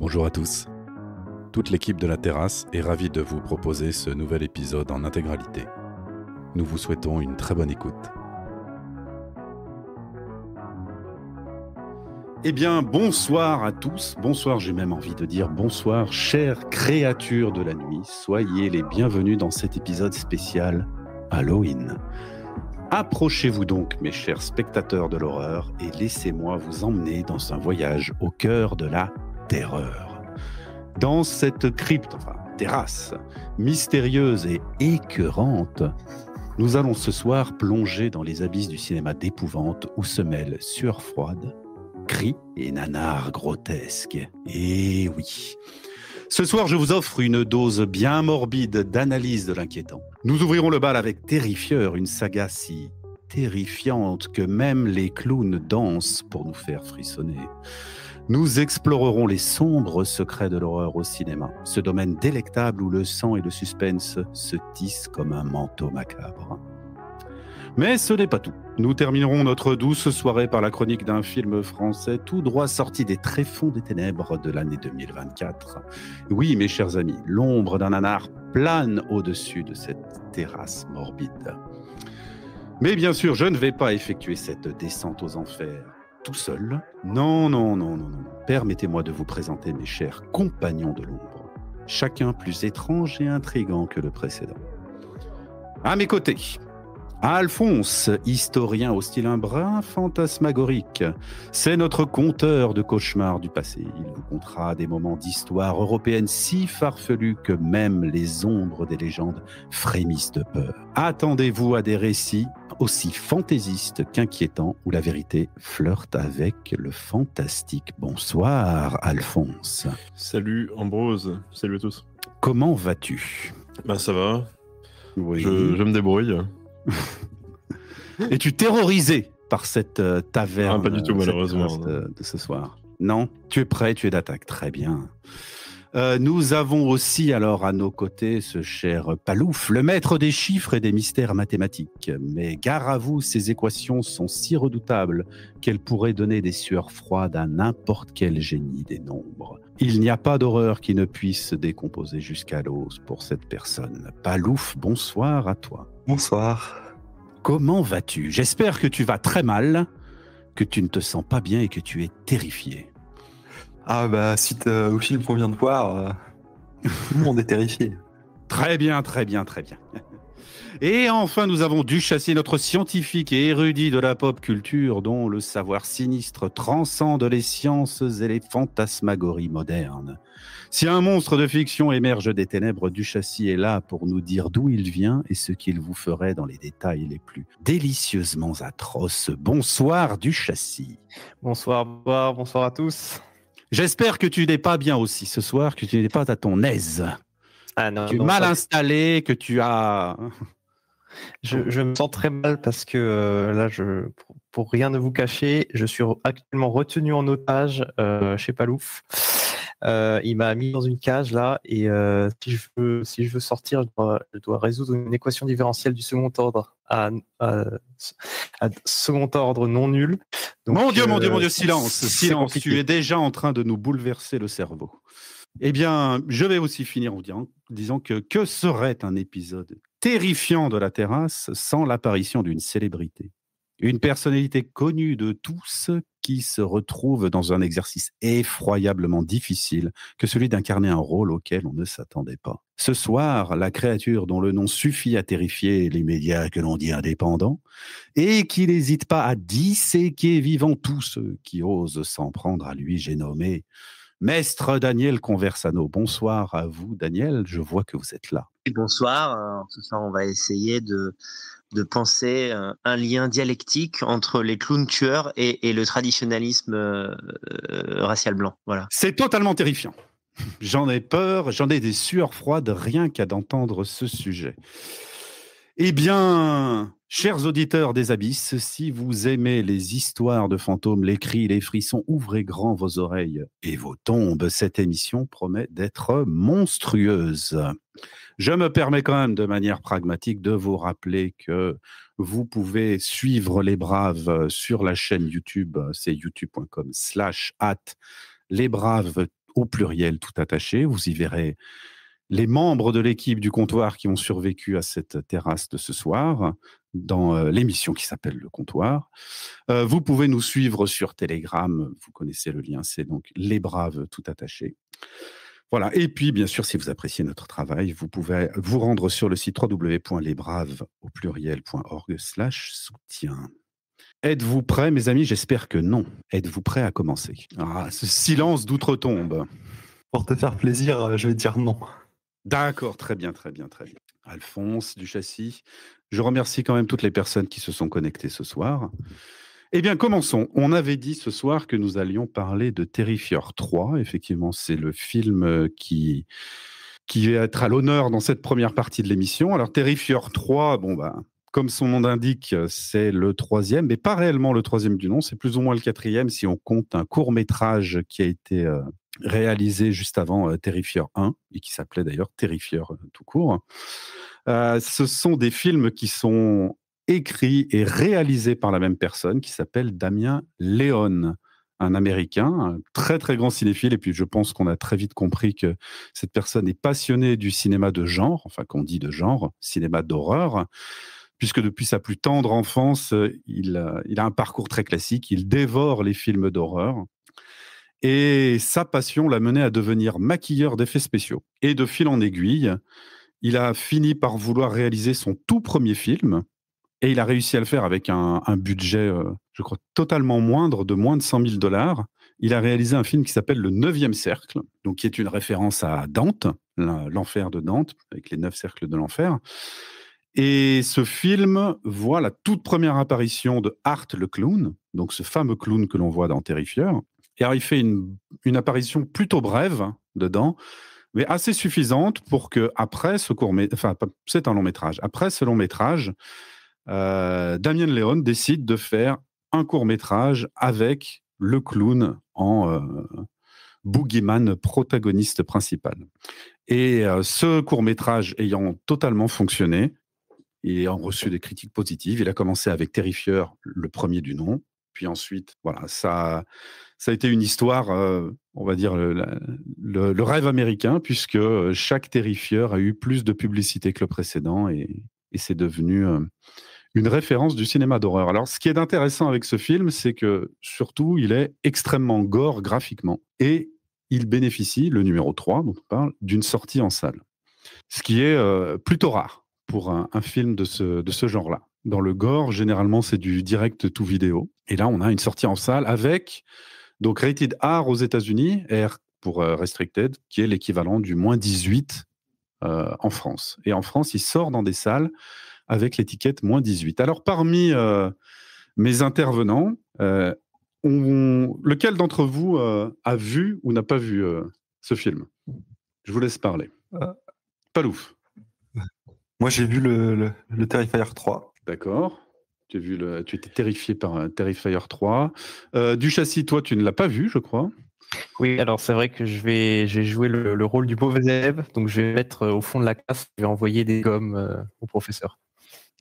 Bonjour à tous. Toute l'équipe de La Terrasse est ravie de vous proposer ce nouvel épisode en intégralité. Nous vous souhaitons une très bonne écoute. Eh bien, bonsoir à tous. Bonsoir, j'ai même envie de dire bonsoir, chères créatures de la nuit. Soyez les bienvenus dans cet épisode spécial Halloween. Approchez-vous donc, mes chers spectateurs de l'horreur, et laissez-moi vous emmener dans un voyage au cœur de la terreur. Dans cette crypte, terrasse, mystérieuse et écœurante, nous allons ce soir plonger dans les abysses du cinéma d'épouvante où se mêlent sueur froide, cris et nanars grotesques. Et oui. Ce soir, je vous offre une dose bien morbide d'analyse de l'inquiétant. Nous ouvrirons le bal avec Terrifieur, une saga si terrifiante que même les clowns dansent pour nous faire frissonner. Nous explorerons les sombres secrets de l'horreur au cinéma, ce domaine délectable où le sang et le suspense se tissent comme un manteau macabre. Mais ce n'est pas tout. Nous terminerons notre douce soirée par la chronique d'un film français tout droit sorti des tréfonds des ténèbres de l'année 2024. Oui, mes chers amis, l'ombre d'un nanar plane au-dessus de cette terrasse morbide. Mais bien sûr, je ne vais pas effectuer cette descente aux enfers tout seul. Non. Permettez-moi de vous présenter mes chers compagnons de l'ombre, chacun plus étrange et intrigant que le précédent. À mes côtés, Alphonse, historien au style un brin fantasmagorique. C'est notre conteur de cauchemars du passé. Il vous contera des moments d'histoire européenne si farfelus que même les ombres des légendes frémissent de peur. Attendez-vous à des récits aussi fantaisistes qu'inquiétants où la vérité flirte avec le fantastique. Bonsoir, Alphonse. Salut Ambrose, salut à tous. Comment vas-tu ? Ça va, oui. Je me débrouille. Es-tu terrorisé par cette taverne pas du tout, malheureusement. De ce soir? Non? Tu es prêt, tu es d'attaque. Très bien. Nous avons aussi alors à nos côtés ce cher Palouf, le maître des chiffres et des mystères mathématiques. Mais gare à vous, ces équations sont si redoutables qu'elles pourraient donner des sueurs froides à n'importe quel génie des nombres. Il n'y a pas d'horreur qui ne puisse se décomposer jusqu'à l'os pour cette personne. Palouf, bonsoir à toi. Bonsoir. Comment vas-tu? J'espère que tu vas très mal, que tu ne te sens pas bien et que tu es terrifié. Suite au film qu'on vient de voir, tout le monde est terrifié. Très bien. Et enfin, nous avons Duchâssis, notre scientifique et érudit de la pop culture, dont le savoir sinistre transcende les sciences et les fantasmagories modernes. Si un monstre de fiction émerge des ténèbres, Duchâssis est là pour nous dire d'où il vient et ce qu'il vous ferait dans les détails les plus délicieusement atroces. Bonsoir, Duchâssis. Bonsoir à tous. J'espère que tu n'es pas bien aussi ce soir, que tu n'es pas à ton aise. Tu es mal installé, que tu as... Je me sens très mal parce que là, pour rien ne vous cacher, je suis actuellement retenu en otage chez Palouf. Il m'a mis dans une cage là et si je veux sortir, je dois résoudre une équation différentielle du second ordre à second ordre non nul. Donc, mon Dieu, silence, tu es déjà en train de nous bouleverser le cerveau. Eh bien, je vais aussi finir en disant que serait un épisode terrifiant de La Terrasse sans l'apparition d'une célébrité. Une personnalité connue de tous qui se retrouve dans un exercice effroyablement difficile que celui d'incarner un rôle auquel on ne s'attendait pas. Ce soir, la créature dont le nom suffit à terrifier les médias que l'on dit indépendants et qui n'hésite pas à disséquer vivant tous ceux qui osent s'en prendre à lui, j'ai nommé Maître Daniel Conversano. Bonsoir à vous, Daniel, je vois que vous êtes là. Bonsoir, ce soir on va essayer de penser un lien dialectique entre les clowns tueurs et le traditionnalisme racial blanc. Voilà. C'est totalement terrifiant. J'en ai peur, j'en ai des sueurs froides rien qu'à d'entendre ce sujet. Eh bien, chers auditeurs des abysses, si vous aimez les histoires de fantômes, les cris, les frissons, ouvrez grand vos oreilles et vos tombes. Cette émission promet d'être monstrueuse. Je me permets quand même de manière pragmatique de vous rappeler que vous pouvez suivre Les Braves sur la chaîne YouTube, c'est youtube.com/lesbraves au pluriel tout attaché. Vous y verrez les membres de l'équipe du comptoir qui ont survécu à cette terrasse de ce soir dans l'émission qui s'appelle Le Comptoir. Vous pouvez nous suivre sur Telegram, vous connaissez le lien, c'est donc Les Braves tout attaché. Voilà, et puis bien sûr, si vous appréciez notre travail, vous pouvez vous rendre sur le site www.lesbraves.org/soutien. Êtes-vous prêts, mes amis? J'espère que non. Êtes-vous prêts à commencer? Ah, ce silence d'outre-tombe. Pour te faire plaisir, je vais dire non. D'accord, très bien. Alphonse Duchâssis, je remercie quand même toutes les personnes qui se sont connectées ce soir. Eh bien, commençons. On avait dit ce soir que nous allions parler de Terrifier 3. Effectivement, c'est le film qui va être à l'honneur dans cette première partie de l'émission. Alors, Terrifier 3, comme son nom l'indique, c'est le troisième, mais pas réellement le troisième du nom, c'est plus ou moins le quatrième si on compte un court-métrage qui a été réalisé juste avant Terrifier 1, et qui s'appelait d'ailleurs Terrifier tout court. Ce sont des films qui sont écrits et réalisés par la même personne, qui s'appelle Damien Leone, un Américain, un très très grand cinéphile, et puis je pense qu'on a très vite compris que cette personne est passionnée du cinéma de genre, enfin qu'on dit de genre, cinéma d'horreur, puisque depuis sa plus tendre enfance, il a un parcours très classique, il dévore les films d'horreur. Et sa passion l'a mené à devenir maquilleur d'effets spéciaux. Et de fil en aiguille, il a fini par vouloir réaliser son tout premier film. Et il a réussi à le faire avec un budget, je crois, totalement moindre, de moins de $100 000. Il a réalisé un film qui s'appelle Le 9e cercle, donc qui est une référence à Dante, l'enfer de Dante, avec les 9 cercles de l'enfer. Et ce film voit la toute première apparition de Art le clown, donc ce fameux clown que l'on voit dans Terrifier. Et alors, il fait une apparition plutôt brève dedans, mais assez suffisante pour que après ce c'est un long métrage. Après ce long métrage, Damien Leone décide de faire un court métrage avec le clown en boogeyman protagoniste principal. Et ce court métrage ayant totalement fonctionné et ayant reçu des critiques positives, il a commencé avec Terrifier, le premier du nom. Puis ensuite, voilà, ça a été une histoire, on va dire, le rêve américain, puisque chaque Terrifier a eu plus de publicité que le précédent et c'est devenu une référence du cinéma d'horreur. Alors, ce qui est intéressant avec ce film, c'est que surtout, il est extrêmement gore graphiquement et il bénéficie, le numéro 3 dont on parle, d'une sortie en salle. Ce qui est plutôt rare pour un film de ce genre-là. Dans le gore, généralement, c'est du direct to vidéo. Et là, on a une sortie en salle avec, donc, rated R aux États-Unis, R pour restricted, qui est l'équivalent du moins 18 en France. Et en France, il sort dans des salles avec l'étiquette moins 18. Alors, parmi mes intervenants, lequel d'entre vous a vu ou n'a pas vu ce film? Je vous laisse parler. Palouf. Moi, j'ai vu le Terrifier 3. D'accord. Tu étais terrifié par Terrifier 3. Duchâssis, toi, tu ne l'as pas vu, je crois. Oui, alors c'est vrai que j'ai joué le rôle du mauvais élève, donc je vais mettre au fond de la classe, je vais envoyer des gommes au professeur.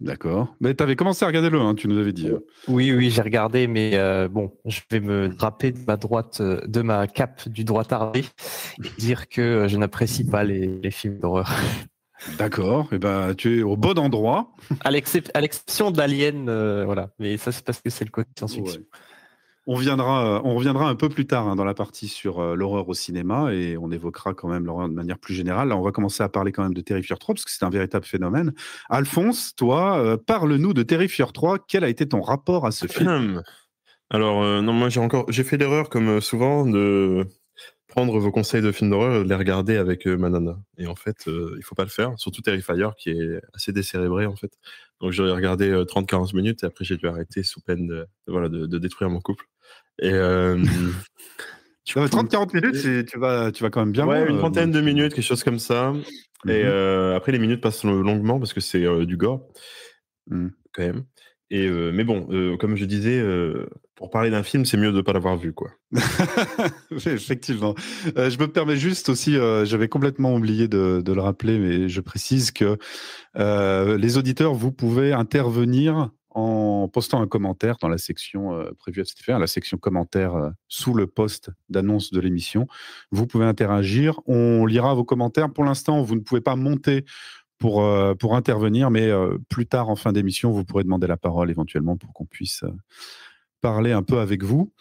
D'accord. Mais tu avais commencé à regarder le, tu nous avais dit. Oui, j'ai regardé, mais je vais me draper de ma cape du droit tardé et dire que je n'apprécie pas les films d'horreur. D'accord, et tu es au bon endroit. À l'exception d'Alien, voilà. Mais ça, c'est parce que c'est le côté science-fiction. Ouais. On reviendra un peu plus tard dans la partie sur l'horreur au cinéma et on évoquera quand même l'horreur de manière plus générale. Là, on va commencer à parler quand même de Terrifier 3 parce que c'est un véritable phénomène. Alphonse, toi, parle-nous de Terrifier 3. Quel a été ton rapport à ce film? Alors, non, moi j'ai fait l'erreur, comme souvent, de prendre vos conseils de films d'horreur et de les regarder avec ma nana. Et en fait, il faut pas le faire, surtout Terrifier qui est assez décérébré en fait. Donc j'ai regardé 30-40 minutes et après j'ai dû arrêter sous peine de détruire mon couple. Et 30-40 minutes, tu vas quand même bien. Ouais, une trentaine de minutes, quelque chose comme ça. Et après les minutes passent longuement parce que c'est du gore quand même. Et mais bon, comme je disais, pour parler d'un film, c'est mieux de ne pas l'avoir vu, quoi. Effectivement. Je me permets juste aussi, j'avais complètement oublié de le rappeler, mais je précise que les auditeurs, vous pouvez intervenir en postant un commentaire dans la section prévue à cet effet, la section commentaires sous le post d'annonce de l'émission. Vous pouvez interagir, on lira vos commentaires. Pour l'instant, vous ne pouvez pas monter pour intervenir, mais plus tard en fin d'émission, vous pourrez demander la parole éventuellement pour qu'on puisse parler un peu avec vous.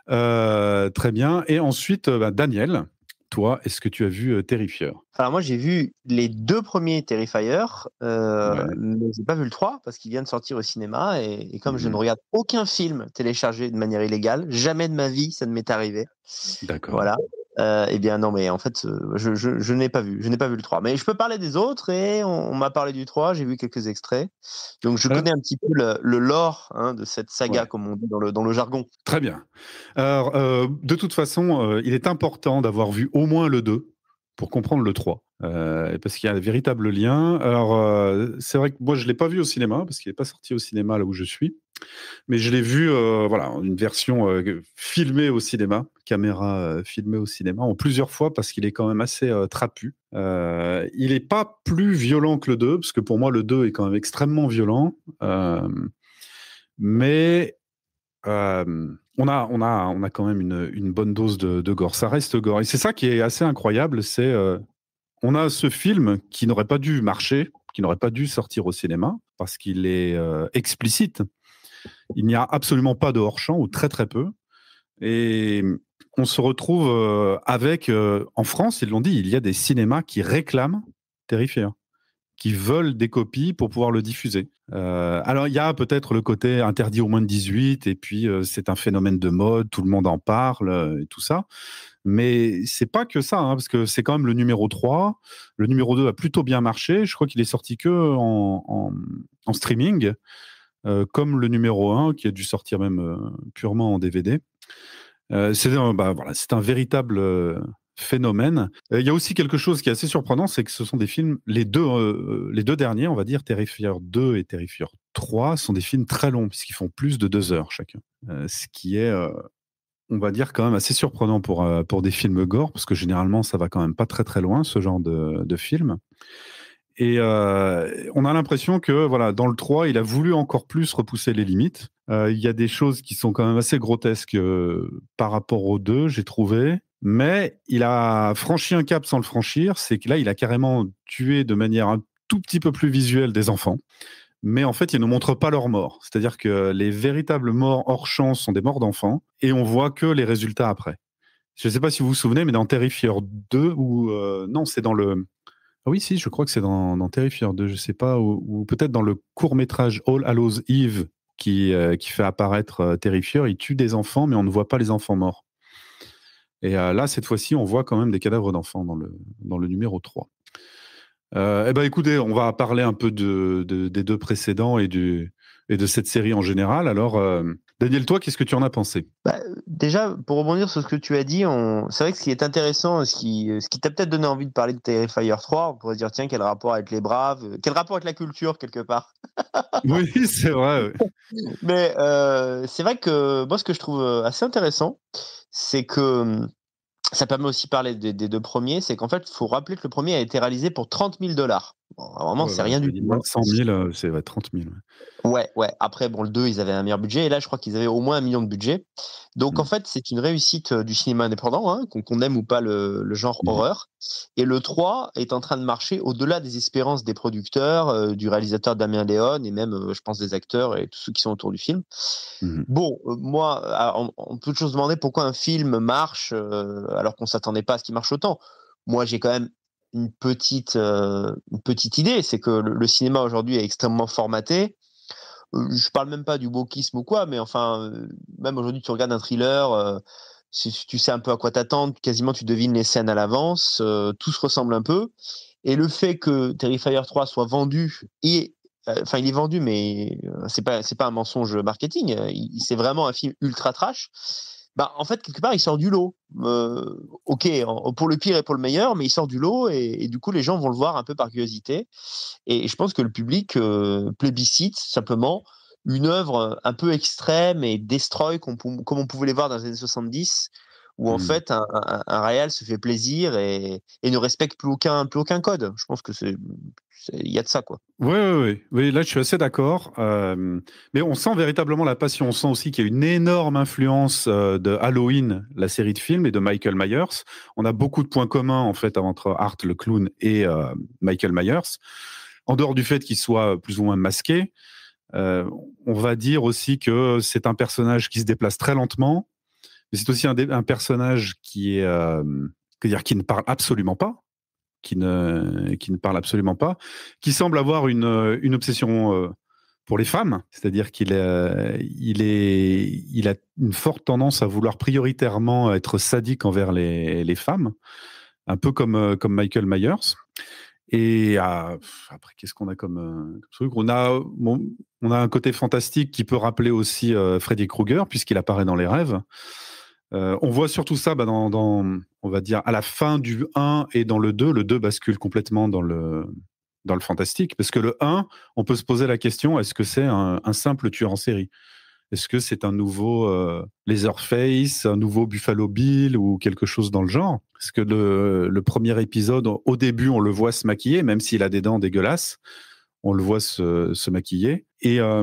Très bien. Et ensuite, Daniel, toi, est-ce que tu as vu Terrifier ? Alors moi, j'ai vu les 2 premiers Terrifier, mais j'ai pas vu le 3 parce qu'il vient de sortir au cinéma et comme je ne regarde aucun film téléchargé de manière illégale, jamais de ma vie ça ne m'est arrivé. D'accord. Voilà. Eh bien non, mais en fait, je n'ai pas vu le 3. Mais je peux parler des autres et on m'a parlé du 3, j'ai vu quelques extraits. Donc je connais un petit peu le lore de cette saga, comme on dit dans le jargon. Très bien. Alors, de toute façon, il est important d'avoir vu au moins le 2 pour comprendre le 3. Parce qu'il y a un véritable lien. Alors, c'est vrai que moi, je ne l'ai pas vu au cinéma, parce qu'il n'est pas sorti au cinéma là où je suis. Mais je l'ai vu, une version filmée au cinéma, caméra filmée au cinéma, en plusieurs fois, parce qu'il est quand même assez trapu. Il n'est pas plus violent que le 2, parce que pour moi, le 2 est quand même extrêmement violent. Mais on a quand même une bonne dose de gore. Ça reste gore. Et c'est ça qui est assez incroyable, c'est on a ce film qui n'aurait pas dû marcher, qui n'aurait pas dû sortir au cinéma, parce qu'il est explicite. Il n'y a absolument pas de hors-champ, ou très très peu. Et on se retrouve avec, en France, ils l'ont dit, il y a des cinémas qui réclament Terrifier, qui veulent des copies pour pouvoir le diffuser. Alors, il y a peut-être le côté interdit au moins de 18, et puis c'est un phénomène de mode, tout le monde en parle, et tout ça. Mais c'est pas que ça, parce que c'est quand même le numéro 3. Le numéro 2 a plutôt bien marché. Je crois qu'il est sorti que en streaming, comme le numéro 1, qui a dû sortir même purement en DVD. C'est un véritable phénomène. Il y a aussi quelque chose qui est assez surprenant, c'est que ce sont des films, les deux derniers, on va dire, Terrifier 2 et Terrifier 3, sont des films très longs, puisqu'ils font plus de 2 heures chacun. Ce qui est, on va dire, quand même assez surprenant pour des films gore, parce que généralement, ça va quand même pas très très loin, ce genre de film. Et on a l'impression que dans le 3, il a voulu encore plus repousser les limites. Il y a des choses qui sont quand même assez grotesques par rapport au 2, j'ai trouvé. Mais il a franchi un cap sans le franchir. C'est que là, il a carrément tué de manière un tout petit peu plus visuelle des enfants. Mais en fait, il ne montre pas leur mort. C'est-à-dire que les véritables morts hors champ sont des morts d'enfants. Et on voit que les résultats après. Je ne sais pas si vous vous souvenez, mais dans Terrifier 2, non, c'est dans le... Ah oui, si, je crois que c'est dans Terrifier 2, je sais pas, ou peut-être dans le court-métrage All Hallows Eve qui fait apparaître Terrifier, il tue des enfants, mais on ne voit pas les enfants morts. Et là, cette fois-ci, on voit quand même des cadavres d'enfants dans le numéro 3. Écoutez, on va parler un peu des 2 précédents et de cette série en général. Alors, Daniel, toi, qu'est-ce que tu en as pensé ? Déjà, pour rebondir sur ce que tu as dit, c'est vrai que ce qui est intéressant, ce qui t'a peut-être donné envie de parler de Terrifier 3, on pourrait se dire, tiens, quel rapport avec les Braves, quel rapport avec la culture, quelque part. Oui, c'est vrai. Oui. Mais c'est vrai que moi, ce que je trouve assez intéressant, c'est que ça permet aussi de parler des 2 premiers, c'est qu'en fait, il faut rappeler que le premier a été réalisé pour $30 000. Bon, vraiment, c'est rien du tout. Moins de 100 000, c'est 30 000. Ouais. Après, le 2, ils avaient un meilleur budget. Et là, je crois qu'ils avaient au moins $1 million de budget. Donc, en fait, c'est une réussite du cinéma indépendant, qu'on aime ou pas le genre horreur. Et le 3 est en train de marcher au-delà des espérances des producteurs, du réalisateur Damien Léon et même, je pense, des acteurs et tous ceux qui sont autour du film. Bon, moi, on peut toujours se demander pourquoi un film marche alors qu'on ne s'attendait pas à ce qu'il marche autant. Moi, j'ai quand même une petite idée, c'est que le cinéma aujourd'hui est extrêmement formaté. Je parle même pas du wokisme ou quoi, mais enfin, même aujourd'hui, tu regardes un thriller, si tu sais un peu à quoi t'attendre, quasiment tu devines les scènes à l'avance, tout se ressemble un peu. Et le fait que Terrifier 3 soit vendu, il est vendu, mais c'est pas un mensonge marketing, c'est vraiment un film ultra trash. En fait, quelque part, il sort du lot. Ok, pour le pire et pour le meilleur, mais il sort du lot et du coup, les gens vont le voir un peu par curiosité. Et je pense que le public plébiscite simplement une œuvre un peu extrême et destroy, comme on pouvait les voir dans les années 70, où en fait un réal se fait plaisir et ne respecte plus aucun code. Je pense que il y a de ça, quoi. Oui, là je suis assez d'accord. Mais on sent véritablement la passion. On sent aussi qu'il y a une énorme influence de Halloween, la série de films, et de Michael Myers. On a beaucoup de points communs en fait entre Art le clown et Michael Myers. En dehors du fait qu'il soit plus ou moins masqué, on va dire aussi que c'est un personnage qui se déplace très lentement, mais c'est aussi un personnage qui ne parle absolument pas. Qui ne parle absolument pas, qui semble avoir une obsession pour les femmes, c'est-à-dire qu'il a une forte tendance à vouloir prioritairement être sadique envers les femmes, un peu comme Michael Myers. Et après, qu'est-ce qu'on a comme truc ? On a un côté fantastique qui peut rappeler aussi Freddy Krueger, puisqu'il apparaît dans les rêves. On voit surtout ça dans, on va dire, à la fin du 1 et dans le 2. Le 2 bascule complètement dans le fantastique, parce que le 1, on peut se poser la question, est-ce que c'est un simple tueur en série ? Est-ce que c'est un nouveau Leatherface, un nouveau Buffalo Bill ou quelque chose dans le genre ? Parce que le premier épisode, au début, on le voit se maquiller, même s'il a des dents dégueulasses. On le voit se maquiller. Et à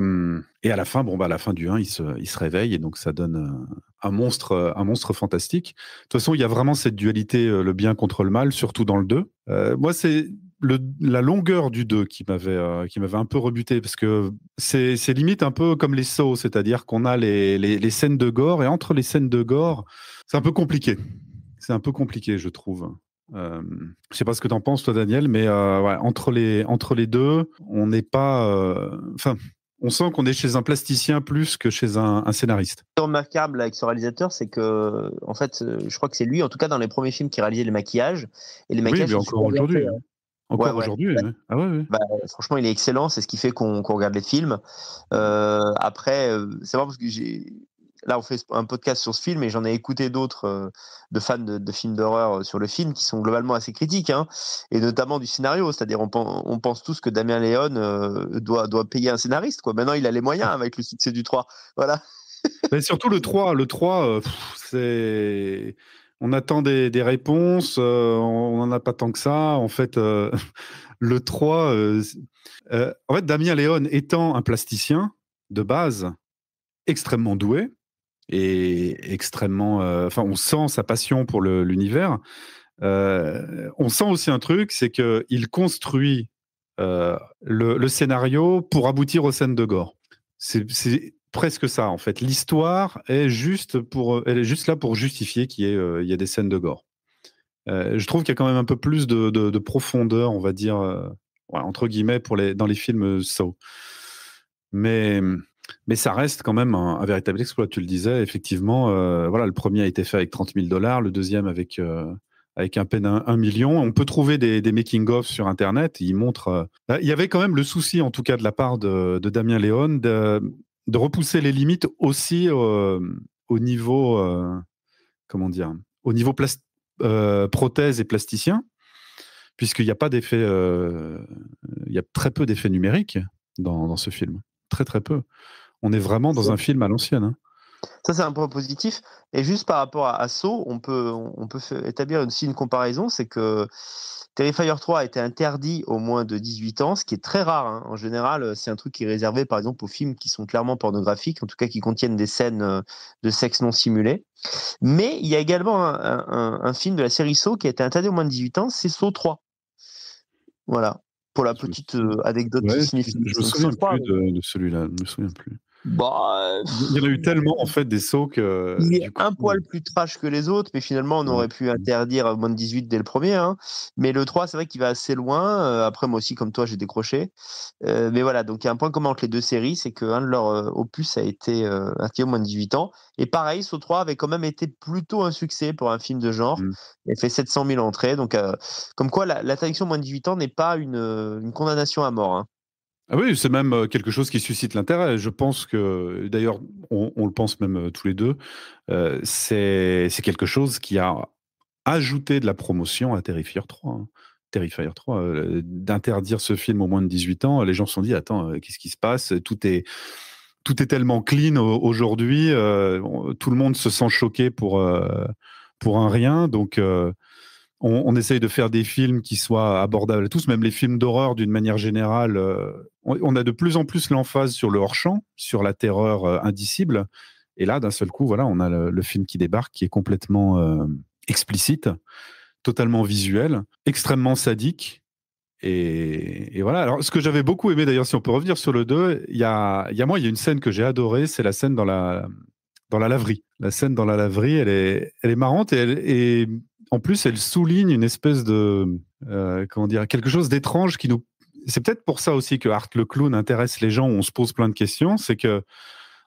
la fin, à la fin du 1, il se réveille et donc ça donne un monstre fantastique. De toute façon, il y a vraiment cette dualité, le bien contre le mal, surtout dans le 2. Moi, c'est la longueur du 2 qui m'avait un peu rebuté, parce que c'est limite un peu comme les Saw, c'est-à-dire qu'on a les scènes de gore, et entre les scènes de gore, c'est un peu compliqué. C'est un peu compliqué, je trouve. Je sais pas ce que t'en penses, toi, Daniel, mais entre les deux, on n'est pas. On sent qu'on est chez un plasticien plus que chez un scénariste. Ce qui est remarquable avec ce réalisateur, c'est que, en fait, je crois que c'est lui, en tout cas dans les premiers films, qui réalisait les maquillages. Et les maquillages, oui, mais encore aujourd'hui. Encore aujourd'hui. Ouais. Ah ouais. Franchement, il est excellent. C'est ce qui fait qu'on regarde les films. Après, c'est vrai parce que là, on fait un podcast sur ce film et j'en ai écouté d'autres de fans de films d'horreur sur le film qui sont globalement assez critiques, hein, et notamment du scénario. C'est-à-dire, on pense tous que Damien Léon doit payer un scénariste, quoi. Maintenant, il a les moyens avec le succès du 3. Voilà. Mais surtout le 3, c'est... On attend des réponses, on n'en a pas tant que ça. En fait, le 3... en fait, Damien Léon étant un plasticien de base extrêmement doué, et extrêmement... on sent sa passion pour l'univers. On sent aussi un truc, c'est qu'il construit le scénario pour aboutir aux scènes de gore. C'est presque ça, en fait. L'histoire est juste là pour justifier qu'il y ait des scènes de gore. Je trouve qu'il y a quand même un peu plus de profondeur, on va dire, entre guillemets, dans les films Saw. Mais ça reste quand même un véritable exploit. Tu le disais, effectivement. Le premier a été fait avec $30 000, le deuxième avec à peine 1 million. On peut trouver des making-of sur Internet. Il montre. Il y avait quand même le souci, en tout cas de la part de Damien Léon, de repousser les limites aussi au niveau, au niveau prothèse et plasticien, puisqu'il n'y a pas d'effet, il y a très peu d'effets numériques dans ce film. Très, très peu. On est vraiment dans un film à l'ancienne. Hein. Ça, c'est un point positif. Et juste par rapport à Saw, on peut établir une comparaison, c'est que Terrifier 3 a été interdit aux moins de 18 ans, ce qui est très rare. Hein. En général, c'est un truc qui est réservé, par exemple, aux films qui sont clairement pornographiques, en tout cas qui contiennent des scènes de sexe non simulé. Mais il y a également un film de la série Saw qui a été interdit aux moins de 18 ans, c'est Saw 3. Voilà, pour la petite anecdote cinéphile. Je me souviens plus de celui-là, je me souviens plus. Il y en a eu tellement, en fait, des sauts que... Il est un poil plus trash que les autres, mais finalement, on aurait pu interdire à moins de 18 dès le premier. Hein. Mais le 3, c'est vrai qu'il va assez loin. Après, moi aussi, comme toi, j'ai décroché. Mais voilà, donc il y a un point commun entre les deux séries, c'est qu'un de leurs opus a été interdit aux moins de 18 ans. Et pareil, Saw 3 avait quand même été plutôt un succès pour un film de genre. Il a fait 700 000 entrées. Donc, comme quoi, l'interdiction aux moins de 18 ans n'est pas une condamnation à mort. Hein. Ah oui, c'est même quelque chose qui suscite l'intérêt. Je pense que, d'ailleurs, on le pense même tous les deux, c'est quelque chose qui a ajouté de la promotion à Terrifier 3. Hein. Terrifier 3, d'interdire ce film aux moins de 18 ans, les gens se sont dit, attends, qu'est-ce qui se passe ? Tout est tellement clean aujourd'hui, tout le monde se sent choqué pour pour un rien. Donc, on essaye de faire des films qui soient abordables à tous, même les films d'horreur d'une manière générale. On a de plus en plus l'emphase sur le hors-champ, sur la terreur indicible. Et là, d'un seul coup, voilà, on a le film qui débarque, qui est complètement explicite, totalement visuel, extrêmement sadique. Et voilà. Alors, ce que j'avais beaucoup aimé, d'ailleurs, si on peut revenir sur le 2, il y a une scène que j'ai adorée, c'est la scène dans la laverie. La scène dans la laverie, elle est marrante et en plus, elle souligne une espèce de, comment dire, quelque chose d'étrange qui nous. C'est peut-être pour ça aussi que Art le clown intéresse les gens où on se pose plein de questions. C'est que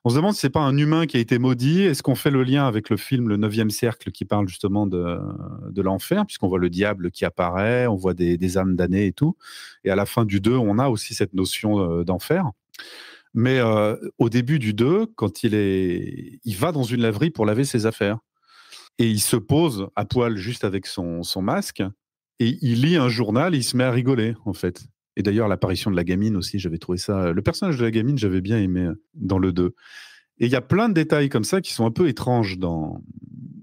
on se demande si c'est pas un humain qui a été maudit. Est-ce qu'on fait le lien avec le film Le 9e cercle qui parle justement de l'enfer, puisqu'on voit le diable qui apparaît, on voit des âmes damnées et tout. Et à la fin du 2, on a aussi cette notion d'enfer. Mais au début du 2, quand il va dans une laverie pour laver ses affaires. Et il se pose à poil juste avec son masque et il lit un journal et il se met à rigoler, en fait. Et d'ailleurs, l'apparition de la gamine aussi, j'avais trouvé ça. Le personnage de la gamine, j'avais bien aimé dans le 2. Et il y a plein de détails comme ça qui sont un peu étranges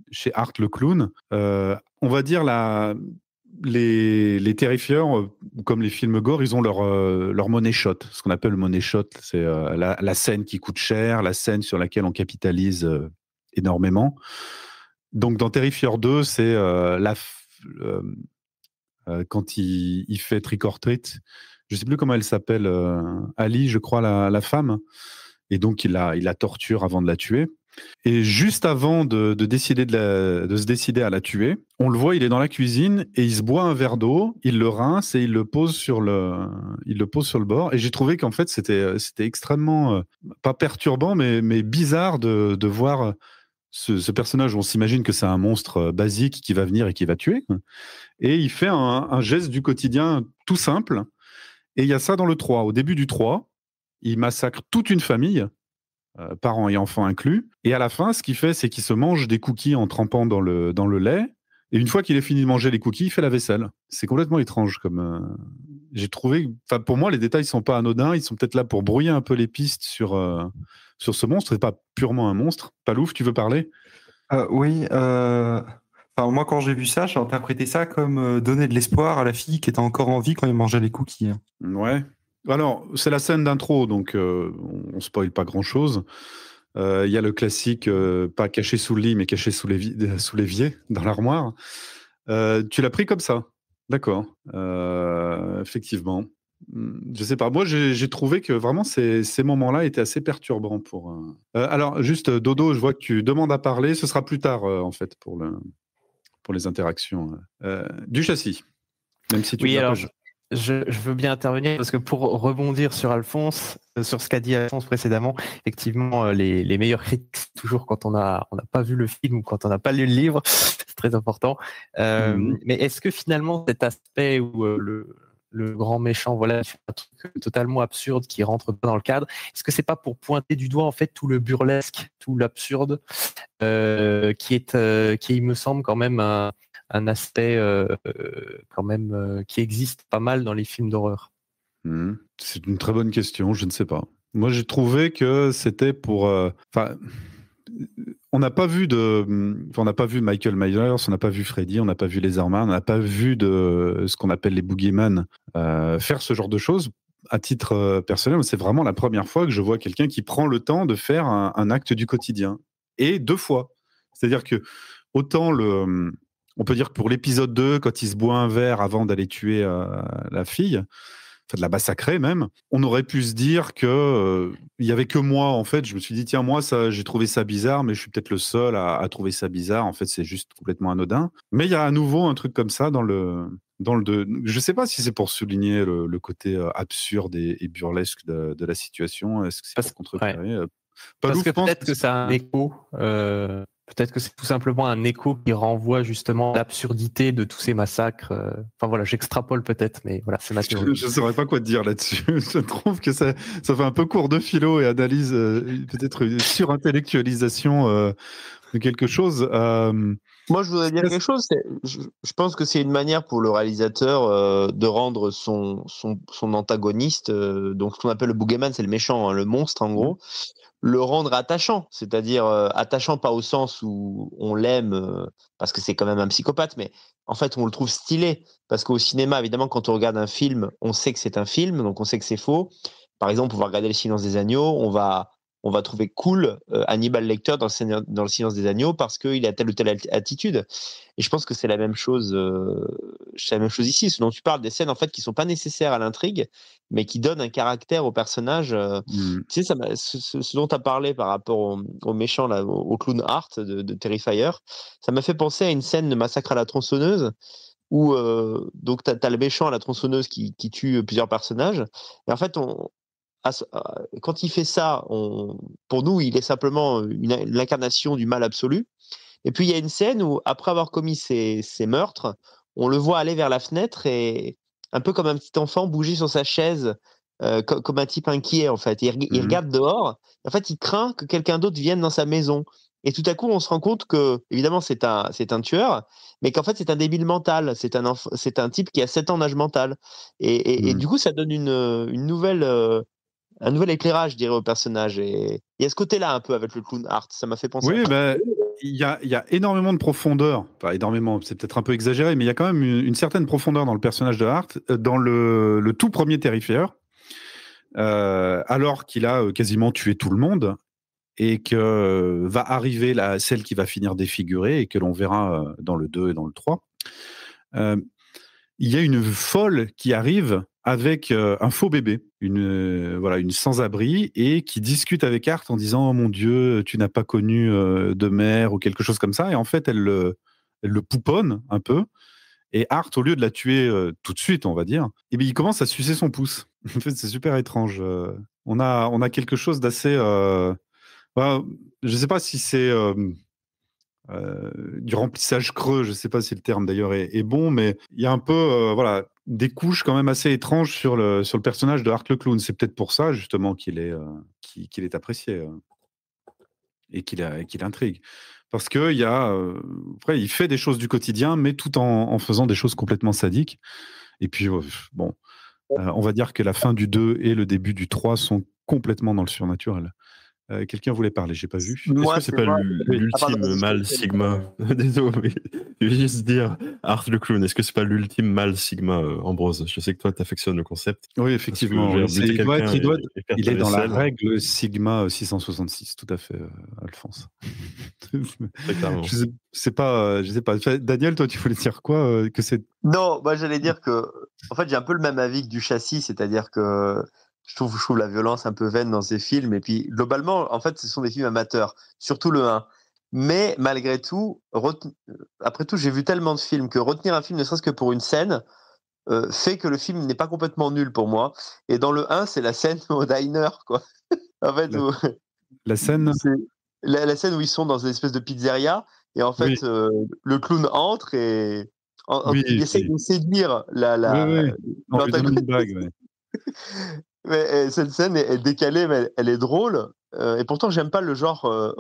chez Art le clown. On va dire les terrifieurs, comme les films gore, ils ont leur money shot. Ce qu'on appelle le money shot, c'est la scène qui coûte cher, la scène sur laquelle on capitalise énormément. Donc, dans Terrifier 2, c'est quand il fait Trick or Treat. Je ne sais plus comment elle s'appelle. Ali, je crois, la femme. Et donc, il la torture avant de la tuer. Et juste avant de se décider à la tuer, on le voit, il est dans la cuisine et il se boit un verre d'eau, il le rince et il le pose sur le bord. Et j'ai trouvé qu'en fait, c'était extrêmement, pas perturbant, mais bizarre de voir ce personnage. On s'imagine que c'est un monstre basique qui va venir et qui va tuer. Et il fait un geste du quotidien tout simple. Et il y a ça dans le 3. Au début du 3, il massacre toute une famille, parents et enfants inclus. Et à la fin, ce qu'il fait, c'est qu'il se mange des cookies en trempant dans le lait. Et une fois qu'il est fini de manger les cookies, il fait la vaisselle. C'est complètement étrange. J'ai trouvé... Pour moi, les détails ne sont pas anodins. Ils sont peut-être là pour brouiller un peu les pistes sur ce monstre. C'est pas purement un monstre. Palouf, tu veux parler ? Oui. Moi, quand j'ai vu ça, j'ai interprété ça comme donner de l'espoir à la fille qui était encore en vie quand il mangeait les cookies. Ouais. Alors, c'est la scène d'intro, donc on spoil pas grand-chose. Il y a le classique, pas caché sous le lit, mais caché sous l'évier, dans l'armoire. Tu l'as pris comme ça ? D'accord. Effectivement. Je sais pas. Moi, j'ai trouvé que vraiment ces moments-là étaient assez perturbants pour. Alors, juste Dodo, je vois que tu demandes à parler. Ce sera plus tard, en fait, pour les interactions du châssis. Même si tu. Oui, alors je veux bien intervenir parce que pour rebondir sur Alphonse, sur ce qu'a dit Alphonse précédemment, effectivement, les meilleures critiques, c'est toujours quand on n'a pas vu le film ou quand on n'a pas lu le livre, c'est très important. Mais est-ce que finalement cet aspect où le grand méchant, voilà, fait un truc totalement absurde qui rentre pas dans le cadre, est-ce que c'est pas pour pointer du doigt en fait tout le burlesque, tout l'absurde, qui il me semble quand même un aspect quand même qui existe pas mal dans les films d'horreur. C'est une très bonne question, je ne sais pas. Moi, j'ai trouvé que c'était pour... on n'a pas vu Michael Myers, on n'a pas vu Freddy, on n'a pas vu Leatherman, on n'a pas vu de ce qu'on appelle les boogeyman faire ce genre de choses. À titre personnel, c'est vraiment la première fois que je vois quelqu'un qui prend le temps de faire un acte du quotidien. Et 2 fois. C'est-à-dire que autant on peut dire que pour l'épisode 2, quand il se boit un verre avant d'aller tuer la fille, de la massacrer même, on aurait pu se dire que il y avait que moi, en fait. Je me suis dit, tiens, moi, j'ai trouvé ça bizarre, mais je suis peut-être le seul à trouver ça bizarre. En fait, c'est juste complètement anodin. Mais il y a à nouveau un truc comme ça dans le 2. Je sais pas si c'est pour souligner le côté absurde et burlesque de la situation. Est-ce que c'est pour contrecarrer Parce que peut-être que ça a un écho. Peut-être que c'est tout simplement un écho qui renvoie justement à l'absurdité de tous ces massacres. Enfin voilà, j'extrapole peut-être, mais voilà, c'est ma théorie. Je ne saurais pas quoi te dire là-dessus. Je trouve que ça fait un peu cours de philo et analyse, peut-être une surintellectualisation de quelque chose. Moi, je voudrais dire quelque chose. Je pense que c'est une manière pour le réalisateur de rendre son antagoniste, donc ce qu'on appelle le boogeyman, c'est le méchant, hein, le monstre en gros, le rendre attachant, c'est-à-dire attachant pas au sens où on l'aime parce que c'est quand même un psychopathe, mais en fait on le trouve stylé parce qu'au cinéma, évidemment, quand on regarde un film, on sait que c'est un film, donc on sait que c'est faux. Par exemple, on va regarder Le Silence des Agneaux, on va trouver cool Hannibal Lecter dans le Silence des Agneaux parce qu'il a telle ou telle attitude. Et je pense que c'est la même chose ici. Ce dont tu parles, des scènes en fait qui sont pas nécessaires à l'intrigue, mais qui donnent un caractère au personnage. Tu sais, ce dont tu as parlé par rapport au méchant, là, au clown Art de Terrifier, ça m'a fait penser à une scène de Massacre à la tronçonneuse où donc tu as le méchant à la tronçonneuse qui tue plusieurs personnages. Et en fait, quand il fait ça, pour nous, il est simplement l'incarnation du mal absolu. Et puis, il y a une scène où, après avoir commis ces meurtres, on le voit aller vers la fenêtre et, un peu comme un petit enfant, bouger sur sa chaise, comme un type inquiet, en fait. Il regarde dehors. En fait, il craint que quelqu'un d'autre vienne dans sa maison. Et tout à coup, on se rend compte que, évidemment, c'est un tueur, mais qu'en fait, c'est un débile mental. C'est un type qui a 7 ans d'âge mental. Et du coup, ça donne une nouvelle... un nouvel éclairage, je dirais, au personnage. Et il y a ce côté-là un peu avec le clown Art. Ça m'a fait penser à ça. Il y a énormément de profondeur. Enfin, énormément, c'est peut-être un peu exagéré, mais il y a quand même une certaine profondeur dans le personnage de Art, dans le tout premier Terrifier, alors qu'il a quasiment tué tout le monde et que va arriver celle qui va finir défigurée et que l'on verra dans le 2 et dans le 3. Il y a une folle qui arrive avec un faux bébé, une sans-abri, et qui discute avec Art en disant « Oh mon Dieu, tu n'as pas connu de mère » ou quelque chose comme ça. Et en fait, elle le pouponne un peu. Et Art, au lieu de la tuer tout de suite, on va dire, eh bien, il commence à sucer son pouce. En fait, c'est super étrange. On a quelque chose d'assez... je ne sais pas si c'est... du remplissage creux, je ne sais pas si le terme d'ailleurs est bon, mais il y a un peu des couches quand même assez étranges sur le personnage de Art le Clown. C'est peut-être pour ça justement qu'il est apprécié et qu'il intrigue. Parce que après, il fait des choses du quotidien, mais tout en faisant des choses complètement sadiques. Et puis, on va dire que la fin du 2 et le début du 3 sont complètement dans le surnaturel. Quelqu'un voulait parler, j'ai pas vu. Est-ce que c'est pas l'ultime mal Sigma? Désolé, je vais juste dire Art le Clown. Est-ce que c'est pas l'ultime mal Sigma, Ambrose? Je sais que toi t'affectionnes le concept. Oui, effectivement. Il est dans la règle Sigma 666, tout à fait, Alphonse. Je sais pas. Daniel, toi, tu voulais dire quoi que c'est... Non, moi j'allais dire que, en fait, j'ai un peu le même avis que du châssis, c'est-à-dire que je trouve la violence un peu vaine dans ces films. Et puis, globalement, en fait, ce sont des films amateurs, surtout le 1. Mais malgré tout, après tout, j'ai vu tellement de films que retenir un film, ne serait-ce que pour une scène, fait que le film n'est pas complètement nul pour moi. Et dans le 1, c'est la scène au diner, quoi. En fait, la scène la scène où ils sont dans une espèce de pizzeria, et en fait, le clown entre et il essaie de séduire l'antagoniste. Mais cette scène est décalée, mais elle est drôle. Et pourtant, j'aime pas le genre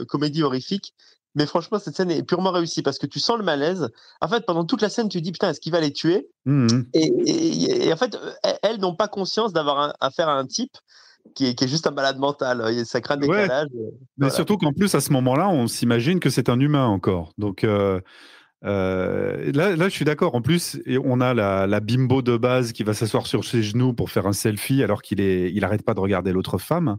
comédie horrifique. Mais franchement, cette scène est purement réussie parce que tu sens le malaise. En fait, pendant toute la scène, tu te dis putain, est-ce qu'il va les tuer? Et en fait, elles n'ont pas conscience d'avoir affaire à un type qui est juste un malade mental. Ça craint des décalage. Mais surtout qu'en plus, à ce moment-là, on s'imagine que c'est un humain encore. Donc là, je suis d'accord. En plus, on a la bimbo de base qui va s'asseoir sur ses genoux pour faire un selfie alors qu'il arrête pas de regarder l'autre femme.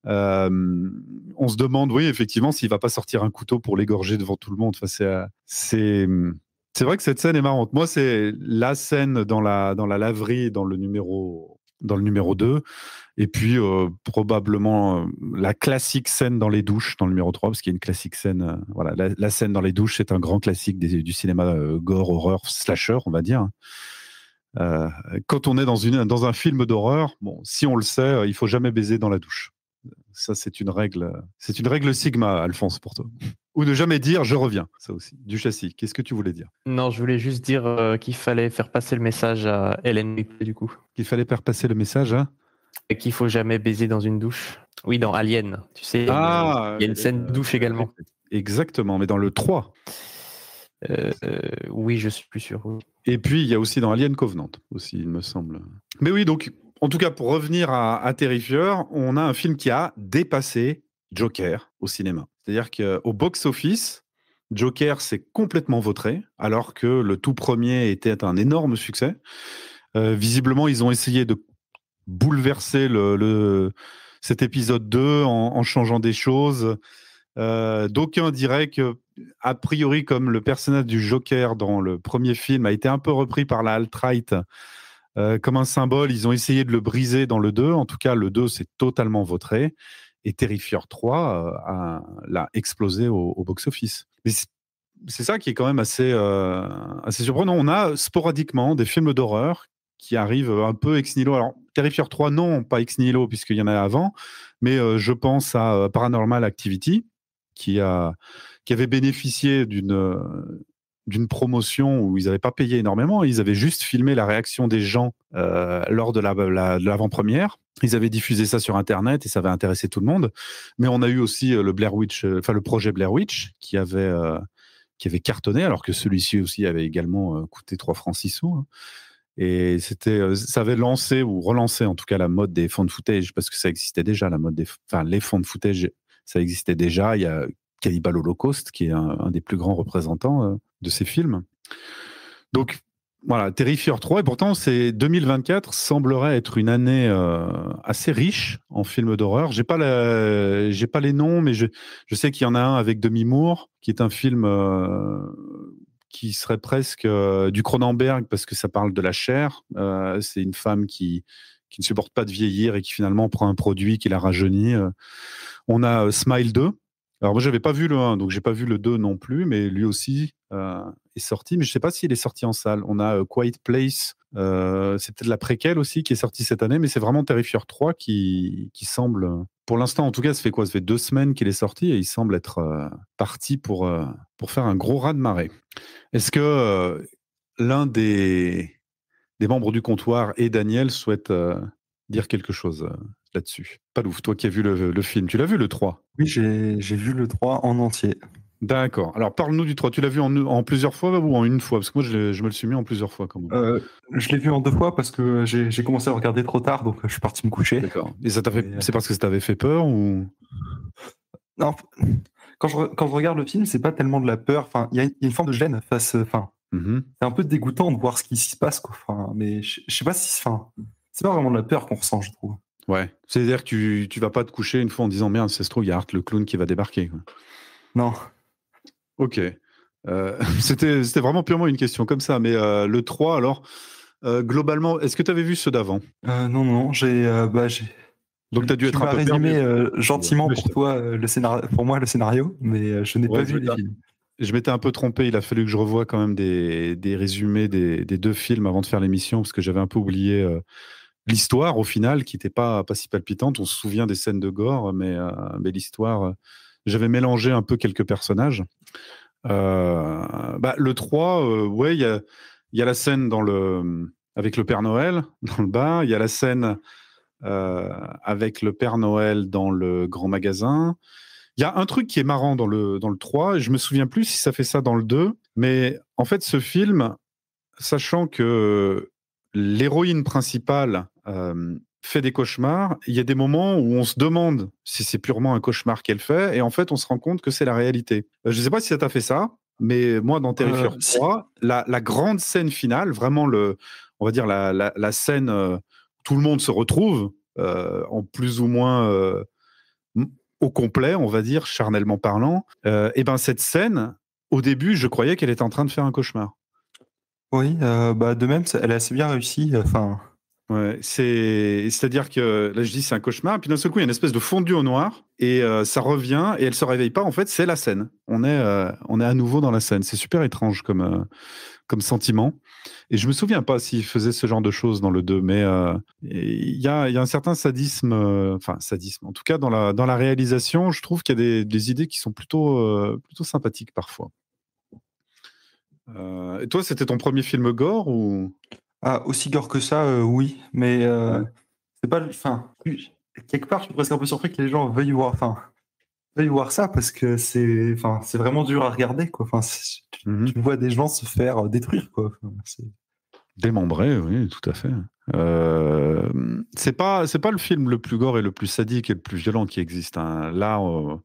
On se demande, oui, effectivement, s'il va pas sortir un couteau pour l'égorger devant tout le monde. Enfin, c'est vrai que cette scène est marrante. Moi, c'est la scène dans la laverie dans le numéro 2. Et puis, probablement la classique scène dans les douches, dans le numéro 3, parce qu'il y a une classique scène. La scène dans les douches, c'est un grand classique du cinéma gore, horreur, slasher, on va dire. Quand on est dans un film d'horreur, bon, si on le sait, il faut jamais baiser dans la douche. Ça, c'est une règle Sigma, Alphonse, pour toi. Ou ne jamais dire « je reviens », ça aussi, du châssis. Qu'est-ce que tu voulais dire? Non, je voulais juste dire qu'il fallait faire passer le message à Ellen Ripley, du coup. Qu'il fallait faire passer le message à... Et qu'il faut jamais baiser dans une douche. Oui, dans Alien, tu sais, il y a une scène de douche également. Exactement, mais dans le 3. Oui, je suis plus sûr. Oui. Et puis, il y a aussi dans Alien Covenant, aussi, il me semble. Mais oui, donc, en tout cas, pour revenir à Terrifier, on a un film qui a dépassé Joker au cinéma. C'est-à-dire qu'au box-office, Joker s'est complètement vautré, alors que le tout premier était un énorme succès. Visiblement, ils ont essayé de bouleverser cet épisode 2 en changeant des choses. D'aucuns diraient que, a priori, comme le personnage du Joker dans le premier film a été un peu repris par la alt-right comme un symbole, ils ont essayé de le briser dans le 2. En tout cas, le 2 s'est totalement vautré. Et Terrifier 3 l'a explosé au box-office. Mais c'est ça qui est quand même assez surprenant. On a sporadiquement des films d'horreur qui arrivent un peu ex nihilo. Alors, Terrifier 3, non, pas ex nihilo, puisqu'il y en a avant, mais je pense à Paranormal Activity, qui avait bénéficié d'une promotion où ils n'avaient pas payé énormément, ils avaient juste filmé la réaction des gens lors de l'avant-première. Ils avaient diffusé ça sur Internet et ça avait intéressé tout le monde. Mais on a eu aussi le projet Blair Witch qui avait cartonné, alors que celui-ci aussi avait également coûté 3 francs 6 sous. Hein. Et ça avait lancé ou relancé en tout cas la mode des found footage, parce que ça existait déjà, les found footage, ça existait déjà. Il y a Cannibal Holocaust qui est un des plus grands représentants de ces films. Donc voilà, Terrifier 3, et pourtant 2024 semblerait être une année assez riche en films d'horreur. J'ai pas les noms, mais je sais qu'il y en a un avec Demi Moore, qui est un film qui serait presque du Cronenberg, parce que ça parle de la chair. C'est une femme qui ne supporte pas de vieillir et qui finalement prend un produit qui la rajeunit. On a Smile 2. Alors moi, j'avais pas vu le 1, donc j'ai pas vu le 2 non plus, mais lui aussi est sorti, mais je sais pas s'il est sorti en salle. On a Quiet Place, c'est peut-être la préquelle aussi qui est sortie cette année, mais c'est vraiment Terrifier 3 qui semble, pour l'instant en tout cas, ça fait 2 semaines qu'il est sorti et il semble être parti pour faire un gros raz-de-marée. Est-ce que l'un des membres du comptoir et Daniel souhaitent dire quelque chose là-dessus? Palouf, toi qui as vu le film, tu l'as vu le 3? Oui, j'ai vu le 3 en entier. D'accord. Alors parle-nous du 3. Tu l'as vu en plusieurs fois ou en une fois? Parce que moi, je me le suis mis en plusieurs fois quand même. Je l'ai vu en 2 fois parce que j'ai commencé à le regarder trop tard, donc je suis parti me coucher. D'accord. Et ça t'a fait... C'est parce que ça t'avait fait peur ou... Non, quand je regarde le film, c'est pas tellement de la peur. Enfin, il y a une forme de gêne face... Enfin, c'est un peu dégoûtant de voir ce qui se passe, quoi. Enfin, mais je sais pas si... Enfin, c'est pas vraiment de la peur qu'on ressent, je trouve. Ouais. C'est-à-dire que tu vas pas te coucher une fois en disant merde, ça se trouve, il y a Art le clown qui va débarquer, quoi. Non. Ok. C'était vraiment purement une question comme ça. Mais le 3, alors, globalement, est-ce que tu avais vu ceux d'avant? Non. Donc tu as dû être un peu résumé gentiment pour toi pour moi le scénario, mais je n'ai pas vu les films. Je m'étais un peu trompé. Il a fallu que je revoie quand même des résumés des 2 films avant de faire l'émission, parce que j'avais un peu oublié l'histoire au final, qui n'était pas si palpitante. On se souvient des scènes de gore, mais l'histoire, j'avais mélangé un peu quelques personnages. Le 3, ouais, il y a la scène avec le Père Noël dans le bar. Il y a la scène avec le Père Noël dans le grand magasin. Il y a un truc qui est marrant dans le 3, je me souviens plus si ça fait ça dans le 2, mais en fait, ce film, sachant que l'héroïne principale fait des cauchemars, il y a des moments où on se demande si c'est purement un cauchemar qu'elle fait, et en fait, on se rend compte que c'est la réalité. Je ne sais pas si ça t'a fait ça, mais moi, dans Terrifier 3, la grande scène finale, vraiment on va dire la scène où tout le monde se retrouve, en plus ou moins au complet, on va dire, charnellement parlant, et ben cette scène, au début, je croyais qu'elle était en train de faire un cauchemar. Oui, de même, elle est assez bien réussie. Enfin. Ouais, c'est-à-dire que là je dis c'est un cauchemar, puis d'un seul coup il y a une espèce de fondu au noir et ça revient et elle se réveille pas. En fait, c'est la scène. On est à nouveau dans la scène. C'est super étrange comme sentiment. Et je me souviens pas s'il faisait ce genre de choses dans le 2, mais il y a un certain sadisme, en tout cas dans la réalisation, je trouve qu'il y a des idées qui sont plutôt sympathiques parfois. Et toi, c'était ton premier film gore ou? Ah, aussi gore que ça, oui, mais c'est pas. Enfin, quelque part, je suis presque un peu surpris que les gens veuillent voir ça parce que c'est vraiment dur à regarder, quoi. Enfin, tu vois des gens se faire détruire, quoi. Enfin, Démembré, oui, tout à fait. C'est pas le film le plus gore et le plus sadique et le plus violent qui existe, hein. Là, on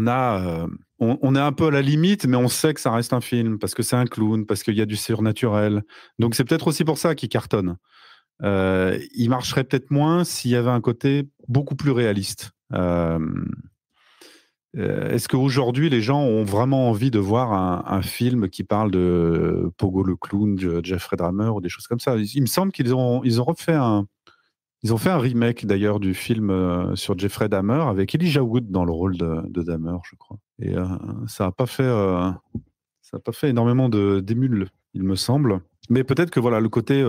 est un peu à la limite, mais on sait que ça reste un film parce que c'est un clown, parce qu'il y a du surnaturel. Donc c'est peut-être aussi pour ça qu'il cartonne. Il marcherait peut-être moins s'il y avait un côté beaucoup plus réaliste. Est-ce qu'aujourd'hui, les gens ont vraiment envie de voir un film qui parle de Pogo le clown, de Jeffrey Dahmer ou des choses comme ça? Il me semble qu'ils ont fait un remake d'ailleurs du film sur Jeffrey Dahmer avec Elijah Wood dans le rôle de Dahmer, je crois. Et ça n'a pas fait énormément d'émules, il me semble. Mais peut-être que voilà, le côté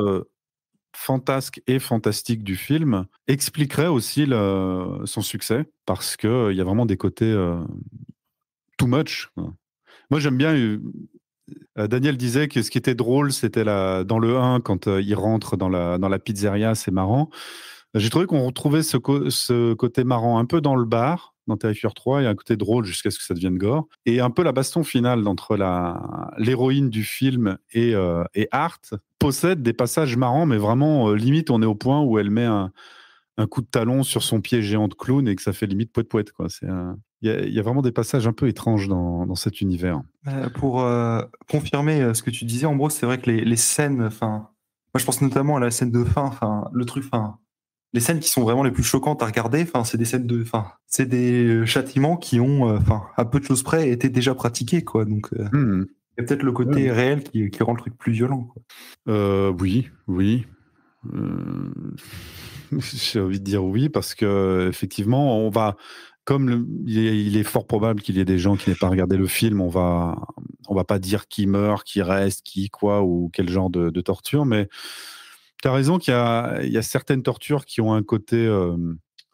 fantasque et fantastique du film expliquerait aussi son succès, parce qu'il y a vraiment des côtés too much. Moi, j'aime bien... Daniel disait que ce qui était drôle, c'était dans le 1, quand il rentre dans la pizzeria, c'est marrant. J'ai trouvé qu'on retrouvait ce côté marrant un peu dans le bar, dans Terrifier 3, et un côté drôle jusqu'à ce que ça devienne gore. Et un peu la baston finale entre l'héroïne du film et Art possède des passages marrants, mais vraiment, limite, on est au point où elle met un coup de talon sur son pied géant de clown et que ça fait limite poète-poète, quoi. Il y a vraiment des passages un peu étranges dans cet univers. Pour confirmer ce que tu disais, Ambroise, c'est vrai que les scènes, moi je pense notamment à la scène de fin, les scènes qui sont vraiment les plus choquantes à regarder, c'est des scènes c'est des châtiments qui ont, à peu de choses près, été déjà pratiqués, quoi. Donc, il y a peut-être le côté réel qui rend le truc plus violent, quoi. Oui. J'ai envie de dire oui, parce que effectivement, comme il est fort probable qu'il y ait des gens qui n'aient pas regardé le film, on va pas dire qui meurt, qui reste, qui quoi, ou quel genre de torture, mais tu as raison qu'il y a certaines tortures qui ont un côté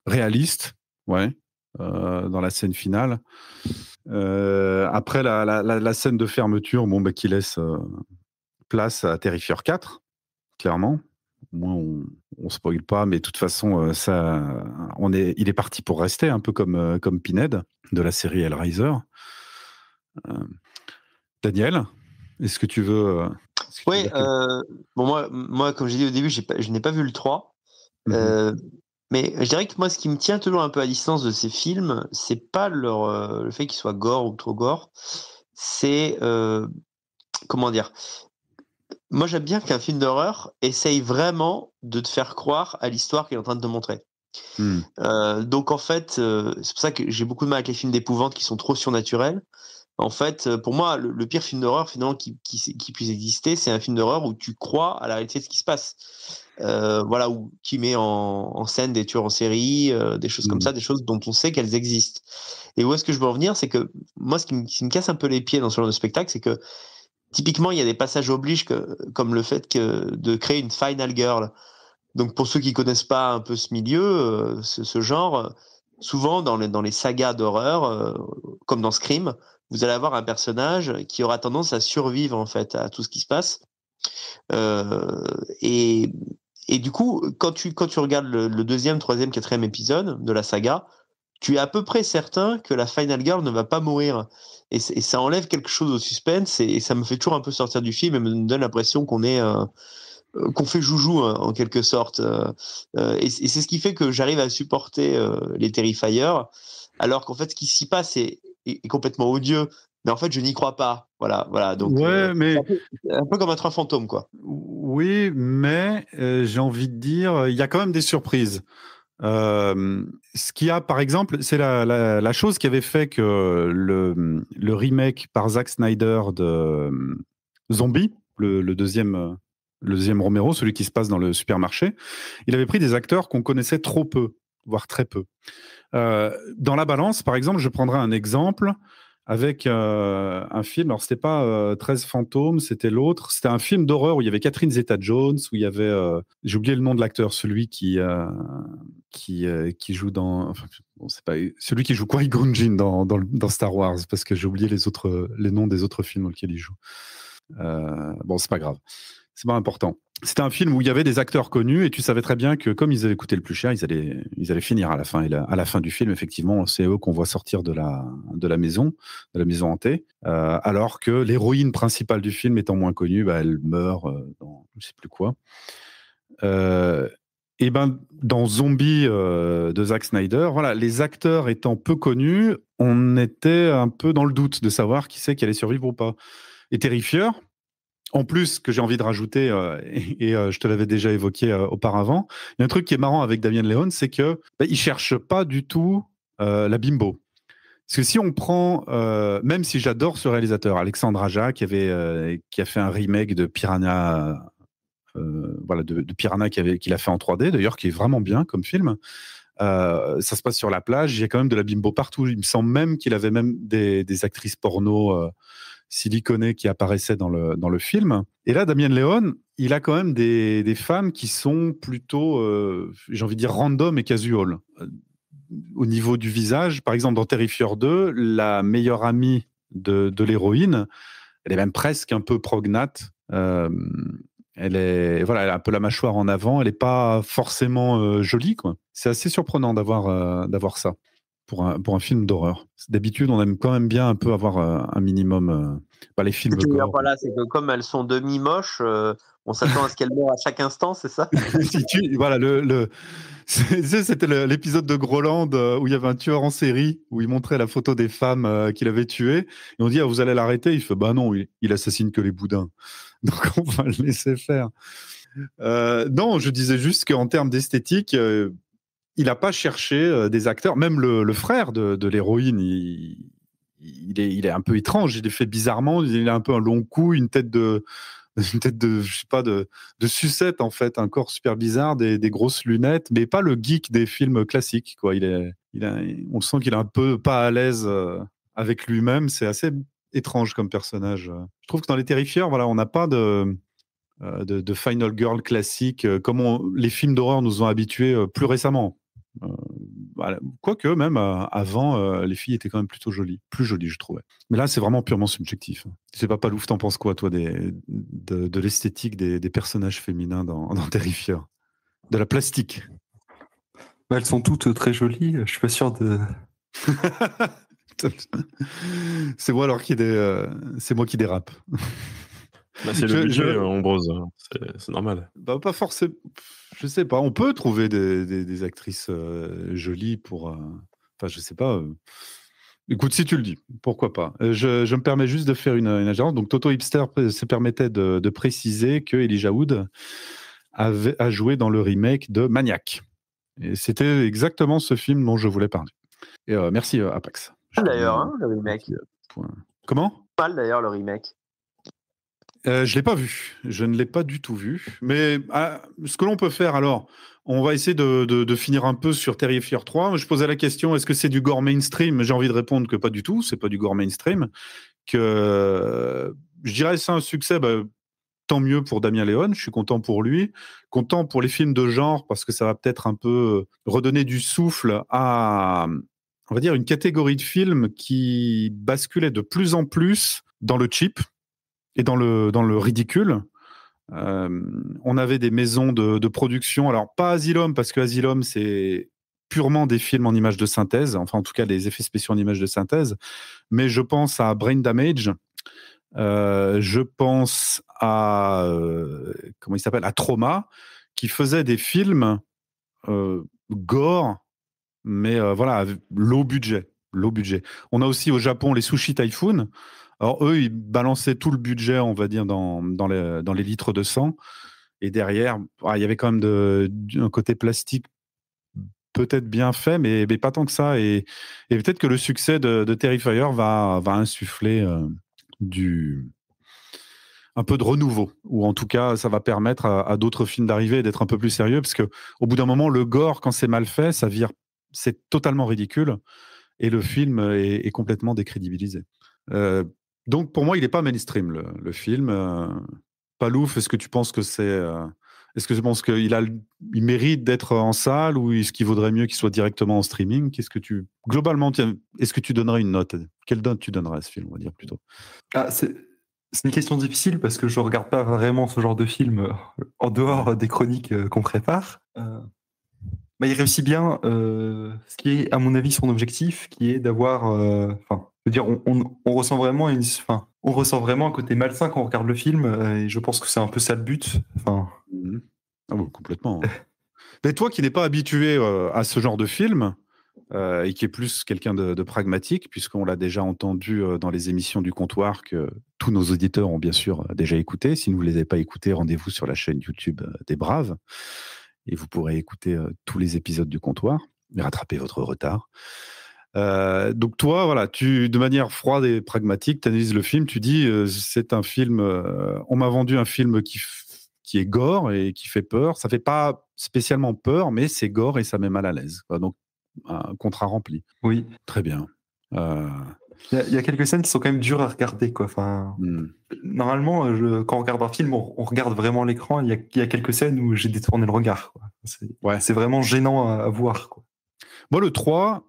réaliste, dans la scène finale. Après, la scène de fermeture, qui laisse place à Terrifier 4, clairement. Au moins, on spoil pas, mais de toute façon, il est parti pour rester, un peu comme Pinhead de la série Hellraiser. Daniel, est-ce que tu veux... Oui, moi, comme j'ai dit au début, je n'ai pas vu le 3. Mais je dirais que moi, ce qui me tient toujours un peu à distance de ces films, c'est pas le fait qu'ils soient gore ou trop gore, c'est... comment dire? Moi, j'aime bien qu'un film d'horreur essaye vraiment de te faire croire à l'histoire qu'il est en train de te montrer. Donc, en fait, c'est pour ça que j'ai beaucoup de mal avec les films d'épouvante qui sont trop surnaturels. En fait, pour moi, le pire film d'horreur finalement qui puisse exister, c'est un film d'horreur où tu crois à la réalité de ce qui se passe. Ou qui met en scène des tueurs en série, des choses comme ça, des choses dont on sait qu'elles existent. Et où est-ce que je veux en venir, c'est que moi, ce qui me casse un peu les pieds dans ce genre de spectacle, c'est que typiquement, il y a des passages obliges comme le fait de créer une Final Girl. Donc, pour ceux qui connaissent pas un peu ce milieu, ce genre, souvent dans les sagas d'horreur, comme dans Scream, vous allez avoir un personnage qui aura tendance à survivre en fait à tout ce qui se passe. Et du coup, quand tu regardes le 2e, 3e, 4e épisode de la saga, tu es à peu près certain que la Final Girl ne va pas mourir. Et ça enlève quelque chose au suspense, et ça me fait toujours un peu sortir du film et me donne l'impression qu'on fait joujou, hein, en quelque sorte. Et c'est ce qui fait que j'arrive à supporter les Terrifier, alors qu'en fait, ce qui s'y passe est complètement odieux. Mais en fait, je n'y crois pas. Voilà. Donc, mais c'est un peu comme un train fantôme, quoi. Oui, mais j'ai envie de dire, il y a quand même des surprises. Ce qu'il y a, par exemple, c'est la chose qui avait fait que le remake par Zack Snyder de Zombie, le deuxième Romero, celui qui se passe dans le supermarché, il avait pris des acteurs qu'on connaissait trop peu, voire très peu. Dans la balance, par exemple, je prendrai un exemple avec un film, alors c'était pas 13 fantômes, c'était l'autre, c'était un film d'horreur où il y avait Catherine Zeta-Jones, où il y avait, j'ai oublié le nom de l'acteur, celui qui joue dans, c'est pas celui qui joue Qui-Gon Jinn dans Star Wars, parce que j'ai oublié les noms des autres films dans lesquels il joue. C'est pas grave, c'est pas important. c'était un film où il y avait des acteurs connus et tu savais très bien que comme ils avaient coûté le plus cher, ils allaient finir à la fin. Et à la fin du film, effectivement, c'est eux qu'on voit sortir de la maison hantée, alors que l'héroïne principale du film étant moins connue, elle meurt dans je sais plus quoi. Et dans Zombie de Zack Snyder, voilà, les acteurs étant peu connus, on était un peu dans le doute de savoir qui c'est qui allait survivre ou pas. Et Terrifier, en plus, que j'ai envie de rajouter, je te l'avais déjà évoqué auparavant, il y a un truc qui est marrant avec Damien Leone, c'est que il cherche pas du tout la bimbo. Parce que si on prend, même si j'adore ce réalisateur, Alexandre Aja, qui a fait un remake de Piranha, de Piranha qu'il a fait en 3D, d'ailleurs, qui est vraiment bien comme film. Ça se passe sur la plage, il y a quand même de la bimbo partout. Il me semble même qu'il avait même des actrices porno siliconées qui apparaissaient dans le film. Et là, Damien Leone, il a quand même des femmes qui sont plutôt, j'ai envie de dire, random et casual. Au niveau du visage, par exemple, dans Terrifier 2, la meilleure amie de l'héroïne, elle est même presque un peu prognate. Elle a un peu la mâchoire en avant. Elle n'est pas forcément jolie, quoi. C'est assez surprenant d'avoir ça pour un film d'horreur. D'habitude, on aime quand même bien un peu avoir un minimum. Les films gore. Voilà, c'est que comme elles sont demi-moches, on s'attend à ce qu'elles meurent à chaque instant, c'est ça? Voilà, c'était l'épisode de Groland où il y avait un tueur en série, où il montrait la photo des femmes qu'il avait tuées. Et on dit, vous allez l'arrêter? Il fait, non, il assassine que les boudins. Donc on va le laisser faire. Non, je disais juste qu'en termes d'esthétique, il n'a pas cherché des acteurs. Même le frère de l'héroïne, il est un peu étrange. Il est fait bizarrement. Il a un peu un long cou, une tête de je sais pas, de sucette en fait, un corps super bizarre, des grosses lunettes, mais pas le geek des films classiques, quoi. On sent qu'il est un peu pas à l'aise avec lui-même. C'est assez étrange comme personnage. Je trouve que dans les Terrifiers, voilà, on n'a pas de Final Girl classique comme les films d'horreur nous ont habitués plus récemment. Voilà. Quoique même avant, les filles étaient quand même plutôt jolies, plus jolies, je trouvais. Mais là, c'est vraiment purement subjectif. Je sais pas, Palouf, t'en penses quoi, toi, de l'esthétique des personnages féminins dans Terrifier, de la plastique? Elles sont toutes très jolies. Je suis pas sûr de. C'est moi alors c'est moi qui dérape. C'est le budget, Ambrose. C'est normal. Pas forcément. Je sais pas. On peut trouver des actrices jolies pour. Enfin, je sais pas. Écoute, si tu le dis, pourquoi pas. Je me permets juste de faire une ingérence. Donc, Toto Hipster se permettait de préciser que Elijah Wood a joué dans le remake de Maniac. Et c'était exactement ce film dont je voulais parler. Et merci, Apax. D'ailleurs, le remake. Comment? Pas d'ailleurs, le remake. Je l'ai pas vu. Je ne l'ai pas du tout vu. Mais ce que l'on peut faire, alors, on va essayer de finir un peu sur Terrifier 3. Je posais la question, est-ce que c'est du gore mainstream? J'ai envie de répondre que pas du tout. C'est pas du gore mainstream. Je dirais que c'est un succès. Tant mieux pour Damien Leone. Je suis content pour lui. Content pour les films de genre parce que ça va peut-être un peu redonner du souffle à, on va dire, une catégorie de films qui basculait de plus en plus dans le cheap et dans le ridicule. On avait des maisons de production, alors pas Asylum, parce que Asylum, c'est purement des films en images de synthèse, enfin en tout cas des effets spéciaux en images de synthèse, mais je pense à Brain Damage, je pense à comment il s'appelle, à Trauma, qui faisait des films gore, mais voilà, low budget. On a aussi au Japon les Sushi Typhoon. Alors eux, ils balançaient tout le budget, on va dire, dans les litres de sang. Et derrière, il y avait quand même un côté plastique peut-être bien fait, mais pas tant que ça. Et peut-être que le succès de Terrifier va insuffler un peu de renouveau, ou en tout cas, ça va permettre à d'autres films d'arriver et d'être un peu plus sérieux, parce que au bout d'un moment, le gore, quand c'est mal fait, c'est totalement ridicule, et le film est complètement décrédibilisé. Donc pour moi, il n'est pas mainstream le film. Palouf, est-ce que tu penses que est-ce que tu penses qu'il il mérite d'être en salle, ou est-ce qu'il vaudrait mieux qu'il soit directement en streaming? Globalement, est-ce que tu donnerais une note? Quelle note tu donnerais à ce film, on va dire plutôt? C'est une question difficile parce que je regarde pas vraiment ce genre de film en dehors des chroniques qu'on prépare. Il réussit bien ce qui est, à mon avis, son objectif, qui est d'avoir. Je veux dire, on ressent vraiment on ressent vraiment un côté malsain quand on regarde le film, et je pense que c'est un peu ça le but. Ah bon, complètement. Mais toi qui n'es pas habitué à ce genre de film, et qui est plus quelqu'un de pragmatique, puisqu'on l'a déjà entendu dans les émissions du comptoir que tous nos auditeurs ont bien sûr déjà écouté. Si vous ne les avez pas écoutés, rendez-vous sur la chaîne YouTube des Braves et vous pourrez écouter tous les épisodes du comptoir et rattraper votre retard. Donc toi, voilà, de manière froide et pragmatique, tu analyses le film, tu dis c'est un film, on m'a vendu un film qui est gore et qui fait peur. Ça fait pas spécialement peur, mais c'est gore et ça met mal à l'aise. Donc un contrat rempli. Oui. Très bien. Il y a quelques scènes qui sont quand même dures à regarder, quoi. Normalement, quand on regarde un film, on regarde vraiment l'écran. Il y a quelques scènes où j'ai détourné le regard, quoi. C'est vraiment gênant à voir, quoi. Moi, le 3,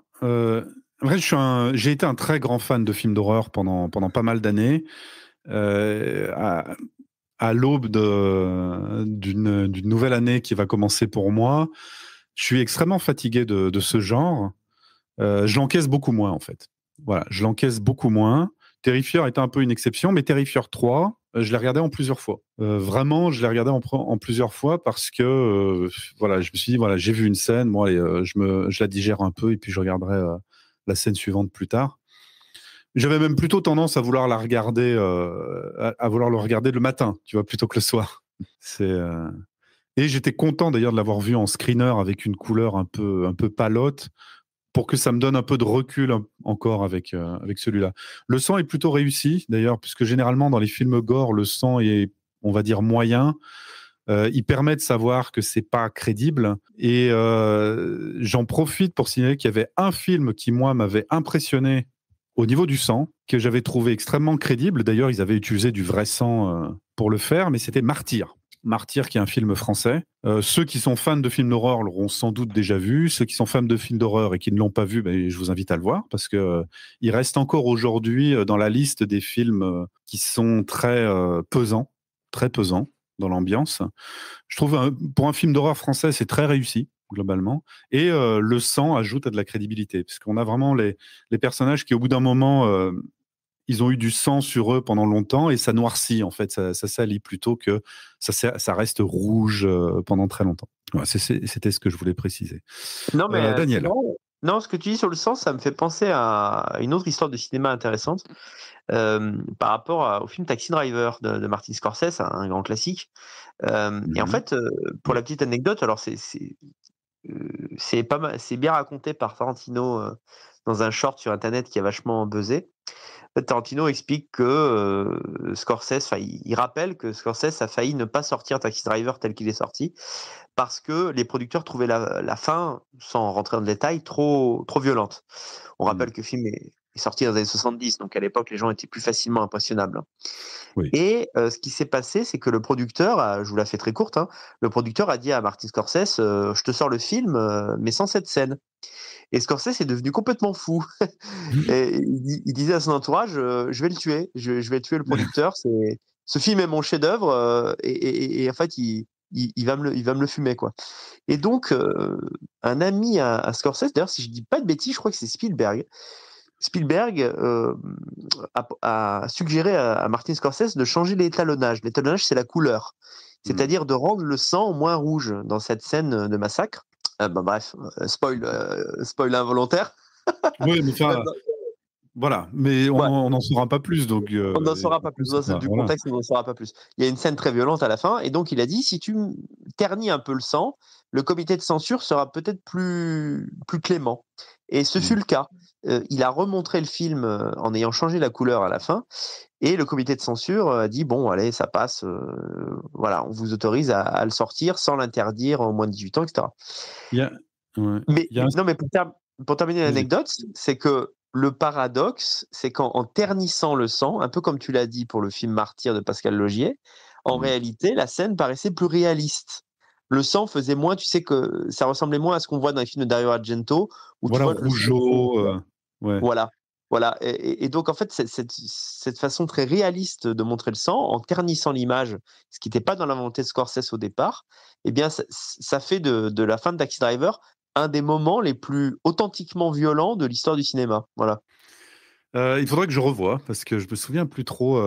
j'ai été un très grand fan de films d'horreur pendant pas mal d'années. À l'aube d'une nouvelle année qui va commencer pour moi, je suis extrêmement fatigué de ce genre. Je l'encaisse beaucoup moins, en fait. Voilà, je l'encaisse beaucoup moins. Terrifier était un peu une exception, mais Terrifier 3, je l'ai regardé en plusieurs fois. Vraiment, je l'ai regardé en plusieurs fois parce que voilà, je me suis dit, voilà, j'ai vu une scène, moi, je la digère un peu et puis je regarderai la scène suivante plus tard. J'avais même plutôt tendance à vouloir la regarder, à vouloir le regarder le matin, tu vois, plutôt que le soir. Et j'étais content d'ailleurs de l'avoir vu en screener avec une couleur un peu palote, pour que ça me donne un peu de recul encore avec celui-là. Le sang est plutôt réussi, d'ailleurs, puisque généralement, dans les films gore, le sang est, on va dire, moyen. Il permet de savoir que c'est pas crédible. Et j'en profite pour signaler qu'il y avait un film qui, moi, m'avait impressionné au niveau du sang, que j'avais trouvé extrêmement crédible. D'ailleurs, ils avaient utilisé du vrai sang pour le faire, mais c'était Martyr. Martyr, qui est un film français. Ceux qui sont fans de films d'horreur l'auront sans doute déjà vu. Ceux qui sont fans de films d'horreur et qui ne l'ont pas vu, je vous invite à le voir parce que il reste encore aujourd'hui dans la liste des films qui sont très pesants dans l'ambiance. Je trouve pour un film d'horreur français, c'est très réussi globalement. Et le sang ajoute à de la crédibilité parce qu'on a vraiment les personnages qui, au bout d'un moment, ils ont eu du sang sur eux pendant longtemps et ça noircit, en fait, ça salit plutôt que ça reste rouge pendant très longtemps. Ouais, c'était ce que je voulais préciser. Non, mais Daniel. Non, ce que tu dis sur le sang, ça me fait penser à une autre histoire de cinéma intéressante par rapport au film Taxi Driver de Martin Scorsese, un grand classique. Et en fait, pour la petite anecdote, alors c'est pas mal, c'est bien raconté par Tarantino dans un short sur Internet qui a vachement buzzé. En fait, Tarantino explique que Scorsese, il rappelle que Scorsese a failli ne pas sortir Taxi Driver tel qu'il est sorti parce que les producteurs trouvaient la fin, sans rentrer dans le détail, trop violente. On rappelle que le film est sorti dans les années 70, donc à l'époque, les gens étaient plus facilement impressionnables. Oui. Et ce qui s'est passé, c'est que le producteur, je vous la fais très courte, le producteur a dit à Martin Scorsese, je te sors le film, mais sans cette scène. Et Scorsese est devenu complètement fou. Et il disait à son entourage, je vais le tuer, je vais tuer le producteur. Ce film est mon chef-d'œuvre, et en fait, il va me le fumer, quoi. Et donc, un ami à Scorsese, d'ailleurs, si je dis pas de bêtises, je crois que c'est Spielberg. Spielberg a suggéré à Martin Scorsese de changer l'étalonnage. L'étalonnage, c'est la couleur. C'est-à-dire de rendre le sang moins rouge dans cette scène de massacre. Bref, spoil involontaire. Oui, mais enfin, voilà, mais on n'en saura pas plus. Donc, on n'en saura pas plus. Du contexte, on n'en saura pas plus. Il y a une scène très violente à la fin, et donc il a dit, si tu ternis un peu le sang, le comité de censure sera peut-être plus clément. Et ce fut le cas. Il a remontré le film en ayant changé la couleur à la fin, et le comité de censure a dit, bon, allez, ça passe, voilà, on vous autorise à le sortir sans l'interdire en moins de 18 ans, etc. Mais pour terminer l'anecdote, c'est que le paradoxe, c'est qu'en ternissant le sang, un peu comme tu l'as dit pour le film Martyr de Pascal Laugier, en réalité, la scène paraissait plus réaliste. Le sang faisait moins, tu sais que ça ressemblait moins à ce qu'on voit dans les films de Dario Argento, où voilà, tu vois rougeau, Voilà. Voilà, et donc en fait, cette façon très réaliste de montrer le sang, en ternissant l'image, ce qui n'était pas dans la volonté de Scorsese au départ, eh bien, ça fait de la fin de Taxi Driver un des moments les plus authentiquement violents de l'histoire du cinéma. Voilà. Il faudrait que je revoie, parce que je me souviens plus trop.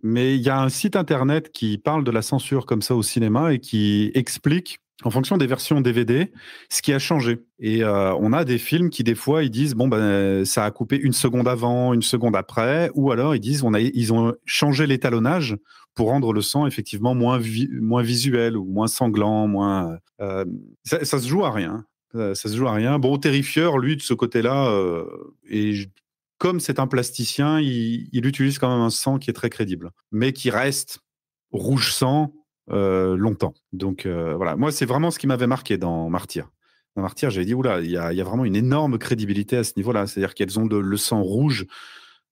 Mais il y a un site internet qui parle de la censure comme ça au cinéma et qui explique, en fonction des versions DVD, ce qui a changé. Et on a des films qui, des fois, ils disent, bon, ben, ça a coupé 1 seconde avant, 1 seconde après, ou alors ils disent, ils ont changé l'étalonnage pour rendre le sang effectivement moins visuel ou moins sanglant, moins. Ça se joue à rien. Ça se joue à rien. Bon, Terrifieur, lui, de ce côté-là, comme c'est un plasticien, il utilise quand même un sang qui est très crédible, mais qui reste rouge sang longtemps. Donc voilà, moi c'est vraiment ce qui m'avait marqué dans Martyr. Dans Martyr, j'avais dit, oula, il y a vraiment une énorme crédibilité à ce niveau-là. C'est-à-dire qu'elles ont le sang rouge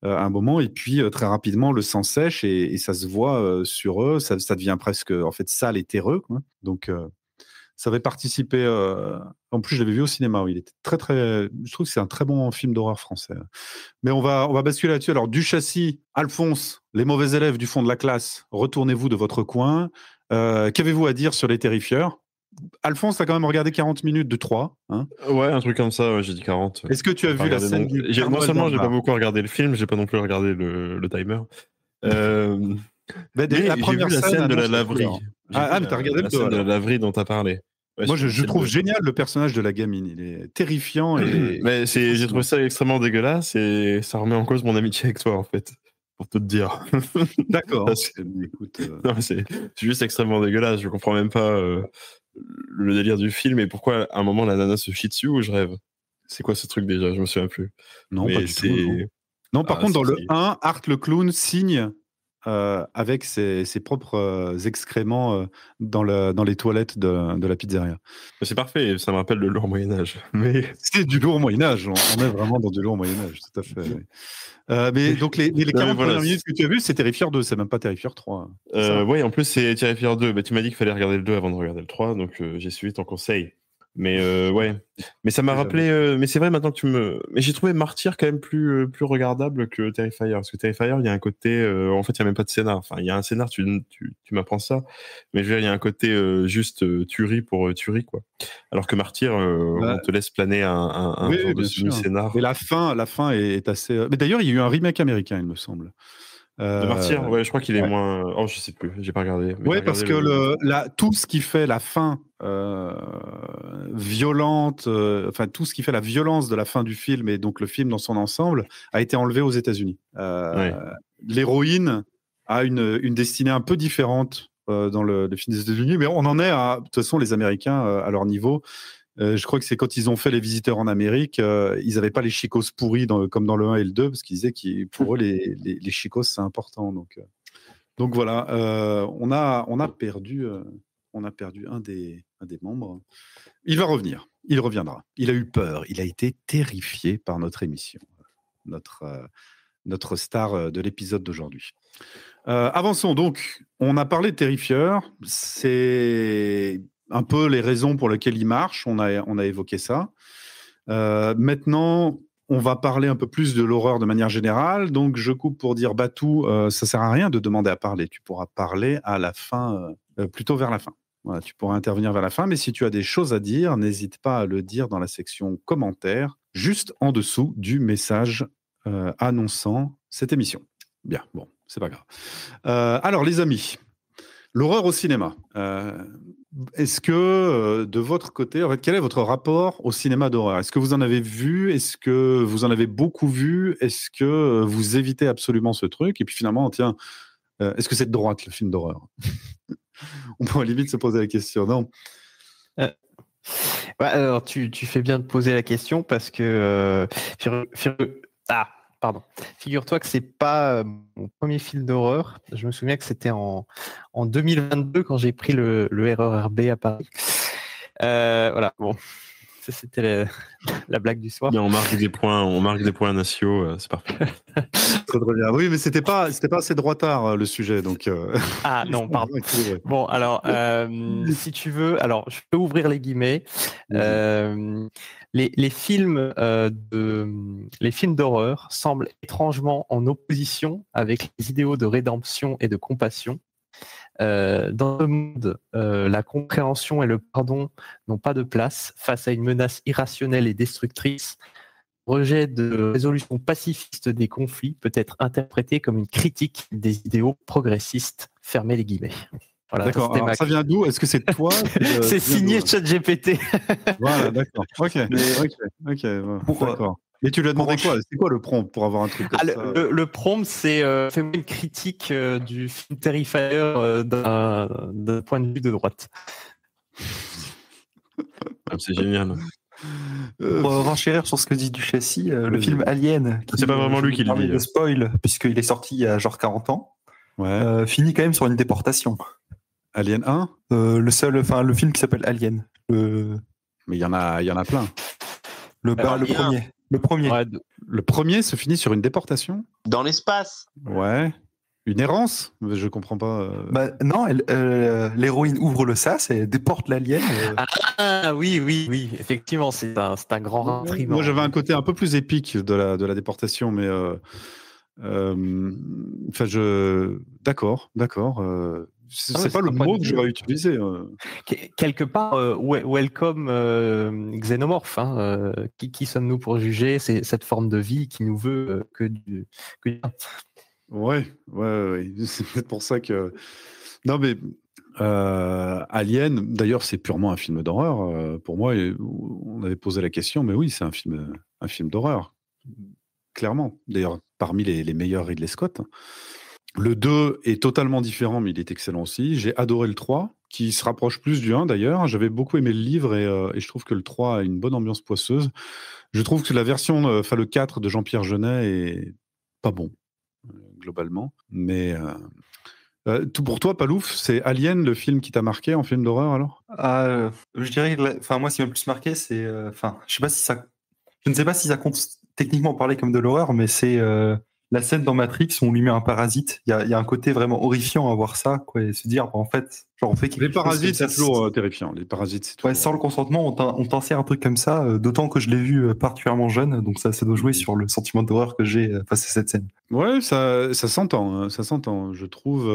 à un moment, et puis très rapidement, le sang sèche, et ça se voit sur eux. Ça devient presque, en fait, sale et terreux, quoi. Donc ça avait participé. En plus, je l'avais vu au cinéma. Oui, il était très, très. Je trouve que c'est un très bon film d'horreur français. Mais on va basculer là-dessus. Alors, Duchâssis, Alphonse, les mauvais élèves du fond de la classe, retournez-vous de votre coin. Qu'avez-vous à dire sur les terrifieurs? Alphonse, tu as quand même regardé 40 minutes de 3. Hein, ouais, un truc comme ça, ouais, j'ai dit 40. Est-ce que tu as vu la scène du Père Non Noël seulement dans le j'ai pas bar? beaucoup regardé le film, j'ai pas non plus regardé le timer. Mais la première scène de la annonce la laverie. couleur. Mais t'as regardé le la 2 scène de la alors. laverie dont tu as parlé. Ouais, Moi, je trouve le 2. génial le personnage de la gamine. Il est terrifiant. Mais j'ai trouvé ça extrêmement dégueulasse, et ça remet en cause mon amitié avec toi, en fait, pour tout te dire. D'accord. Écoute, non, c'est juste extrêmement dégueulasse. Je comprends même pas le délire du film, et pourquoi à un moment la nana se chie dessus, ou je rêve. C'est quoi ce truc déjà? Je me souviens plus. Non, pas du tout. Non, par contre, dans le 1, Art le clown signe avec ses propres excréments dans les toilettes de la pizzeria. C'est parfait, ça me rappelle le lourd Moyen-Âge. Mais... C'est du lourd Moyen-Âge, on est vraiment dans du lourd Moyen-Âge, tout à fait. Oui. Mais donc les 40 premières minutes que tu as vues, c'est Terrifieur 2, c'est même pas Terrifieur 3. Oui, en plus c'est Terrifieur 2. Bah, tu m'as dit qu'il fallait regarder le 2 avant de regarder le 3, donc j'ai suivi ton conseil. Mais ouais, mais ça m'a rappelé. Mais c'est vrai maintenant que mais j'ai trouvé Martyr quand même plus regardable que Terrifier, parce que Terrifier, il y a un côté. En fait, il y a même pas de scénar. Enfin, il y a un scénar, tu m'apprends ça, mais je veux dire, il y a un côté juste tuerie pour tuerie, quoi. Alors que Martyr, on te laisse planer un genre de semi-scénar. Et la fin est assez. Mais d'ailleurs, il y a eu un remake américain, il me semble. De Martyr, ouais, je crois qu'il est moins. Oh, je sais plus, j'ai pas regardé. Oui, parce que tout ce qui fait la fin violente, enfin tout ce qui fait la violence de la fin du film, et donc le film dans son ensemble, a été enlevé aux États-Unis. L'héroïne a une destinée un peu différente dans le film des États-Unis, mais on en est de toute façon, les Américains à leur niveau. Je crois que c'est quand ils ont fait Les Visiteurs en Amérique, ils n'avaient pas les chicos pourris comme dans le 1 et le 2, parce qu'ils disaient que pour eux, les chicos, c'est important. Donc voilà, on a perdu un des membres. Il va revenir, il reviendra. Il a eu peur, il a été terrifié par notre émission, notre star de l'épisode d'aujourd'hui. Avançons donc, on a parlé de Terrifieur, c'est un peu les raisons pour lesquelles il marche, on a évoqué ça. Maintenant, on va parler un peu plus de l'horreur de manière générale, donc je coupe pour dire Batou, ça sert à rien de demander à parler, tu pourras parler à la fin, plutôt vers la fin. Voilà, tu pourras intervenir vers la fin, mais si tu as des choses à dire, n'hésite pas à le dire dans la section commentaires, juste en dessous du message annonçant cette émission. Bien, bon, c'est pas grave. Alors les amis, l'horreur au cinéma. Est-ce que, de votre côté, en fait, quel est votre rapport au cinéma d'horreur? Est-ce que vous en avez vu? Est-ce que vous en avez beaucoup vu? Est-ce que vous évitez absolument ce truc? Et puis finalement, tiens, est-ce que c'est de droite, le film d'horreur? On pourrait limite se poser la question, non? Alors, tu fais bien de poser la question parce que... Pardon. Figure-toi que c'est pas mon premier film d'horreur. Je me souviens que c'était en 2022 quand j'ai pris le RERB à Paris. Voilà. Bon, C'était la blague du soir. Bien, on marque des points nationaux, c'est parfait. Très bien. Oui, mais c'était pas assez droitard le sujet, donc. Ah non, pardon. Bon, alors, si tu veux, alors je peux ouvrir les guillemets. Les films d'horreur semblent étrangement en opposition avec les idéaux de rédemption et de compassion. Dans le monde, la compréhension et le pardon n'ont pas de place face à une menace irrationnelle et destructrice. Le rejet de résolution pacifiste des conflits peut être interprété comme une critique des idéaux progressistes. Fermez les guillemets. Voilà, d'accord. Alors, ça vient d'où? Est-ce que c'est toi? C'est signé ChatGPT. Voilà, d'accord. Ok. D'accord. Et tu lui as demandé quoi? C'est quoi le prompt pour avoir un truc comme ça? Le prompt, c'est fais-moi une critique du film Terrifier d'un point de vue de droite. C'est génial. Pour renchérir sur ce que dit Duchessis, le film Alien, c'est pas vraiment lui qui le dit. De spoil, puisqu'il est sorti il y a genre 40 ans, finit quand même sur une déportation. Alien 1 le film qui s'appelle Alien. Mais il y en a plein. Le premier. Le premier. Ouais, le premier se finit sur une déportation? Dans l'espace. Ouais. Une errance? Je comprends pas. Non, l'héroïne ouvre le sas et déporte l'alien. Ah oui, effectivement, c'est un grand intriguant. Moi, j'avais un côté un peu plus épique de la déportation, mais d'accord. C'est pas le mot que j'aurais utilisé. Quelque part, welcome Xénomorphe. Qui sommes-nous pour juger cette forme de vie qui nous veut que du bien. Ouais. C'est peut-être pour ça que. Non, mais Alien, d'ailleurs, c'est purement un film d'horreur. Pour moi, on avait posé la question, mais oui, c'est un film d'horreur. Clairement. D'ailleurs, parmi les meilleurs Ridley Scott. Le 2 est totalement différent, mais il est excellent aussi. J'ai adoré le 3, qui se rapproche plus du 1 d'ailleurs. J'avais beaucoup aimé le livre et je trouve que le 3 a une bonne ambiance poisseuse. Je trouve que la version, le 4 de Jean-Pierre Jeunet est pas bon, globalement. Mais tout pour toi, Palouf, c'est Alien le film qui t'a marqué en film d'horreur alors? Je dirais, moi, ce qui m'a le plus marqué, c'est. Je ne sais pas si ça compte techniquement parler comme de l'horreur, mais c'est. La scène dans Matrix où on lui met un parasite, il y a un côté vraiment horrifiant à voir ça, quoi, et se dire, en fait, on fait quelque chose. Les parasites, c'est toujours terrifiant. Les parasites, c'est toujours... sans le consentement, on t'insère un truc comme ça, d'autant que je l'ai vu particulièrement jeune, donc ça doit jouer sur le sentiment d'horreur que j'ai face à cette scène. Ouais, ça s'entend, je trouve.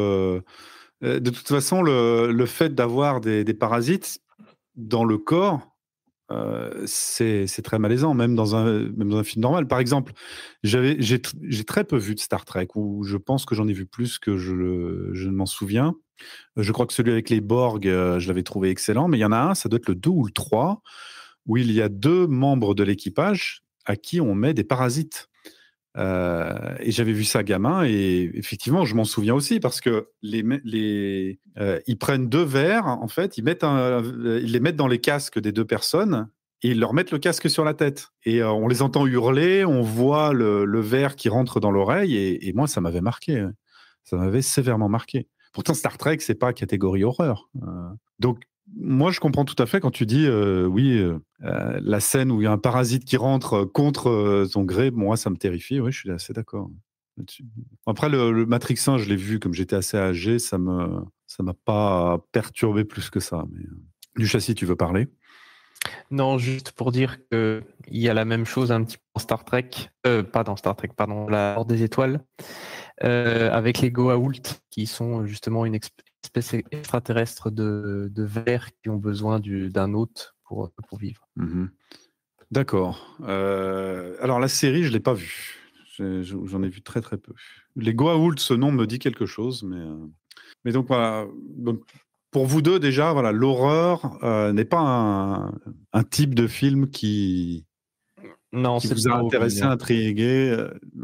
De toute façon, le fait d'avoir des parasites dans le corps, c'est très malaisant, même dans un film normal. Par exemple, j'ai très peu vu de Star Trek, où je pense que j'en ai vu plus que je ne m'en souviens. Je crois que celui avec les Borg, je l'avais trouvé excellent, mais il y en a un, ça doit être le 2 ou le 3, où il y a 2 membres de l'équipage à qui on met des parasites. Et j'avais vu ça gamin, et effectivement, je m'en souviens aussi, parce que ils prennent 2 verres, en fait, ils les mettent dans les casques des 2 personnes, et ils leur mettent le casque sur la tête. Et on les entend hurler, on voit le verre qui rentre dans l'oreille, et moi, ça m'avait marqué. Ça m'avait sévèrement marqué. Pourtant, Star Trek, c'est pas catégorie horreur. Donc, moi, je comprends tout à fait quand tu dis, la scène où il y a un parasite qui rentre contre son gré, moi, ça me terrifie. Oui, je suis assez d'accord là-dessus. Après, le Matrix 1, je l'ai vu comme j'étais assez âgé, ça m'a pas perturbé plus que ça. Mais Duchessis, tu veux parler? Non, juste pour dire qu'il y a la même chose un petit peu dans Star Trek, la Horde des Étoiles, avec les Goa'uld, qui sont justement une espèce extraterrestre de vers qui ont besoin d'un hôte pour vivre. Mm-hmm. D'accord. Alors la série, je l'ai pas vue. J'en ai vu très très peu. Les Goa'uld, ce nom me dit quelque chose, mais donc voilà. Donc, pour vous deux déjà, voilà, l'horreur n'est pas un type de film qui vous a intéressé, intrigué.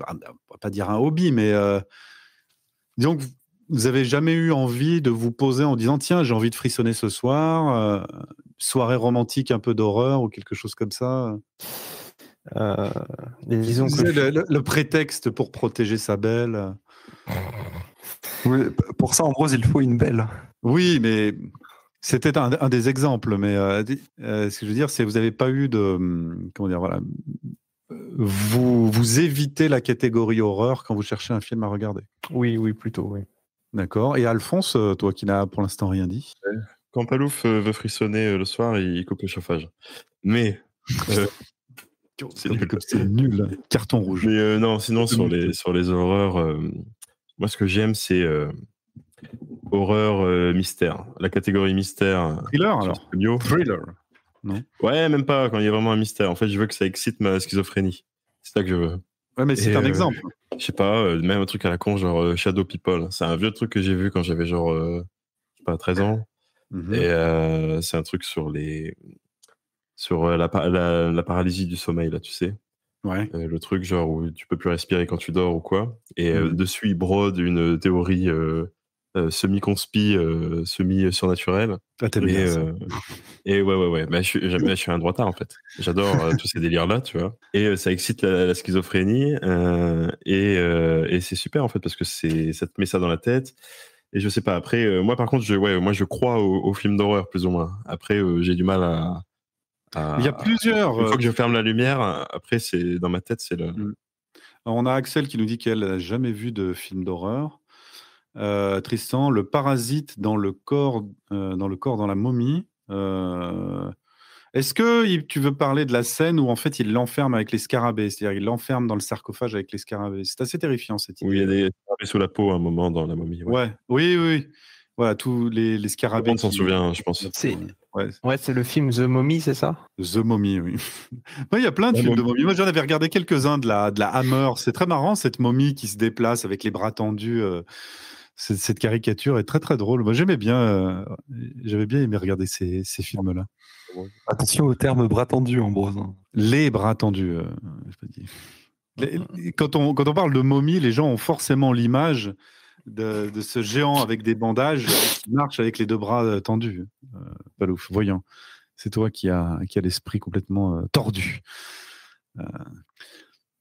On va pas dire un hobby, mais disons que vous avez jamais eu envie de vous poser en disant tiens, j'ai envie de frissonner ce soir, soirée romantique un peu d'horreur ou quelque chose comme ça. Disons que le prétexte pour protéger sa belle. Oui, pour ça, en gros, il faut une belle. Oui, mais C'était un des exemples, mais ce que je veux dire, c'est que vous n'avez pas eu de... Comment dire, voilà. Vous évitez la catégorie horreur quand vous cherchez un film à regarder. Oui, plutôt, oui. D'accord. Et Alphonse, toi qui n'as pour l'instant rien dit. Quand Palouf veut frissonner le soir, il coupe le chauffage. Mais... c'est nul. Carton rouge. Mais non, sinon, sur les horreurs, moi, ce que j'aime, c'est horreur mystère. La catégorie mystère. Thriller, alors. Thriller. Non. Ouais, même pas, quand il y a vraiment un mystère. En fait, je veux que ça excite ma schizophrénie. C'est ça que je veux. Ouais, mais c'est un exemple. Je sais pas, même un truc à la con, genre Shadow People. C'est un vieux truc que j'ai vu quand j'avais genre, je sais pas, 13 ans. Et c'est un truc sur la paralysie du sommeil, là, tu sais. Ouais. Le truc genre où tu peux plus respirer quand tu dors ou quoi. Et dessus, il brode une théorie semi-conspi, semi-surnaturelle. Ah, t'aimes bien ça. Et ouais. Bah, je suis un droitard, en fait. J'adore tous ces délires-là, tu vois. Et ça excite la schizophrénie. Et c'est super, en fait, parce que ça te met ça dans la tête. Et je sais pas, après, moi, par contre, je crois aux films d'horreur, plus ou moins. Après, j'ai du mal à... Il y a plusieurs... Une fois que je ferme la lumière, après, dans ma tête, c'est le... Alors, on a Axel qui nous dit qu'elle n'a jamais vu de film d'horreur. Tristan, le parasite dans le corps dans la momie. Est-ce que tu veux parler de la scène où en fait il l'enferme avec les scarabées, c'est-à-dire il l'enferme dans le sarcophage avec les scarabées? C'est assez terrifiant cette idée. Oui, il y a des scarabées sous la peau à un moment dans la momie. Ouais. Oui. Voilà, tous les scarabées. Tout le monde s'en souvient, je pense. C'est le film The Mummy, c'est ça? The Mummy, oui. Il y a plein de films de momie. Moi, j'en avais regardé quelques-uns de la Hammer. C'est très marrant, cette momie qui se déplace avec les bras tendus. Cette caricature est très, très drôle. Moi, j'avais bien aimé regarder ces films-là. Attention au terme bras tendus, Ambrose. Les bras tendus, quand on parle de momie, les gens ont forcément l'image de ce géant avec des bandages qui marche avec les deux bras tendus. Palouf, voyons. C'est toi qui a l'esprit complètement tordu.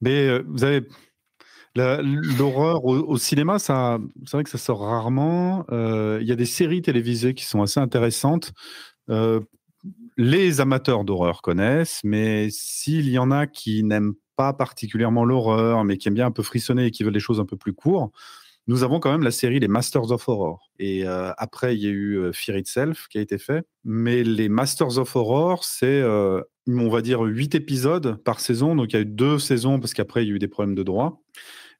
Mais vous avez... L'horreur au cinéma, c'est vrai que ça sort rarement. Il y a des séries télévisées qui sont assez intéressantes. Les amateurs d'horreur connaissent, mais s'il y en a qui n'aiment pas particulièrement l'horreur, mais qui aiment bien un peu frissonner et qui veulent des choses un peu plus courtes, nous avons quand même la série Les Masters of Horror. Et après, il y a eu Fear Itself qui a été fait. Mais les Masters of Horror, c'est, on va dire, 8 épisodes par saison. Donc, il y a eu 2 saisons parce qu'après, il y a eu des problèmes de droit.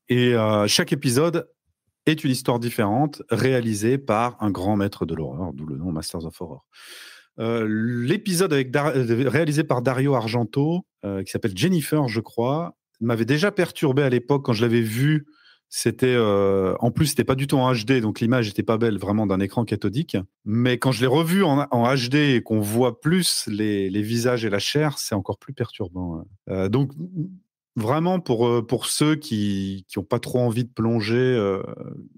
Et chaque épisode est une histoire différente, réalisée par un grand maître de l'horreur, d'où le nom Masters of Horror. L'épisode réalisé par Dario Argento, qui s'appelle Jennifer, je crois, m'avait déjà perturbé à l'époque quand je l'avais vu. C'était en plus, c'était pas du tout en HD, donc l'image était pas belle, vraiment d'un écran cathodique. Mais quand je l'ai revu en HD et qu'on voit plus les visages et la chair, c'est encore plus perturbant. Donc vraiment pour ceux qui n'ont pas trop envie de plonger,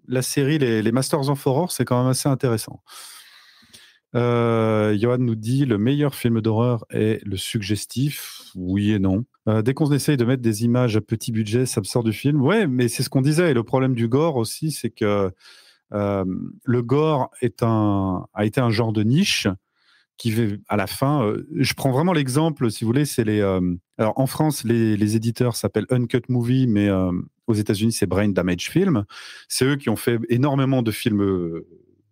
la série les Masters of Horror, c'est quand même assez intéressant. Johan nous dit le meilleur film d'horreur est le suggestif. Oui et non. Dès qu'on essaye de mettre des images à petit budget, ça me sort du film. Ouais, mais c'est ce qu'on disait. Et le problème du gore aussi, c'est que le gore a été un genre de niche qui, à la fin, je prends vraiment l'exemple, si vous voulez, c'est alors en France, les éditeurs s'appellent Uncut Movie, mais aux États-Unis, c'est Brain Damage Film. C'est eux qui ont fait énormément de films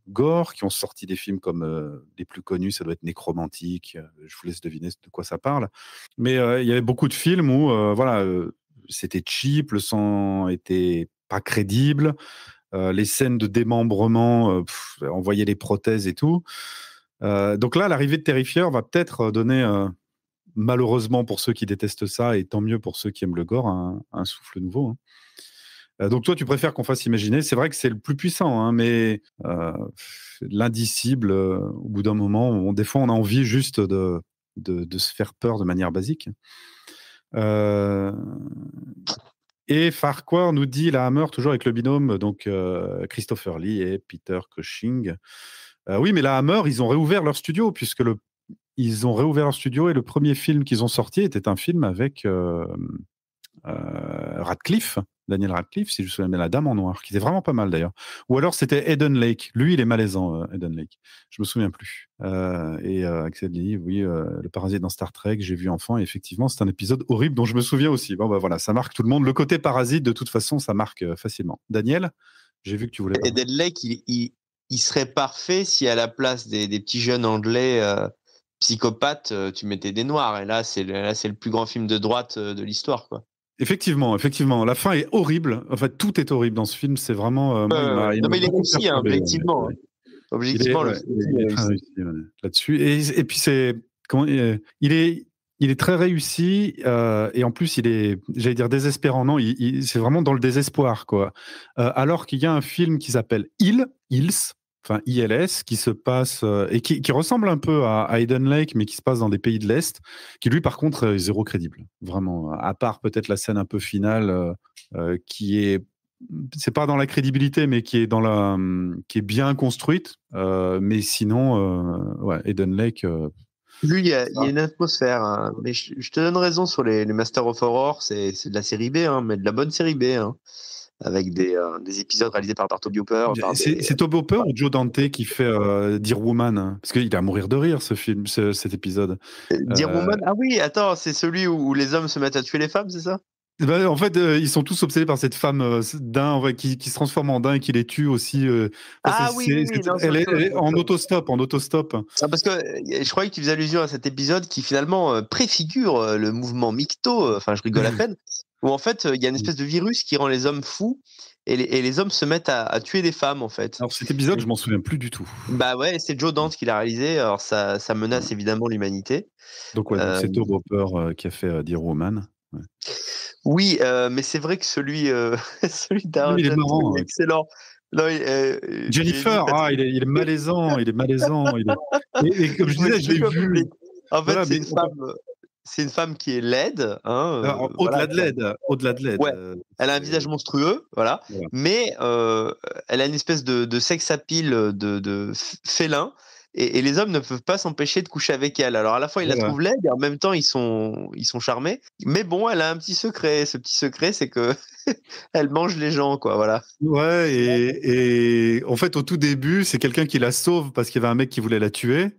gore, qui ont sorti des films comme les plus connus, ça doit être Nécromantique, je vous laisse deviner de quoi ça parle. Mais il y avait beaucoup de films où c'était cheap, le sang était pas crédible, les scènes de démembrement, on voyait les prothèses et tout. Donc là, l'arrivée de Terrifier va peut-être donner, malheureusement pour ceux qui détestent ça, et tant mieux pour ceux qui aiment le gore, un souffle nouveau. Hein. Donc toi, tu préfères qu'on fasse imaginer. C'est vrai que c'est le plus puissant, hein, mais l'indicible, au bout d'un moment, des fois, on a envie juste de se faire peur de manière basique. Et Farquhar nous dit la Hammer, toujours avec le binôme, donc Christopher Lee et Peter Cushing. Oui, mais la Hammer, ils ont réouvert leur studio, puisque ils ont réouvert leur studio et le premier film qu'ils ont sorti était un film avec Radcliffe. Daniel Radcliffe, si je me souviens bien, La Dame en Noir, qui était vraiment pas mal d'ailleurs. Ou alors c'était Eden Lake. Lui, il est malaisant, Eden Lake. Je me souviens plus. Et Axel Lilly, oui, le parasite dans Star Trek, j'ai vu enfant, et effectivement, c'est un épisode horrible dont je me souviens aussi. Bon, bah voilà, ça marque tout le monde. Le côté parasite, de toute façon, ça marque facilement. Daniel, j'ai vu que tu voulais parler. Eden Lake, il serait parfait si à la place des petits jeunes anglais psychopathes, tu mettais des noirs. Et là, c'est le plus grand film de droite de l'histoire, quoi. Effectivement. La fin est horrible. En fait, tout est horrible dans ce film. C'est vraiment. Non, mais il est réussi, hein, objectivement. Objectivement, il est très réussi là-dessus. Et puis, il est très réussi. Et en plus, il est, j'allais dire, désespérant. Non, c'est vraiment dans le désespoir, quoi. Alors qu'il y a un film qui s'appelle Ils, enfin ILS, qui se passe et qui ressemble un peu à Eden Lake, mais qui se passe dans des pays de l'Est, qui lui par contre est zéro crédible, vraiment, à part peut-être la scène un peu finale c'est pas dans la crédibilité, mais qui est bien construite, mais sinon ouais, Eden Lake lui, il y a une atmosphère, hein. Mais je te donne raison sur les Masters of Horror, c'est de la série B, hein, mais de la bonne série B, hein. Avec des épisodes réalisés par Tobe Hooper. C'est Tobe Hooper ou Joe Dante qui fait Dear Woman, hein, parce qu'il est à mourir de rire cet épisode. Dear Woman, ah oui, attends, c'est celui où les hommes se mettent à tuer les femmes, c'est ça? Ben, en fait, ils sont tous obsédés par cette femme daim qui se transforme en daim et qui les tue aussi. Elle est en autostop. Ah, parce que je croyais que tu faisais allusion à cet épisode qui finalement préfigure le mouvement Micto. Enfin, je rigole à peine. Où en fait, il y a une espèce de virus qui rend les hommes fous et les hommes se mettent à tuer des femmes, en fait. Alors cet épisode, je m'en souviens plus du tout. Bah ouais, c'est Joe Dante qui l'a réalisé. Alors ça menace évidemment l'humanité. Donc ouais, c'est Tobe Hooper qui a fait Dear Woman. Ouais. Oui, mais c'est vrai que celui d'Argento est excellent. Non, Jennifer, il est malaisant, et comme je disais, je l'ai vu. En fait, c'est une femme qui est laide, hein. Au-delà de laide. Ouais. Elle a un visage monstrueux, voilà. Mais elle a une espèce de sex appeal de félin. Et les hommes ne peuvent pas s'empêcher de coucher avec elle. Alors à la fois ils la trouvent laide et en même temps ils sont charmés. Mais bon, elle a un petit secret. Ce petit secret, c'est que elle mange les gens, quoi. Voilà. Ouais. Et en fait, au tout début, c'est quelqu'un qui la sauve parce qu'il y avait un mec qui voulait la tuer.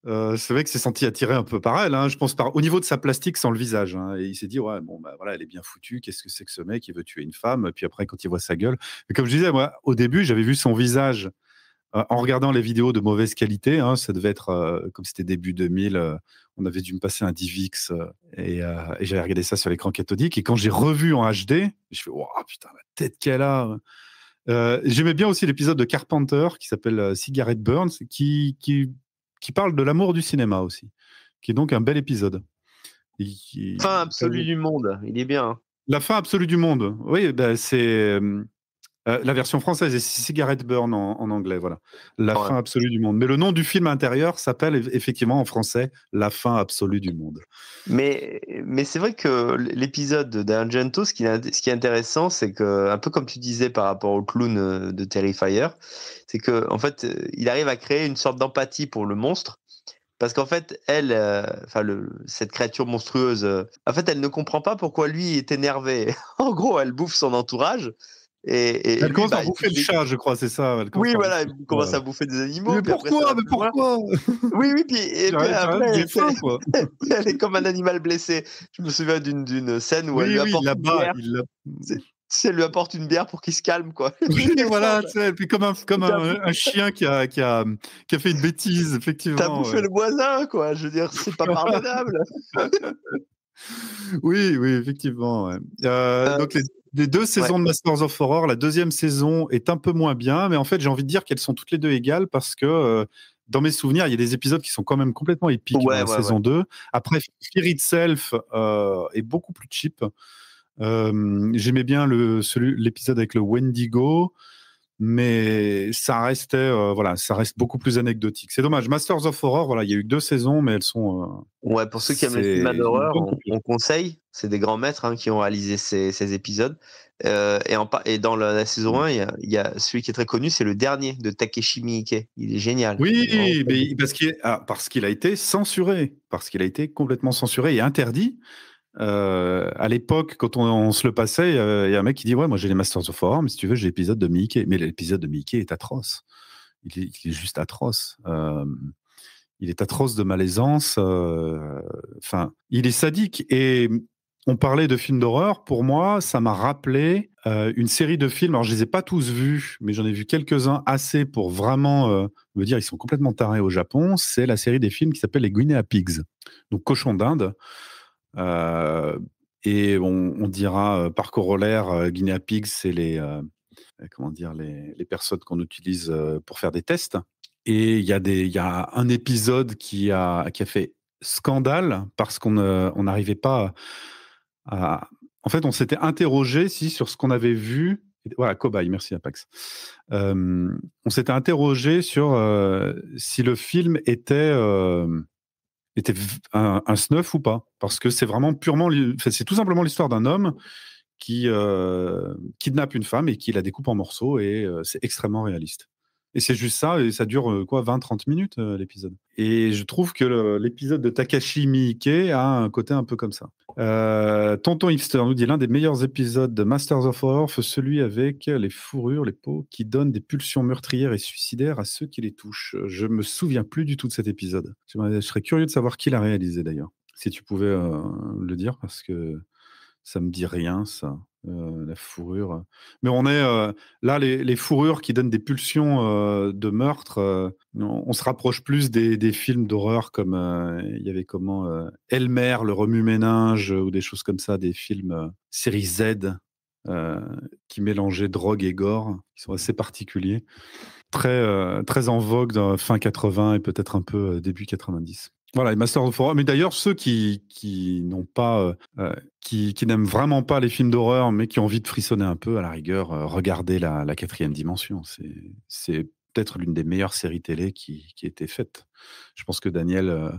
C'est vrai que s'est senti attiré un peu par elle, hein, je pense, au niveau de sa plastique sans le visage, hein, et il s'est dit ouais, bon, bah voilà, elle est bien foutue, qu'est-ce que c'est que ce mec, il veut tuer une femme. Puis après, quand il voit sa gueule, mais comme je disais, moi au début j'avais vu son visage en regardant les vidéos de mauvaise qualité, hein, ça devait être comme c'était début 2000, on avait dû me passer un DivX et j'avais regardé ça sur l'écran cathodique, et quand j'ai revu en HD, je fais oh putain, la tête qu'elle a. J'aimais bien aussi l'épisode de Carpenter qui s'appelle Cigarette Burns, qui parle de l'amour du cinéma aussi, qui est donc un bel épisode. Fin absolue du monde, il est bien. La fin absolue du monde, oui, bah, c'est la version française est Cigarette Burn en anglais, voilà. La fin absolue du monde. Mais le nom du film intérieur s'appelle effectivement en français La fin absolue du monde. Mais c'est vrai que l'épisode d'Argento, ce qui est intéressant, c'est que, un peu comme tu disais par rapport au clown de Terrifier, c'est que en fait, il arrive à créer une sorte d'empathie pour le monstre. Parce qu'en fait, elle, cette créature monstrueuse, en fait, elle ne comprend pas pourquoi lui est énervé. En gros, elle bouffe son entourage. Et elle commence à bouffer le chat, je crois, c'est ça. Oui, voilà, elle commence à bouffer des animaux. Mais pourquoi Oui, puis après, elle est comme un animal blessé. Je me souviens d'une scène où elle lui apporte une bière. Elle lui apporte une bière pour qu'il se calme, quoi. Oui, voilà, puis comme un chien qui a fait une bêtise, effectivement. T'as bouffé le voisin, quoi. Je veux dire, c'est pas pardonnable. Oui, effectivement. Ouais. Donc les deux saisons de Masters of Horror, la deuxième saison est un peu moins bien, mais en fait j'ai envie de dire qu'elles sont toutes les deux égales parce que dans mes souvenirs, il y a des épisodes qui sont quand même complètement épiques dans la saison 2. Après, Fear Itself est beaucoup plus cheap. J'aimais bien l'épisode avec le Wendigo, mais ça restait ça reste beaucoup plus anecdotique. C'est dommage. Masters of Horror, voilà, il y a eu 2 saisons, mais elles sont pour ceux qui aiment les films d'horreur, on conseille. C'est des grands maîtres qui ont réalisé ces épisodes. Et dans la saison 1, il y a celui qui est très connu, c'est le dernier de Takeshi Miike. Il est génial. Oui, mais parce qu'il a été censuré, parce qu'il a été complètement censuré et interdit. À l'époque, quand on se le passait, il y a un mec qui dit ouais, moi j'ai les Masters of Horror, mais si tu veux, j'ai l'épisode de Mickey. Mais l'épisode de Mickey est atroce. Il est juste atroce. Il est atroce de malaisance. Enfin, il est sadique. Et on parlait de films d'horreur. Pour moi, ça m'a rappelé une série de films. Alors, je les ai pas tous vus, mais j'en ai vu quelques-uns assez pour vraiment me dire ils sont complètement tarés au Japon. C'est la série des films qui s'appelle les Guinea Pigs, donc cochons d'Inde. Et on dira par corollaire, Guinea Pigs, c'est les personnes qu'on utilise pour faire des tests. Et il y a un épisode qui a fait scandale parce qu'on n'arrivait pas à... En fait, on s'était interrogé sur ce qu'on avait vu. Voilà, cobaye, merci Apax. On s'était interrogé sur si le film était un snuff ou pas. Parce que c'est vraiment purement... c'est tout simplement l'histoire d'un homme qui kidnappe une femme et qui la découpe en morceaux, et c'est extrêmement réaliste. Et c'est juste ça, et ça dure 20-30 minutes l'épisode. Et je trouve que l'épisode de Takashi Miike a un côté un peu comme ça. Tonton Hipster nous dit l'un des meilleurs épisodes de Masters of Horror fut celui avec les fourrures, les peaux qui donnent des pulsions meurtrières et suicidaires à ceux qui les touchent. Je me souviens plus du tout de cet épisode. Je serais curieux de savoir qui l'a réalisé d'ailleurs. Si tu pouvais le dire, parce que ça me dit rien, ça. La fourrure. Mais on est là, les fourrures qui donnent des pulsions de meurtre. On se rapproche plus des films d'horreur comme il y avait Elmer, le remue-ménage, ou des choses comme ça, des films série Z qui mélangeaient drogue et gore, qui sont assez particuliers. Très en vogue dans fin 80 et peut-être un peu début 90. Voilà, les Masters of Horror. Mais d'ailleurs, ceux qui n'ont pas, qui n'aiment vraiment pas les films d'horreur, mais qui ont envie de frissonner un peu, à la rigueur, regardez la 4e dimension. C'est peut-être l'une des meilleures séries télé qui a été faite. Je pense que Daniel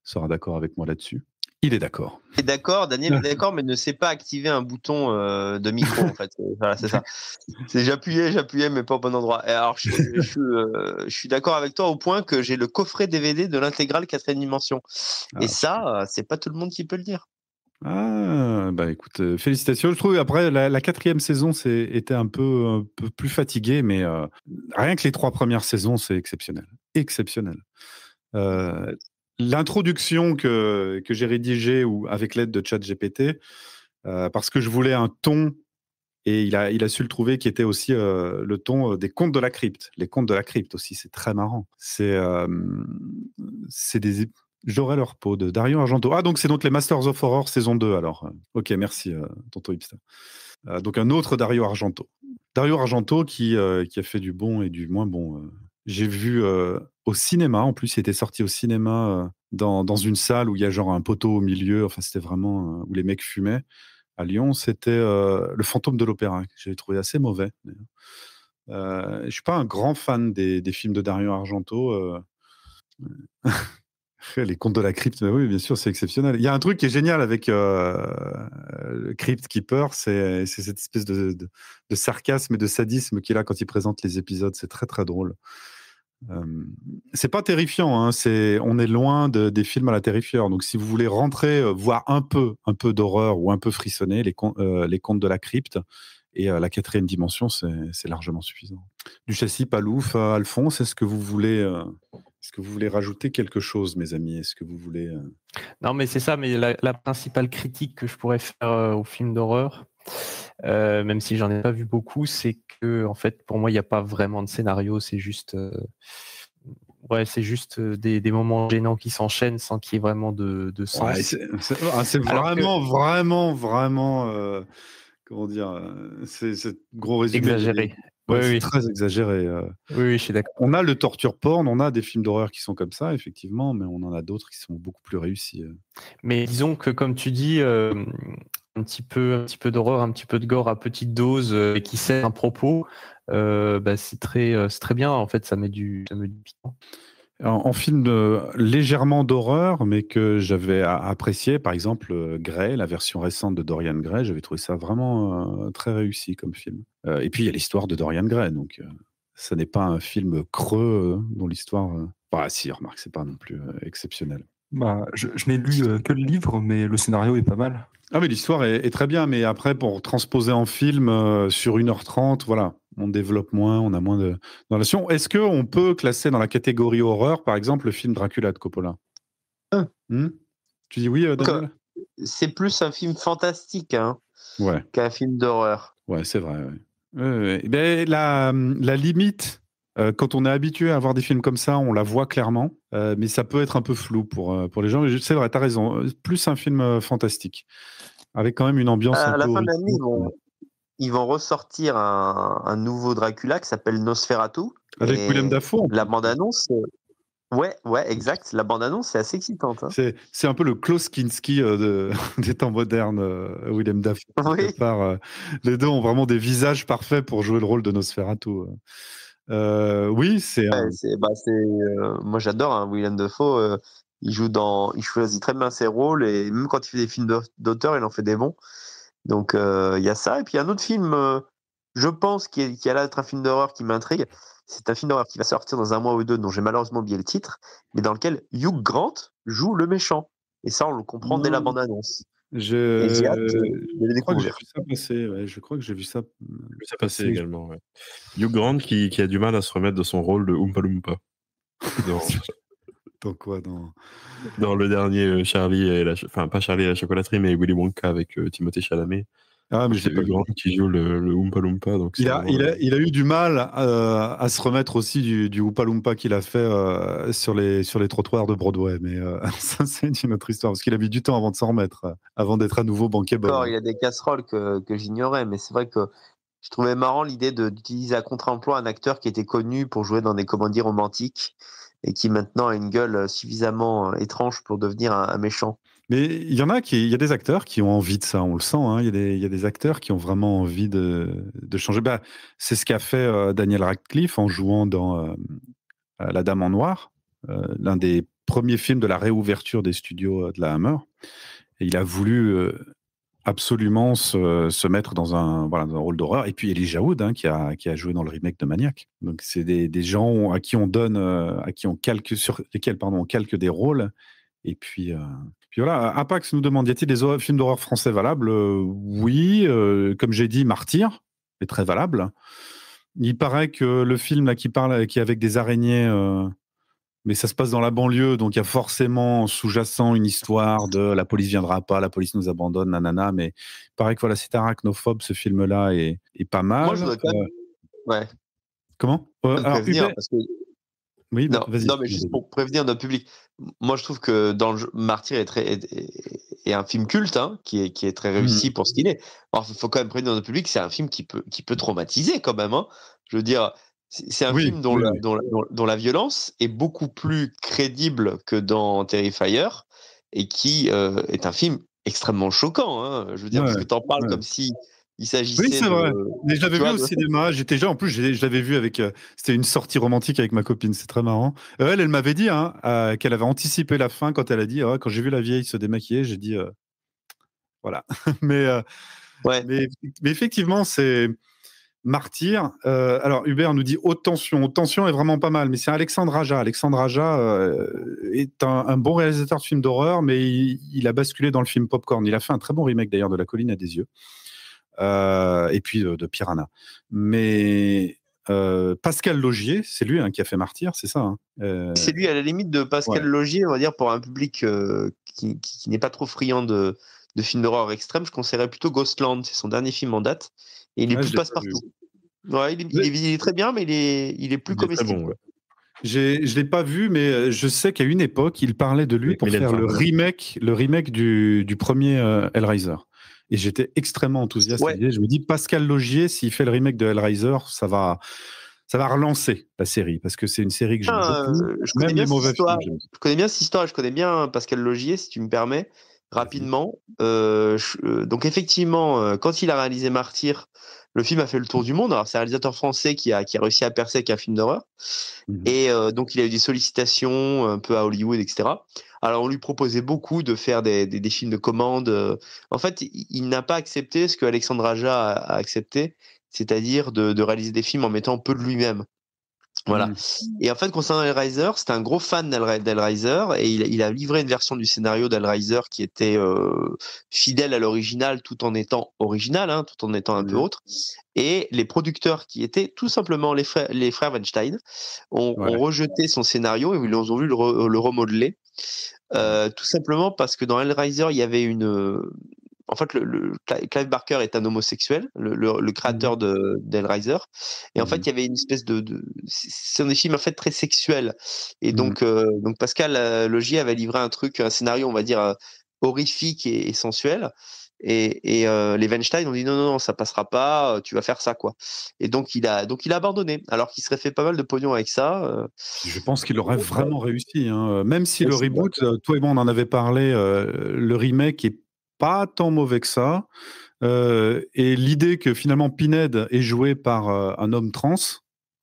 sera d'accord avec moi là-dessus. Il est d'accord. Il est d'accord, Daniel est d'accord, mais ne sait pas activer un bouton de micro, en fait. Voilà, c'est ça. J'appuyais, mais pas au bon endroit. Et alors, je suis d'accord avec toi au point que j'ai le coffret DVD de l'intégrale 4e dimension. Et ça, c'est pas tout le monde qui peut le dire. Ah, bah écoute, félicitations. Je trouve après la 4e saison était un peu plus fatiguée, mais rien que les 3 premières saisons, c'est exceptionnel. Exceptionnel. L'introduction que j'ai rédigée avec l'aide de ChatGPT, parce que je voulais un ton, et il a su le trouver, qui était aussi le ton des Contes de la Crypte. Les Contes de la Crypte aussi, c'est très marrant. C'est des... J'aurai leur peau de Dario Argento. Ah, donc c'est les Masters of Horror saison 2 alors. Ok, merci tonton Hipster. Donc un autre Dario Argento. Dario Argento qui a fait du bon et du moins bon. J'ai vu au cinéma, en plus il était sorti au cinéma dans une salle où il y a genre un poteau au milieu, enfin c'était vraiment où les mecs fumaient. À Lyon, c'était Le Fantôme de l'Opéra, que j'avais trouvé assez mauvais. Je ne suis pas un grand fan des films de Dario Argento. Les Contes de la Crypte, oui, bien sûr, c'est exceptionnel. Il y a un truc qui est génial avec Crypt Keeper, c'est cette espèce de sarcasme et de sadisme qu'il a quand il présente les épisodes. C'est très, très drôle. C'est pas terrifiant, hein, on est loin des films à la terrifieur. Donc, si vous voulez rentrer, voir un peu d'horreur ou un peu frissonner, les Contes de la Crypte et la 4e dimension, c'est largement suffisant. Du châssis, Palouf, Alphonse, est-ce que vous voulez rajouter quelque chose, mes amis? Est-ce que vous voulez... Non, mais c'est ça. Mais la principale critique que je pourrais faire au film d'horreur, même si j'en ai pas vu beaucoup, c'est que, en fait, pour moi, il n'y a pas vraiment de scénario. C'est juste, c'est juste des moments gênants qui s'enchaînent sans qu'il y ait vraiment de sens. Ouais, c'est vraiment, comment dire, c'est gros résumé. Exagéré. C'est très exagéré. Oui, je suis d'accord. On a le torture porn, on a des films d'horreur qui sont comme ça, effectivement, mais on en a d'autres qui sont beaucoup plus réussis. Mais disons que, comme tu dis, un petit peu d'horreur, un petit peu de gore à petite dose, qui sert un propos, c'est très bien. En fait, ça met du piquant. En film légèrement d'horreur, mais que j'avais apprécié, par exemple Grey, la version récente de Dorian Gray, j'avais trouvé ça vraiment très réussi comme film. Et puis il y a l'histoire de Dorian Gray, donc ça n'est pas un film creux dont l'histoire... si, remarque, c'est pas non plus exceptionnel. Je n'ai lu que le livre, mais le scénario est pas mal. Ah mais l'histoire est très bien, mais après, pour transposer en film sur 1h30, voilà, on développe moins, on a moins de relations. Est-ce qu'on peut classer dans la catégorie horreur, par exemple, le film Dracula de Coppola? Tu dis oui, Daniel? C'est plus un film fantastique Ouais. qu'un film d'horreur. Ouais, c'est vrai. Ben, la limite, quand on est habitué à voir des films comme ça, on la voit clairement, mais ça peut être un peu flou pour les gens. Mais c'est vrai, tu as raison. Plus un film fantastique, avec quand même une ambiance un À peu la fin de l'année, horrifique. ils vont ressortir un nouveau Dracula qui s'appelle Nosferatu. Avec Et Willem Dafoe. la bande-annonce, ouais, exact. La bande-annonce, c'est assez excitante. C'est un peu le Klaus Kinski des temps modernes, Willem Dafoe. Oui. Les deux ont vraiment des visages parfaits pour jouer le rôle de Nosferatu. Oui, c'est. Moi, j'adore Willem Dafoe. Il choisit très bien ses rôles et même quand il fait des films d'auteur, il en fait des bons. Donc il y a ça. Et puis un autre film, je pense, qui a l'air d'être un film d'horreur qui m'intrigue. C'est un film d'horreur qui va sortir dans un mois ou deux, dont j'ai malheureusement oublié le titre, mais dans lequel Hugh Grant joue le méchant. Et ça, on le comprend dès la bande-annonce. Et j'ai hâte de le découvrir. Je crois que j'ai vu ça passer également. Ouais. Hugh Grant qui a du mal à se remettre de son rôle de Oompa Loompa. Dans quoi Dans le dernier Charlie et enfin pas Charlie et la chocolaterie, mais Willy Wonka avec Timothée Chalamet. Ah, mais c'est Hugh Grant qui joue le Oompa Loompa. Donc il a eu du mal à se remettre aussi du Oompa Loompa qu'il a fait sur les trottoirs de Broadway. Mais ça, c'est une autre histoire, parce qu'il a mis du temps avant de s'en remettre, avant d'être à nouveau bankable. Il y a des casseroles que j'ignorais, mais c'est vrai que je trouvais marrant l'idée d'utiliser à contre-emploi un acteur qui était connu pour jouer dans des comédies romantiques et qui maintenant a une gueule suffisamment étrange pour devenir un méchant. Mais il y a des acteurs qui ont envie de ça, on le sent. Il y a des acteurs qui ont vraiment envie de changer. C'est ce qu'a fait Daniel Radcliffe en jouant dans La Dame en Noir, l'un des premiers films de la réouverture des studios de la Hammer. Et il a voulu absolument se mettre dans un rôle d'horreur. Et puis Elijah Wood, qui a joué dans le remake de Maniac. Donc c'est des gens à qui on calque sur lesquels on calque des rôles. Et puis voilà, Apax nous demande, y a-t-il des films d'horreur français valables? Oui, comme j'ai dit, Martyr est très valable. Il paraît que le film là, qui est avec des araignées, mais ça se passe dans la banlieue, donc il y a forcément sous-jacent une histoire de la police viendra pas, la police nous abandonne, nanana, mais il paraît que voilà, c'est arachnophobe, ce film-là est pas mal. Moi, je voudrais quand même... Ouais. Comment alors, Hubert... parce que... Oui, vas-y. Non, mais juste pour prévenir notre public, moi je trouve que dans le jeu, Martyr est un film culte, qui est très réussi pour ce qu'il est. Alors il faut quand même prévenir notre public, c'est un film qui peut traumatiser quand même. Je veux dire, c'est un film dont la violence est beaucoup plus crédible que dans Terrifier et qui est un film extrêmement choquant. Je veux dire, parce que tu en parles comme si il s'agissait. Oui, c'est vrai. Mais je l'avais vu au cinéma. En plus, je l'avais vu avec. C'était une sortie romantique avec ma copine. C'est très marrant. Elle m'avait dit qu'elle avait anticipé la fin quand elle a dit quand j'ai vu la vieille se démaquiller, j'ai dit voilà. mais effectivement, c'est Martyr. Alors Hubert nous dit Haute Tension. Haute Tension est vraiment pas mal, mais c'est Alexandre Aja. Alexandre Aja est un bon réalisateur de films d'horreur, mais il a basculé dans le film popcorn. Il a fait un très bon remake d'ailleurs de La Colline à des yeux. Et puis de Piranha. Mais Pascal Laugier, c'est lui qui a fait Martyr, c'est ça C'est lui à la limite de Pascal Laugier, on va dire, pour un public qui n'est pas trop friand de films d'horreur extrême, je conseillerais plutôt Ghostland, c'est son dernier film en date, et il est plus passe-partout. Ouais, il est très bien, mais il est plus comestible. Bon, je l'ai pas vu, mais je sais qu'à une époque, il parlait de lui pour faire le remake du premier Hellraiser. Et j'étais extrêmement enthousiaste. Je me dis, Pascal Laugier, s'il fait le remake de Hellraiser, ça va relancer la série, parce que c'est une série que j'aime beaucoup. Je connais bien cette histoire, je connais bien Pascal Laugier, si tu me permets, rapidement. Donc effectivement, quand il a réalisé Martyr, le film a fait le tour du monde. Alors c'est un réalisateur français qui a réussi à percer avec un film d'horreur. Et donc il a eu des sollicitations un peu à Hollywood, etc. Alors on lui proposait beaucoup de faire des films de commande. En fait, il n'a pas accepté ce que Alexandre Aja a accepté, c'est-à-dire de réaliser des films en mettant peu de lui-même. Voilà. Et en fait, concernant Hellraiser, c'était un gros fan d'Hellraiser et il a livré une version du scénario d'Hellraiser qui était fidèle à l'original tout en étant original, hein, tout en étant un peu autre. Et les producteurs qui étaient tout simplement les frères Weinstein ont rejeté son scénario et ils ont voulu le remodeler. Tout simplement parce que dans Hellraiser, il y avait en fait, Clive Barker est un homosexuel, le créateur d'Hellraiser. Et en fait, il y avait une espèce c'est des films en fait très sexuels. Et donc Pascal Logier avait livré un scénario, on va dire, horrifique et sensuel. Et les Weinstein ont dit non, ça passera pas, tu vas faire ça, quoi. Et donc il a abandonné, alors qu'il serait fait pas mal de pognon avec ça. Je pense qu'il aurait vraiment réussi, hein. Même si le reboot, toi et moi on en avait parlé, le remake est pas tant mauvais que ça. Et l'idée que finalement Pinhead est joué par un homme trans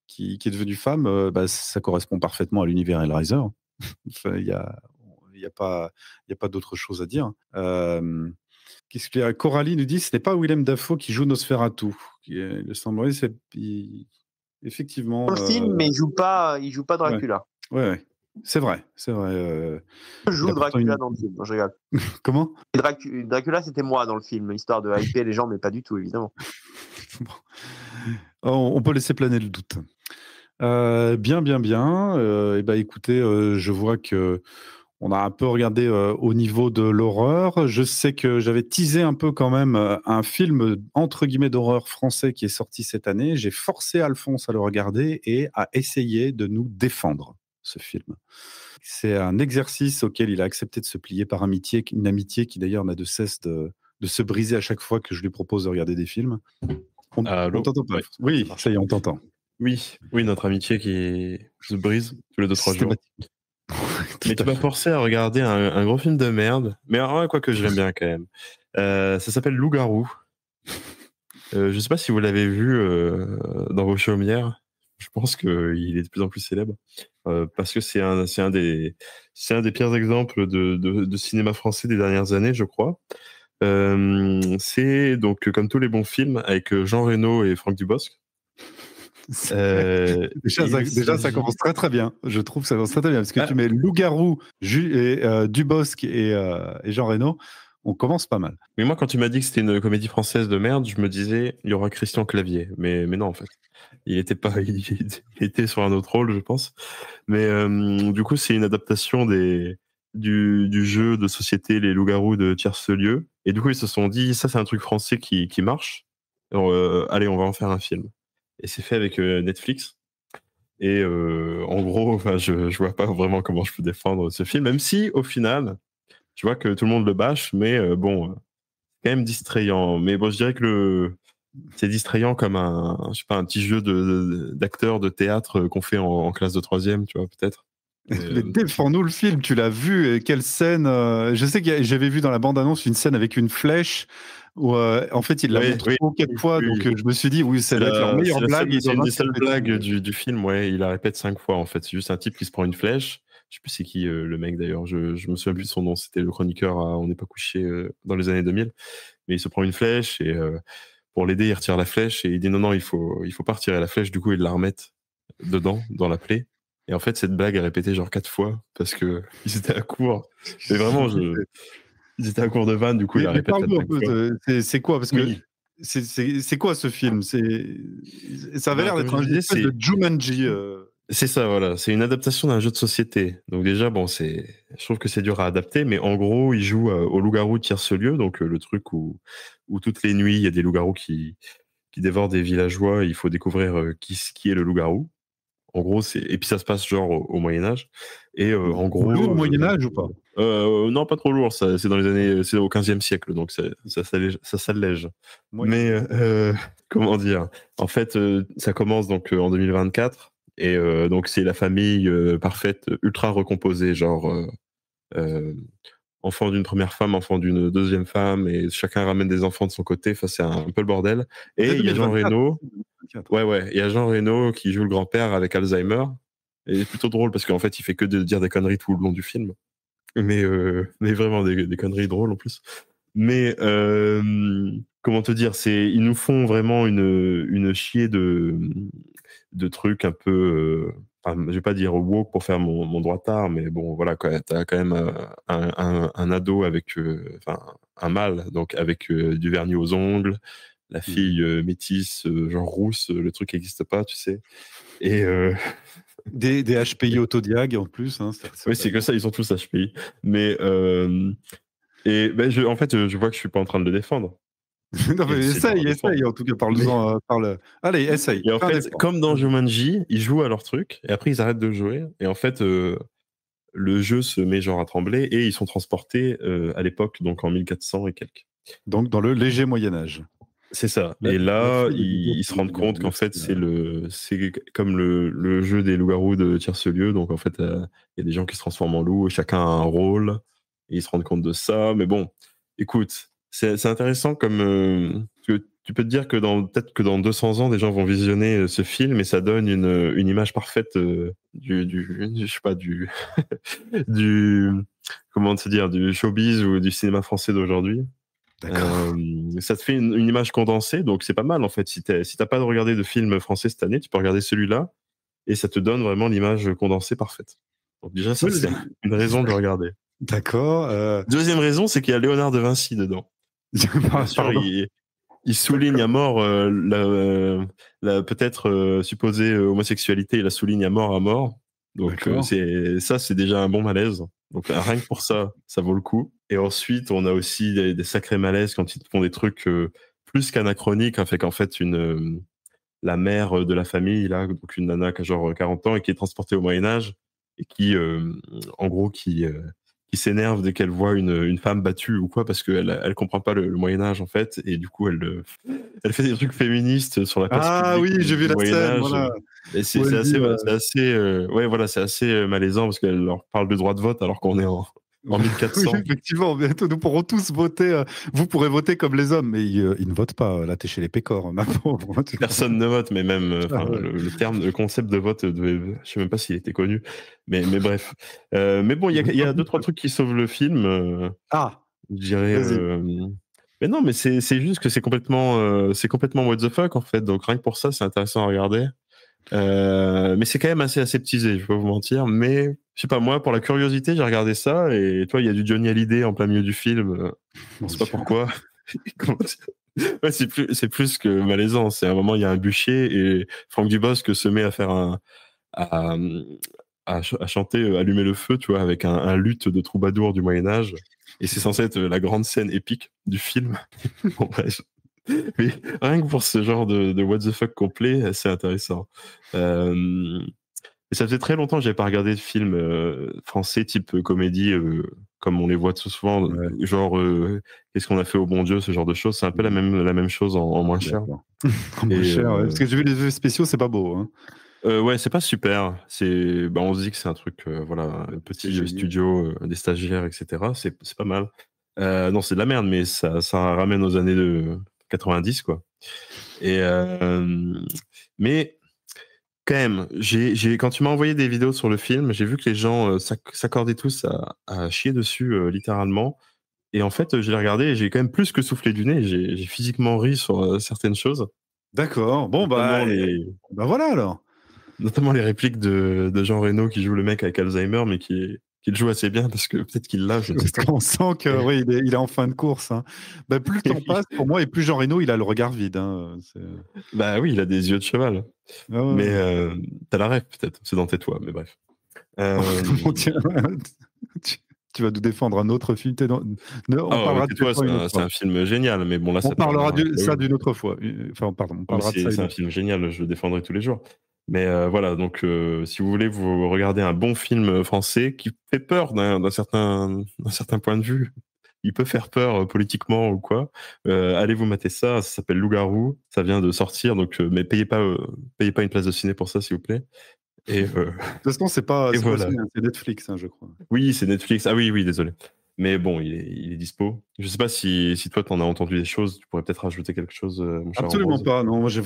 qui est devenu femme, ça correspond parfaitement à l'univers Hellraiser. Enfin, il y a pas d'autre chose à dire. Qu'est-ce que Coralie nous dit, ce n'est pas Willem Dafoe qui joue Nosferatu. Il semblerait, effectivement. Dans le film, mais il joue pas Dracula. Ouais. C'est vrai. Je joue Dracula dans le film. Je regarde. Comment? Dracula, c'était moi dans le film, histoire de hyper les gens, mais pas du tout, évidemment. On peut laisser planer le doute. Bien. Écoutez, je vois que on a un peu regardé au niveau de l'horreur. Je sais que j'avais teasé un peu quand même un film entre guillemets d'horreur français qui est sorti cette année. J'ai forcé Alphonse à le regarder et à essayer de nous défendre ce film. C'est un exercice auquel il a accepté de se plier par amitié, une amitié qui d'ailleurs n'a de cesse de se briser à chaque fois que je lui propose de regarder des films. On t'entend pas? Oui, ça y est, on t'entend. Oui, notre amitié qui se brise tous les 2-3 jours. Mais tu m'as forcé à regarder un gros film de merde, mais quoi que je l'aime bien quand même. Ça s'appelle Loup-garou. Je sais pas si vous l'avez vu dans vos chaumières. Je pense qu'il est de plus en plus célèbre parce que c'est un des pires exemples de cinéma français des dernières années, je crois. C'est donc comme tous les bons films avec Jean Reno et Franck Dubosc. Déjà, ça commence très très bien. Je trouve que ça commence très très bien parce que tu mets Loup-garou, Dubosc et Jean Reno. On commence pas mal. Mais moi, quand tu m'as dit que c'était une comédie française de merde, je me disais il y aura Christian Clavier, mais non en fait. Il était sur un autre rôle, je pense. Mais du coup, c'est une adaptation du jeu de société Les Loups-garous de Tierce-Lieu. Et du coup, ils se sont dit, ça, c'est un truc français qui marche. Alors, allez, on va en faire un film. Et c'est fait avec Netflix. Et en gros, je vois pas vraiment comment je peux défendre ce film, même si, au final, tu vois que tout le monde le bâche, mais bon, quand même distrayant. Mais bon, je dirais que c'est distrayant comme un petit jeu d'acteurs de théâtre qu'on fait en classe de 3e, tu vois, peut-être. Mais défends-nous le film, tu l'as vu, quelle scène je sais que j'avais vu dans la bande-annonce une scène avec une flèche où en fait il l'a montré 4 fois, donc je me suis dit oui, ça doit être leur meilleure blague. C'est une des seules blagues du film, il la répète 5 fois en fait. C'est juste un type qui se prend une flèche. Je sais plus c'est qui le mec d'ailleurs, je me souviens plus de son nom, c'était le chroniqueur à On n'est pas couché dans les années 2000, mais il se prend une flèche et pour l'aider, il retire la flèche et il dit non, il faut pas retirer la flèche, du coup, il la remet dedans, dans la plaie. Et en fait, cette blague est répétée genre 4 fois parce que ils étaient à court. Mais vraiment, ils étaient à court de vanne, du coup, il la répète 4 fois. C'est quoi? Parce que c'est quoi ce film? Ça avait l'air d'être une espèce de Jumanji. C'est ça, voilà. C'est une adaptation d'un jeu de société. Donc déjà, bon, je trouve que c'est dur à adapter, mais en gros, il joue au loup-garou de Tierce-Lieu, donc le truc où toutes les nuits, il y a des loups-garous qui dévorent des villageois, et il faut découvrir qui est le loup-garou. En gros, et puis ça se passe genre au Moyen-Âge. Et en gros. Lourd au Moyen-Âge ou pas? Non, pas trop lourd, c'est dans les années, c'est au 15e siècle, donc ça s'allège. Mais comment dire? En fait, ça commence donc en 2024. Et donc c'est la famille parfaite, ultra recomposée, genre enfant d'une première femme, enfant d'une deuxième femme, et chacun ramène des enfants de son côté. Enfin, c'est un peu le bordel. Et il y a Jean Reno. Ouais, il y a Jean Reno qui joue le grand-père avec Alzheimer. Et c'est plutôt drôle parce qu'en fait, il fait que de dire des conneries tout le long du film. Mais vraiment des conneries drôles en plus. Mais comment te dire, ils nous font vraiment une chier de trucs un peu, je vais pas dire woke pour faire mon droitard, mais bon, voilà, t'as quand même un ado avec, un mâle, donc avec du vernis aux ongles, la fille métisse, genre rousse, le truc n'existe pas, tu sais. Et des HPI autodiag en plus. Hein, oui, c'est que ça, ils sont tous HPI. Mais et ben, en fait, je vois que je suis pas en train de le défendre. Non, mais essaye, en tout cas, parle-en. Allez, essaye. Et en fait, comme dans Jumanji, ils jouent à leur truc, et après, ils arrêtent de jouer. Et en fait, le jeu se met genre à trembler, et ils sont transportés à l'époque, donc en 1400 et quelques. Donc, dans le léger Moyen-Âge. C'est ça. Et là, ils se rendent compte qu'en fait, c'est comme le jeu des loups-garous de Tierce-Lieu. Donc, en fait, il y a des gens qui se transforment en loups, et chacun a un rôle, et ils se rendent compte de ça. Mais bon, écoute, c'est intéressant comme tu peux te dire que peut-être que dans 200 ans, des gens vont visionner ce film, et ça donne une image parfaite je sais pas, comment te dire, du showbiz ou du cinéma français d'aujourd'hui. Ça te fait une image condensée, donc c'est pas mal en fait. Si t'as pas regardé de film français cette année, tu peux regarder celui-là et ça te donne vraiment l'image condensée parfaite. Donc déjà, ça, c'est une raison de le regarder. D'accord. Deuxième raison, c'est qu'il y a Léonard de Vinci dedans. Bien sûr, il souligne à mort la peut-être supposée homosexualité, il la souligne à mort. Donc c'est déjà un bon malaise. Donc rien que pour ça vaut le coup. Et ensuite, on a aussi des sacrés malaises quand ils font des trucs plus qu'anachroniques, hein, fait qu'en fait la mère de la famille, là, donc une nana qui a genre 40 ans et qui est transportée au Moyen-Âge et qui en gros qui s'énerve dès qu'elle voit une femme battue ou quoi, parce qu'elle comprend pas le Moyen-Âge en fait, et du coup elle fait des trucs féministes sur la place publique. Ah oui, j'ai vu la scène, voilà. Et c'est assez malaisant parce qu'elle leur parle de droit de vote alors qu'on est en 1400. Oui, effectivement, bientôt nous pourrons tous voter. Vous pourrez voter comme les hommes, mais ils ne votent pas. Là, t'es chez les pécores, ma pauvre. Personne ne vote, mais même le concept de vote, je sais même pas s'il était connu. Mais bref. Mais bon, il y a 2-3 trucs qui sauvent le film. Je dirais. Mais non, mais c'est juste que c'est complètement what the fuck en fait. Donc rien que pour ça, c'est intéressant à regarder. Mais c'est quand même assez aseptisé, je vais pas vous mentir. Mais je sais pas, moi, pour la curiosité, j'ai regardé ça, et toi, il y a du Johnny Hallyday en plein milieu du film. On sait pas pourquoi. Ouais, c'est plus que malaisant. C'est à un moment, il y a un bûcher et Franck Dubosc se met à faire à chanter Allumer le feu, tu vois, avec un luth de troubadour du Moyen-Âge. Et c'est censé être la grande scène épique du film. Bon, bref. Mais rien que pour ce genre de what the fuck complet, c'est intéressant. Et ça faisait très longtemps que j'avais pas regardé de film français type comédie, comme on les voit tout souvent, genre qu'est-ce qu'on a fait au bon Dieu, ce genre de choses. C'est un peu la même chose en moins cher. En moins cher, parce que j'ai vu les effets spéciaux, c'est pas beau. Hein. Ouais, c'est pas super. On se dit que c'est un truc, voilà, un petit studio, des stagiaires, etc. C'est pas mal. Non, c'est de la merde, mais ça ramène aux années de 90, quoi. Et mais quand même, quand tu m'as envoyé des vidéos sur le film, j'ai vu que les gens s'accordaient tous à chier dessus, littéralement. Et en fait, je l'ai regardé et j'ai quand même plus que soufflé du nez. J'ai physiquement ri sur certaines choses. D'accord. Bon, bah voilà alors. Notamment les répliques de Jean Reno qui joue le mec avec Alzheimer, mais qui le joue assez bien parce que peut-être qu'il l'a. Parce qu'on sent que oui, il est en fin de course. Hein. Bah, plus le temps passe pour moi, et plus Jean Reno, il a le regard vide. Hein. Bah oui, il a des yeux de cheval. Ah ouais. Mais t'as la rêve peut-être, c'est dans tes toits, mais bref. Tu vas nous défendre un autre film. On parlera de toi, c'est un film génial, mais bon là, on parlera de ça d'une autre fois. Enfin, pardon, on parlera de ça. C'est un film génial, je le défendrai tous les jours. Mais voilà, donc si vous voulez vous regarder un bon film français qui fait peur d'un certain point de vue, il peut faire peur politiquement ou quoi, allez vous mater ça. Ça s'appelle Loup-garou, ça vient de sortir, donc mais payez pas une place de ciné pour ça, s'il vous plaît. Et de toute façon, c'est Netflix, hein, je crois. Oui, c'est Netflix. Ah oui, désolé. Mais bon, il est dispo. Je sais pas si toi, t'en as entendu des choses, tu pourrais peut-être rajouter quelque chose, mon cher Absolument Ambrose. pas. Non, moi, j'ai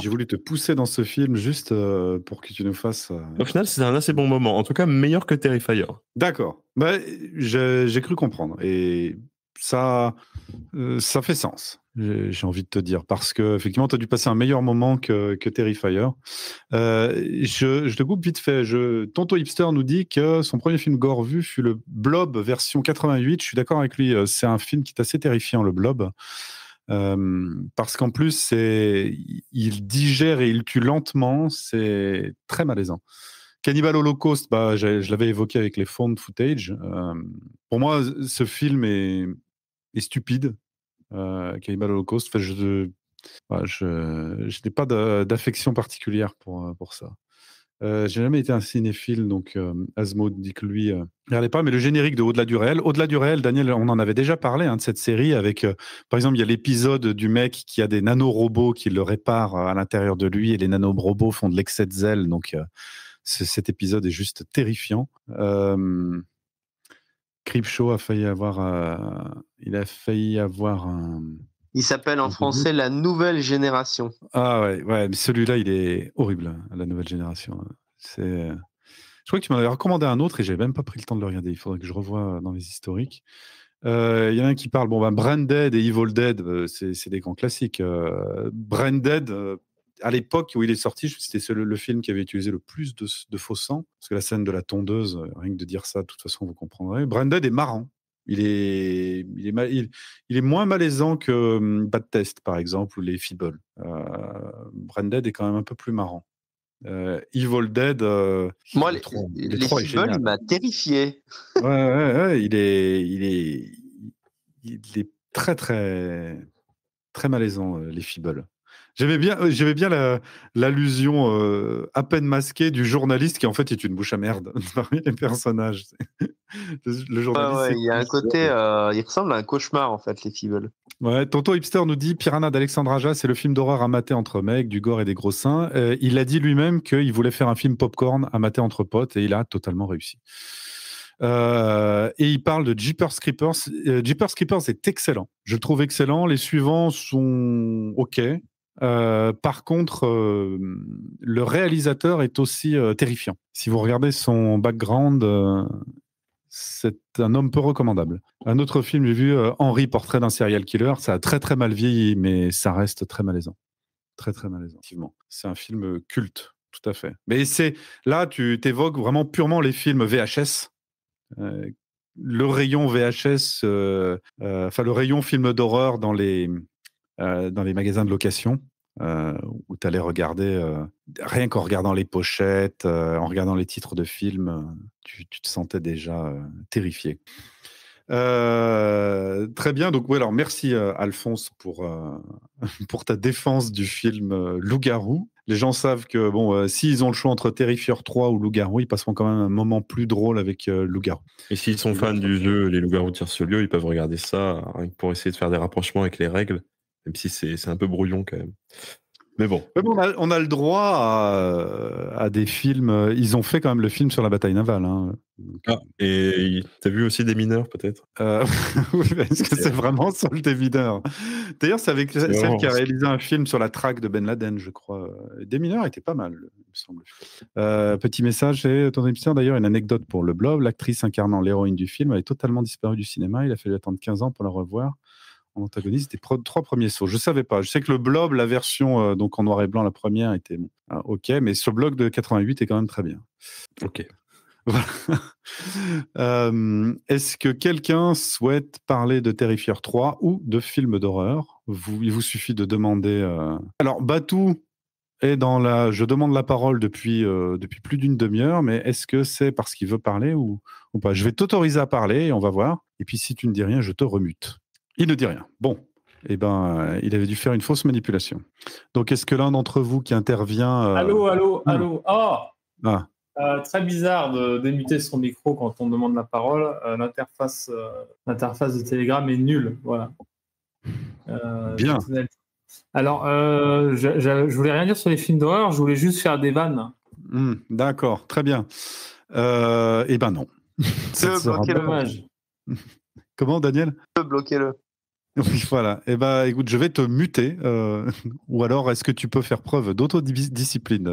voulu te pousser dans ce film juste pour que tu nous fasses. Au final, c'est un assez bon moment. En tout cas, meilleur que Terrifier. D'accord. Bah, j'ai cru comprendre. Et ça fait sens. j'ai envie de te dire, parce que effectivement, tu as dû passer un meilleur moment que Terrifier. Je te coupe vite fait. Tonto Hipster nous dit que son premier film gore vu fut le Blob version 88. Je suis d'accord avec lui. C'est un film qui est assez terrifiant, le Blob. Parce qu'en plus, il digère et il tue lentement. C'est très malaisant. Cannibal Holocaust, je l'avais évoqué avec les found footage. Pour moi, ce film est stupide. Cannibal Holocaust, je n'ai pas d'affection particulière pour ça. J'ai jamais été un cinéphile, donc Asmo dit que lui, regardez pas, mais le générique de Au-delà du réel. Au-delà du réel, Daniel, on en avait déjà parlé de cette série avec, par exemple, il y a l'épisode du mec qui a des nanorobots qui le réparent à l'intérieur de lui et les nanorobots font de l'excès de zèle, donc cet épisode est juste terrifiant. Creepshow a failli avoir un... Il s'appelle en français La Nouvelle Génération. Ah ouais, mais celui-là, il est horrible, La Nouvelle Génération. Je crois que tu m'en avais recommandé un autre et j'ai même pas pris le temps de le regarder. Il faudrait que je revoie dans les historiques. Il y en a un qui parle, Branded et Evil Dead, c'est des grands classiques. Branded, à l'époque où il est sorti, c'était le film qui avait utilisé le plus de faux sang, parce que la scène de la tondeuse, rien que de dire ça, de toute façon, vous comprendrez. Branded est marrant. Il est moins malaisant que Bad Test, par exemple, ou les Feeble. Branded est quand même un peu plus marrant. Evil Dead... Moi, les Feeble, il m'a terrifié. Ouais, il est très, très, très malaisant, les Feeble. J'aimais bien l'allusion à peine masquée du journaliste qui en fait est une bouche à merde parmi les personnages. Le journaliste. Il y a un côté, il ressemble à un cauchemar en fait, les Feeble. Ouais, Tonton Hipster nous dit Piranha d'Alexandre Aja, c'est le film d'horreur à mater entre mecs, du gore et des gros seins. Il a dit lui-même qu'il voulait faire un film popcorn à mater entre potes et il a totalement réussi. Et il parle de Jeepers Creepers. Jeepers Creepers est excellent. Je le trouve excellent. Les suivants sont OK. Par contre, le réalisateur est aussi terrifiant. Si vous regardez son background, c'est un homme peu recommandable. Un autre film, j'ai vu Henry, portrait d'un serial killer. Ça a très très mal vieilli, mais ça reste très malaisant. Très très malaisant, effectivement. C'est un film culte, tout à fait. Mais là, tu t'évoques vraiment purement les films VHS. Le rayon VHS, le rayon film d'horreur dans les magasins de location, où tu allais regarder, rien qu'en regardant les pochettes, en regardant les titres de films, tu te sentais déjà terrifié. Très bien, donc alors merci Alphonse pour ta défense du film Loup-garou. Les gens savent que s'ils ont le choix entre Terrifier 3 ou Loup-garou, ils passeront quand même un moment plus drôle avec Loup-garou. Et s'ils sont fans du jeu Les Loups-garous tirent sur lieu, ils peuvent regarder ça rien que pour essayer de faire des rapprochements avec les règles, même si c'est un peu brouillon quand même. Mais bon. On a le droit à des films. Ils ont fait quand même le film sur la bataille navale. Hein. Et t'as vu aussi Des mineurs, peut-être? Oui, est-ce que c'est vraiment sur le Des mineurs? D'ailleurs, c'est avec celle qui a réalisé un film sur la traque de Ben Laden, je crois. Des mineurs était pas mal, il me semble. Petit message, et ton émission, d'ailleurs, une anecdote pour le blog. L'actrice incarnant l'héroïne du film avait totalement disparu du cinéma. Il a fallu attendre 15 ans pour la revoir. En antagoniste des 3 premiers sauts. Je ne savais pas. Je sais que le Blob, la version donc en noir et blanc, la première était OK, mais ce blog de 88 est quand même très bien. OK. Voilà. Est-ce que quelqu'un souhaite parler de Terrifier 3 ou de films d'horreur? Il vous suffit de demander... Alors, Batou est dans la... Je demande la parole depuis plus d'une demi-heure, mais est-ce que c'est parce qu'il veut parler ou pas? Je vais t'autoriser à parler et on va voir. Et puis, si tu ne dis rien, je te remute. Il ne dit rien. Bon, il avait dû faire une fausse manipulation. Donc, est-ce que l'un d'entre vous qui intervient... Allô. Oh très bizarre de démuter son micro quand on demande la parole. L'interface de Telegram est nulle. Voilà. Bien. Alors, je voulais rien dire sur les films d'horreur, je voulais juste faire des vannes. D'accord, très bien. Non. C'est dommage. Comment, Daniel? Bloquez-le. Oui, voilà. Écoute, je vais te muter. Ou alors, est-ce que tu peux faire preuve d'autodiscipline,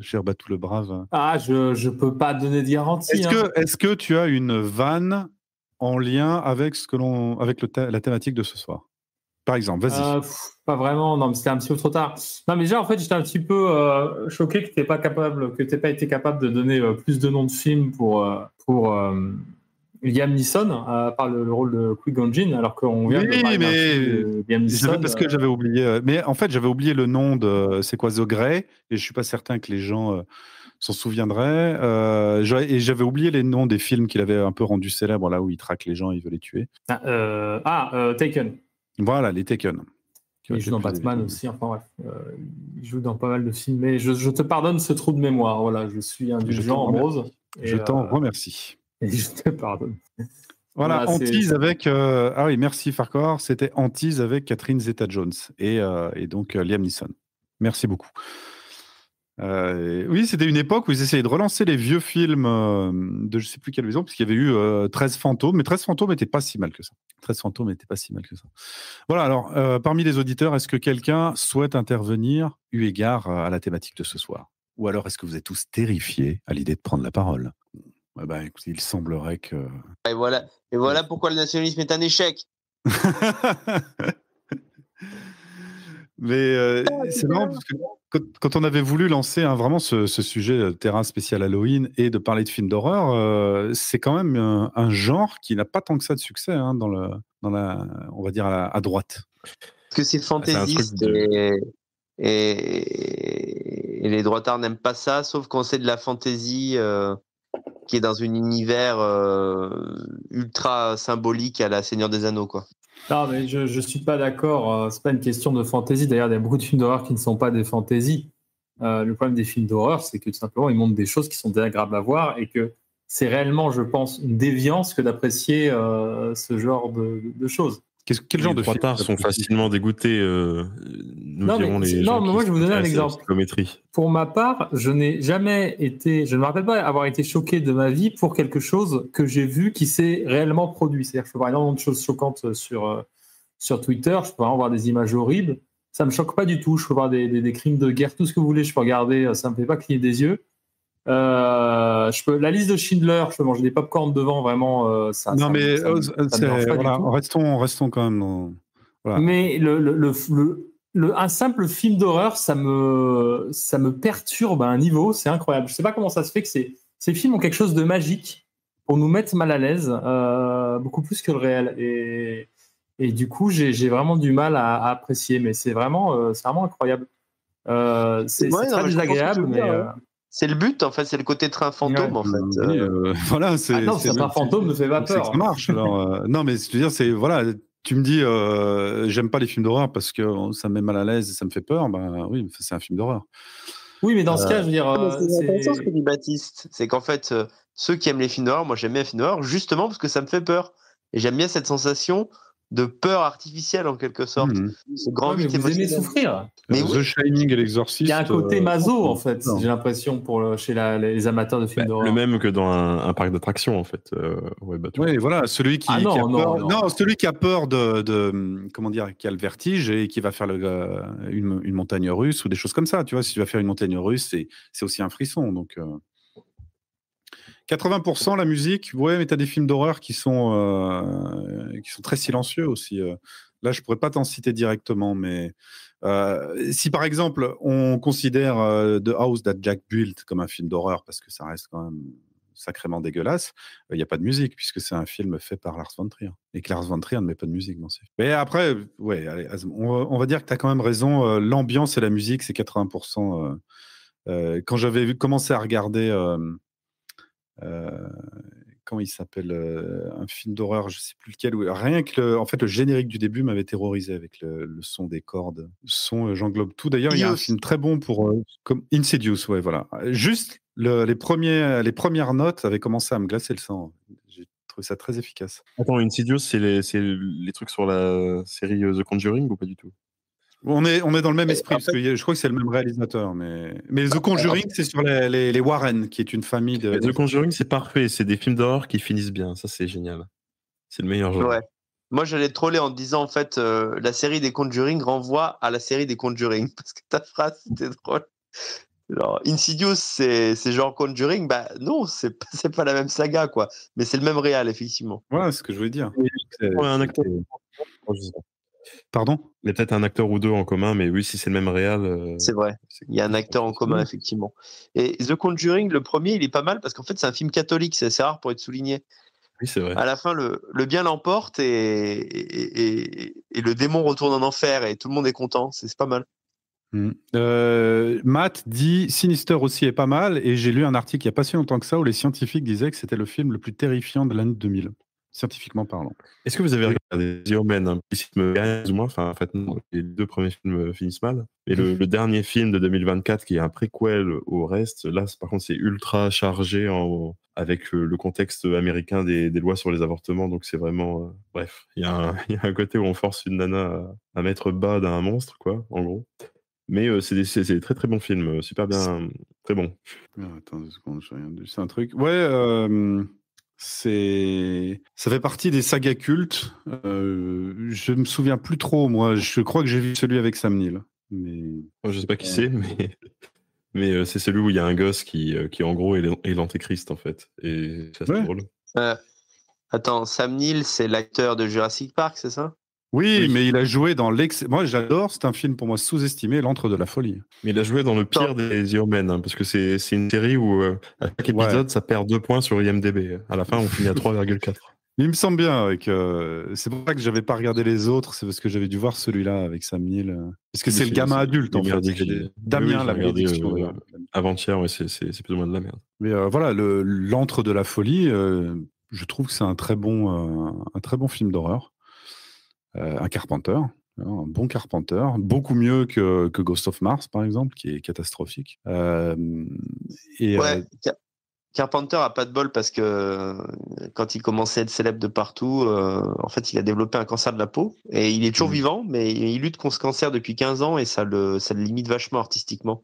cher Batou le Brave? Ah, je peux pas donner de garantie. Est-ce que tu as une vanne en lien avec la thématique de ce soir? Par exemple, vas-y. Pas vraiment, non, mais c'était un petit peu trop tard. Non, mais déjà, en fait, j'étais un petit peu choqué que tu n'aies pas été capable de donner plus de noms de films pour Liam Neeson, à part le rôle de Qui-Gon Jinn, alors qu'on vient de parler d'un film de Liam Neeson. Parce que j'avais oublié. Mais en fait, j'avais oublié le nom de C'est quoi The Grey, et je suis pas certain que les gens s'en souviendraient. Et j'avais oublié les noms des films qu'il avait un peu rendus célèbres, là où il traque les gens, il veut les tuer. Taken. Voilà, les Taken. Il joue dans Batman aussi, enfin bref. Il joue dans pas mal de films, mais je te pardonne ce trou de mémoire. Voilà, je suis indulgent en rose. Je t'en remercie. Et je te pardonne. Voilà, Antise avec... Ah oui, merci Farquhar. C'était Antise avec Catherine Zeta-Jones et donc Liam Neeson. Merci beaucoup. Oui, c'était une époque où ils essayaient de relancer les vieux films de je sais plus quelle maison, puisqu'il y avait eu 13 fantômes, mais 13 fantômes n'était pas si mal que ça. 13 fantômes n'était pas si mal que ça. Voilà, alors, parmi les auditeurs, est-ce que quelqu'un souhaite intervenir eu égard à la thématique de ce soir? Ou alors est-ce que vous êtes tous terrifiés à l'idée de prendre la parole? Écoutez, il semblerait que... Et voilà pourquoi le nationalisme est un échec. Mais c'est marrant parce que quand on avait voulu lancer vraiment ce sujet terrain spécial Halloween et de parler de films d'horreur, c'est quand même un genre qui n'a pas tant que ça de succès dans la, on va dire à droite. Parce que c'est fantaisiste et les droitards n'aiment pas ça, sauf quand c'est de la fantaisie qui est dans un univers ultra symbolique à la Seigneur des Anneaux, quoi. Non, mais je suis pas d'accord. C'est pas une question de fantaisie. D'ailleurs, il y a beaucoup de films d'horreur qui ne sont pas des fantaisies. Le problème des films d'horreur, c'est que tout simplement, ils montrent des choses qui sont désagréables à voir et que c'est réellement, je pense, une déviance que d'apprécier ce genre de choses. Quel genre de droitards sont facilement dégoûtés Non, mais moi, je vais vous donner un exemple. Pour ma part, je ne me rappelle pas avoir été choqué de ma vie pour quelque chose que j'ai vu qui s'est réellement produit. C'est-à-dire que je peux voir énormément de choses choquantes sur Twitter, je peux vraiment voir des images horribles. Ça me choque pas du tout. Je peux voir des crimes de guerre, tout ce que vous voulez, je peux regarder, ça me fait pas cligner des yeux. La liste de Schindler, je peux manger des pop-corn devant, vraiment. Restons quand même. Voilà. Mais un simple film d'horreur, ça me perturbe à un niveau, c'est incroyable. Je sais pas comment ça se fait que ces films ont quelque chose de magique pour nous mettre mal à l'aise, beaucoup plus que le réel. Et du coup, j'ai vraiment du mal à apprécier, mais c'est vraiment incroyable. C'est très désagréable, mais. C'est le but, en fait, c'est le côté train fantôme, en fait. Voilà, ce train fantôme ne fait pas peur. Ça marche. Alors, non, mais je veux dire, c'est voilà. Tu me dis, j'aime pas les films d'horreur parce que ça me met mal à l'aise et ça me fait peur. Oui, c'est un film d'horreur. Oui, mais dans ce cas, je veux dire. C'est intéressant ce que dit Baptiste. C'est qu'en fait, ceux qui aiment les films d'horreur, moi j'aime bien les films d'horreur justement parce que ça me fait peur. Et j'aime bien cette sensation de peur artificielle en quelque sorte. Ce grand vide émotionnel. Vous aimez souffrir. Mais The Shining et l'Exorciste. Il y a un côté maso en fait, j'ai l'impression chez les amateurs de films d'horreur. Le même que dans un parc d'attractions en fait. Oui, voilà, celui qui a peur de comment dire, qui a le vertige et qui va faire une montagne russe ou des choses comme ça. Tu vois, si tu vas faire une montagne russe, c'est aussi un frisson. Donc 80% la musique, ouais, mais tu as des films d'horreur qui sont très silencieux aussi. Là, je pourrais pas t'en citer directement, mais si par exemple on considère The House That Jack Built comme un film d'horreur, parce que ça reste quand même sacrément dégueulasse, il n'y a pas de musique, puisque c'est un film fait par Lars von Trier. Et que Lars von Trier ne met pas de musique dans ses films. Mais après, ouais, allez, on va dire que tu as quand même raison, l'ambiance et la musique, c'est 80%. Quand j'avais commencé à regarder... comment il s'appelle, un film d'horreur, je sais plus lequel, rien que en fait le générique du début m'avait terrorisé avec le son des cordes, le son j'englobe tout. D'ailleurs il y a un film très bon pour comme Insidious, ouais, voilà, juste les premières notes avaient commencé à me glacer le sang. J'ai trouvé ça très efficace. Attends, Insidious, c'est les trucs sur la série The Conjuring ou pas du tout? On est dans le même esprit, parce que je crois que c'est le même réalisateur, mais The Conjuring, c'est sur les Warren, qui est une famille de... The Conjuring, c'est parfait, c'est des films d'horreur qui finissent bien, ça c'est génial. C'est le meilleur genre. Ouais. Moi, j'allais troller en disant, en fait, la série des Conjuring renvoie à la série des Conjuring, parce que ta phrase, c'était drôle. Alors, Insidious, c'est genre Conjuring, non, c'est pas la même saga, quoi, mais c'est le même réal, effectivement. Voilà, c'est ce que je voulais dire. Un acteur... Pardon ? Il y a peut-être un acteur ou deux en commun, mais oui, si c'est le même réal. C'est vrai. Il y a un acteur en commun, effectivement. Et The Conjuring, le premier, il est pas mal parce qu'en fait, c'est un film catholique. C'est assez rare pour être souligné. Oui, c'est vrai. À la fin, le bien l'emporte et le démon retourne en enfer et tout le monde est content. C'est pas mal. Matt dit Sinister aussi est pas mal, et j'ai lu un article il n'y a pas si longtemps que ça où les scientifiques disaient que c'était le film le plus terrifiant de l'année 2000, scientifiquement parlant. Est-ce que vous avez regardé The Omen, plus ou moins, enfin, en fait, non, les 2 premiers films finissent mal, mais le dernier film de 2024 qui est un préquel au reste, là par contre c'est ultra chargé avec le contexte américain des lois sur les avortements, donc c'est vraiment bref, il y a un côté où on force une nana à mettre bas d'un monstre, quoi, en gros. Mais c'est des très très bons films, super bien, très bons. Attends 2 secondes, j'ai rien vu. C'est un truc. Ouais, ça fait partie des sagas cultes. Je me souviens plus trop, moi. Je crois que j'ai vu celui avec Sam Neill. Mais... Moi, je sais pas qui c'est, mais c'est celui où il y a un gosse qui en gros est l'antéchrist en fait. Et c'est assez drôle. Attends, Sam Neill, c'est l'acteur de Jurassic Park, c'est ça ? Oui, mais il a joué dans Moi, j'adore. C'est un film pour moi sous-estimé, L'Antre de la folie. Mais il a joué dans le pire des The Omen, hein, parce que c'est une série où à chaque épisode, ça perd 2 points sur IMDb. À la fin, on finit à 3,4. Il me semble bien. C'est pour ça que j'avais pas regardé les autres. C'est parce que j'avais dû voir celui-là avec Sam Neill. Parce que c'est le gamin adulte, en fait. Damien, la malédiction. Avant-hier, ouais, c'est plus ou moins de la merde. Mais voilà, L'Antre de la folie, je trouve que c'est un très bon film d'horreur. Un Carpenter, un bon Carpenter, beaucoup mieux que Ghost of Mars, par exemple, qui est catastrophique. Carpenter a pas de bol parce que quand il commençait à être célèbre de partout, en fait, il a développé un cancer de la peau et il est toujours vivant, mais il lutte contre ce cancer depuis 15 ans et ça le limite vachement artistiquement.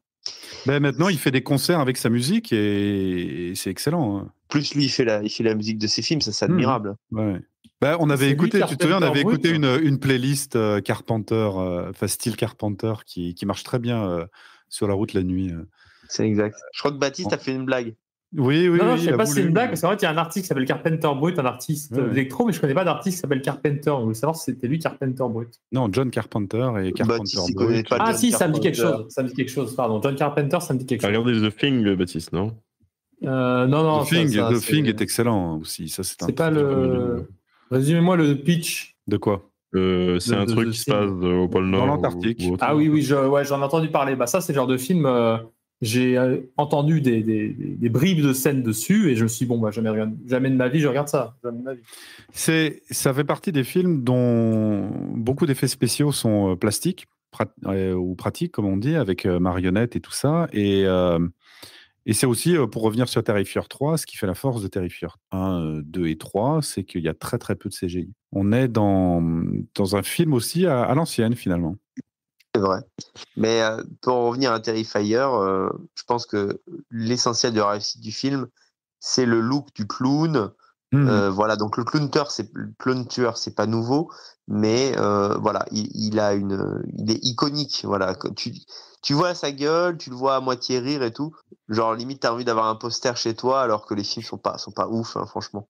Ben maintenant, il fait des concerts avec sa musique et c'est excellent. Hein. Plus lui, il fait la musique de ses films, ça c'est admirable. Ouais. Ben, on avait écouté, tu te souviens, on avait écouté une playlist Carpenter, style Carpenter, qui marche très bien sur la route la nuit. C'est exact. Je crois que Baptiste a fait une blague. Oui. Non, je sais pas si c'est une blague, parce qu'en fait, il y a un artiste qui s'appelle Carpenter Brut, un artiste électro, mais je connais pas d'artiste qui s'appelle Carpenter. Je voulais savoir si c'était lui Carpenter Brut. Non, John Carpenter et Carpenter Brut. Ça me dit quelque chose. Ça me dit quelque chose, pardon. John Carpenter, ça me dit quelque chose. Regardez The Thing, Baptiste, non Non. The Thing est excellent aussi. Ça, c'est pas le... Résumez-moi le pitch. De quoi c'est un truc qui se passe au pôle Nord. Dans l'Antarctique. Ah oui, j'en ai entendu parler. Bah, ça, c'est le genre de film, j'ai entendu des bribes de scènes dessus et je me suis dit, jamais de ma vie, je regarde ça. Jamais de ma vie. Ça fait partie des films dont beaucoup d'effets spéciaux sont plastiques ou pratiques, comme on dit, avec marionnettes et tout ça. Et c'est aussi, pour revenir sur Terrifier 3, ce qui fait la force de Terrifier 1, 2 et 3, c'est qu'il y a très très peu de CGI. On est dans un film aussi à l'ancienne, finalement. C'est vrai. Mais pour revenir à Terrifier, je pense que l'essentiel de la réussite du film, c'est le look du clown. Voilà, donc le clown tueur, c'est pas nouveau, mais voilà, il est iconique. Voilà, tu vois sa gueule, tu le vois à moitié rire et tout. Genre limite, t'as envie d'avoir un poster chez toi, alors que les films sont pas ouf, hein, franchement.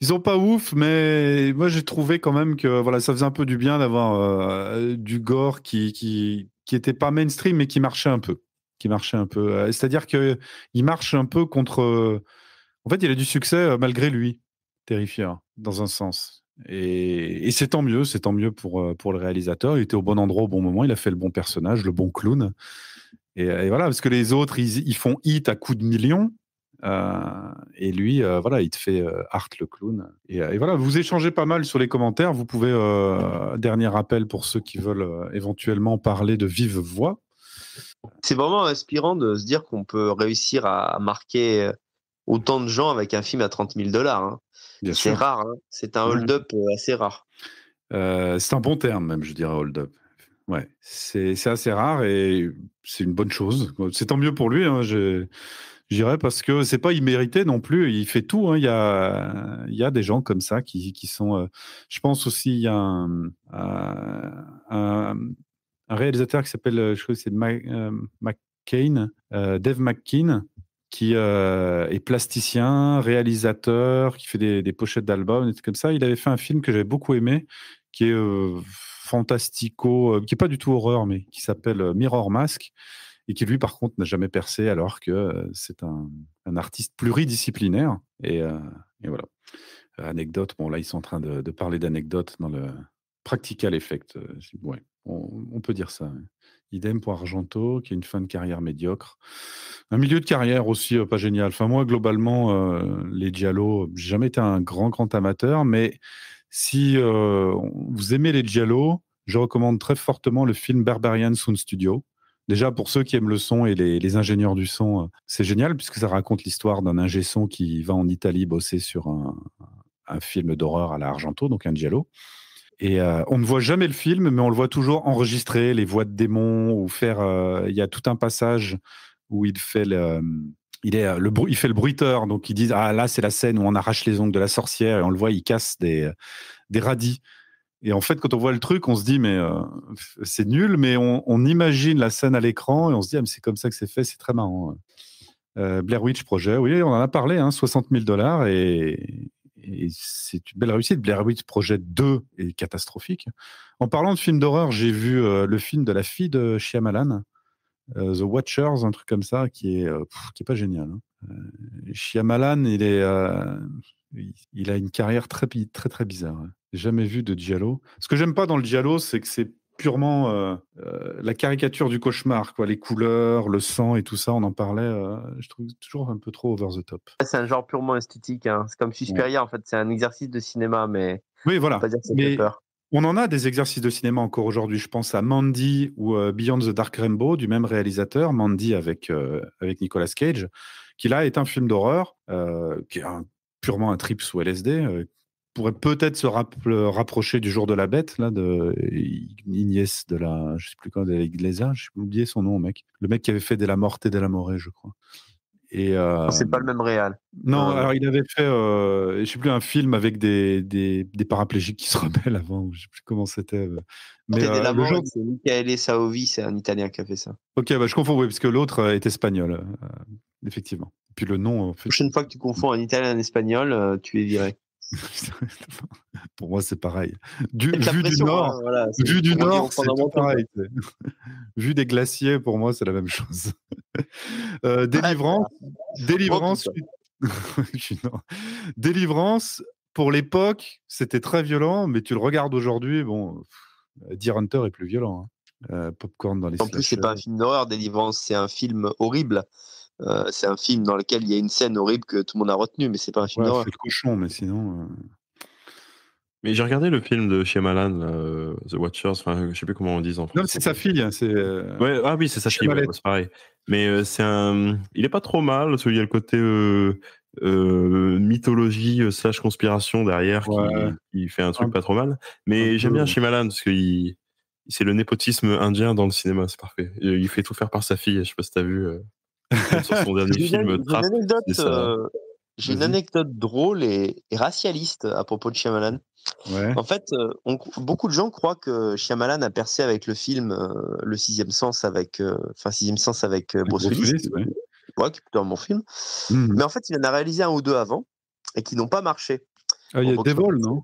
Ils sont pas ouf, mais moi j'ai trouvé quand même que voilà, ça faisait un peu du bien d'avoir du gore qui était pas mainstream, mais qui marchait un peu. C'est-à-dire que il marche un peu contre. En fait, il a du succès malgré lui, Terrifier, dans un sens. Et c'est tant mieux pour le réalisateur. Il était au bon endroit au bon moment, il a fait le bon personnage, le bon clown. Et voilà, parce que les autres, ils font hit à coups de millions. Et lui, voilà, il te fait Art le clown. Et voilà, vous échangez pas mal sur les commentaires. Vous pouvez, dernier rappel pour ceux qui veulent éventuellement parler de vive voix. C'est vraiment inspirant de se dire qu'on peut réussir à marquer autant de gens avec un film à $30,000. Hein. C'est rare, hein. C'est un hold-up assez rare. C'est un bon terme même, je dirais, hold-up. Ouais, c'est assez rare et c'est une bonne chose. C'est tant mieux pour lui, hein, je dirais, parce que c'est pas immérité non plus. Il fait tout. Hein. Il y a des gens comme ça qui sont. Je pense aussi il y a un réalisateur qui s'appelle, je crois que c'est McCain, Dave McKean, qui est plasticien, réalisateur, qui fait des pochettes d'albums, des trucs comme ça. Il avait fait un film que j'avais beaucoup aimé, qui est fantastico, qui est pas du tout horreur, mais qui s'appelle Mirror Mask, et qui lui, par contre, n'a jamais percé, alors que c'est un artiste pluridisciplinaire. Et voilà. Anecdote, bon là, ils sont en train de parler d'anecdotes dans le Practical Effect. Ouais, on peut dire ça. Idem pour Argento, qui a une fin de carrière médiocre. Un milieu de carrière aussi pas génial. Enfin, moi, globalement, les giallo, j'ai jamais été un grand amateur, mais si vous aimez les giallo, je recommande très fortement le film Barbarian Sound Studio. Déjà, pour ceux qui aiment le son et les ingénieurs du son, c'est génial, puisque ça raconte l'histoire d'un ingé son qui va en Italie bosser sur un film d'horreur à la Argento, donc un giallo. Et on ne voit jamais le film, mais on le voit toujours enregistrer les voix de démons ou faire. Il y a tout un passage où il fait il fait le bruiteur, donc ils disent là c'est la scène où on arrache les ongles de la sorcière et on le voit, il casse des radis. Et en fait, quand on voit le truc, on se dit mais c'est nul, mais on imagine la scène à l'écran et on se dit mais c'est comme ça que c'est fait, c'est très marrant. Blair Witch Project, oui, on en a parlé, $60 000 et c'est une belle réussite. Blair Witch Project 2 est catastrophique. En parlant de films d'horreur, j'ai vu le film de la fille de Shyamalan, The Watchers, un truc comme ça, qui est pas génial. Shyamalan, il a une carrière très bizarre. J'ai jamais vu de giallo. Ce que j'aime pas dans le giallo, c'est que c'est purement la caricature du cauchemar, quoi. Les couleurs, le sang et tout ça, on en parlait. Je trouve toujours un peu trop over the top. C'est un genre purement esthétique. Hein. C'est comme Suspiria, en fait. C'est un exercice de cinéma, mais. Oui, voilà. Pas dire que ça mais fait peur. On en a des exercices de cinéma encore aujourd'hui. Je pense à Mandy ou Beyond the Dark Rainbow du même réalisateur, Mandy avec Nicolas Cage, qui là est un film d'horreur, qui est purement un trip sous LSD. Pourrait peut-être se rapprocher du Jour de la Bête, là, de Ignès de la, je sais plus quoi, de la Iglesia, j'ai oublié son nom, mec. Le mec qui avait fait De la Morte et de la More, je crois. Et c'est pas le même réal. Non, alors il avait fait, je sais plus, un film avec des paraplégiques qui se rebellent avant, je sais plus comment c'était. Mais De la Mort, c'est Michele Saovi, c'est un Italien qui a fait ça. Ok, je confonds, oui, parce que l'autre est espagnol, effectivement. Puis le nom. En fait, la prochaine fois que tu confonds un Italien et un Espagnol, tu es viré. Pour moi, c'est pareil. Vu du Nord, hein, voilà, vu du Nord, c'est tout pareil. Vu des glaciers, pour moi, c'est la même chose. Délivrance, pour l'époque, c'était très violent, mais tu le regardes aujourd'hui, bon, Deer Hunter est plus violent. Hein. Popcorn dans les. En plus, c'est pas un film d'horreur, Délivrance, c'est un film horrible. C'est un film dans lequel il y a une scène horrible que tout le monde a retenue, mais c'est pas un film d'horreur. C'est le cochon, mais sinon. Mais j'ai regardé le film de Shyamalan, The Watchers, enfin, je sais plus comment on dit en français. Non, c'est sa fille. Ouais, ah oui, c'est sa fille, c'est pareil. Mais il est pas trop mal, parce qu'il y a le côté mythologie / conspiration derrière qui fait un truc pas trop mal. Mais j'aime bien Shyamalan, parce que c'est le népotisme indien dans le cinéma, c'est parfait. Il fait tout faire par sa fille, je sais pas si t'as vu sur son dernier film, Trap. J'ai une anecdote drôle et racialiste à propos de Shyamalan. Ouais. En fait, beaucoup de gens croient que Shyamalan a percé avec le film Le Sixième Sens avec Bruce Willis, ouais, qui est plutôt un bon film. Mais en fait, il en a réalisé un ou deux avant et qui n'ont pas marché. Ah, il y a Devil, non?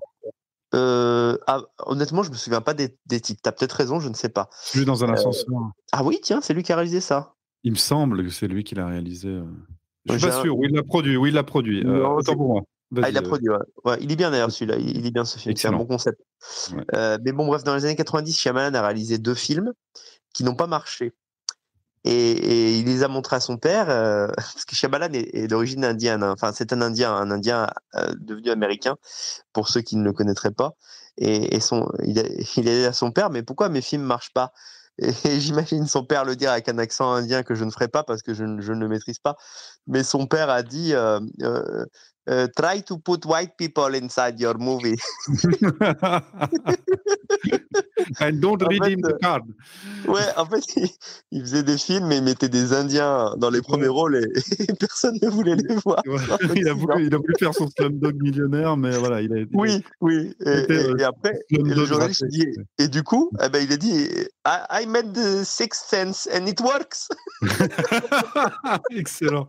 Honnêtement, je me souviens pas des titres. T'as peut-être raison, je ne sais pas. Lui dans un ascenseur. Ah oui, tiens, c'est lui qui a réalisé ça. Il me semble que c'est lui qui l'a réalisé. Je suis pas sûr. Oui, il l'a produit. Autant pour moi. Il l'a produit, ouais. Il est bien d'ailleurs celui-là, il est bien ce film, c'est un bon concept. Ouais. Mais bon, bref, dans les années 90, Shyamalan a réalisé 2 films qui n'ont pas marché. Et il les a montrés à son père, parce que Shyamalan est d'origine indienne. Hein. Enfin, c'est un Indien devenu américain, pour ceux qui ne le connaîtraient pas. Et il a dit à son père, mais pourquoi mes films ne marchent pas ? Et j'imagine son père le dire avec un accent indien que je ne ferai pas parce que je ne le maîtrise pas. Mais son père a dit try to put white people inside your movie. And don't redeem the card. Ouais, en fait, il faisait des films et il mettait des Indiens dans les premiers rôles et personne ne voulait les voir. Ouais. Il a voulu faire son Slumdog Millionnaire, mais voilà, Oui. Et après, le journaliste dit, et du coup, il a dit I made the Sixth Sense and it works. Excellent.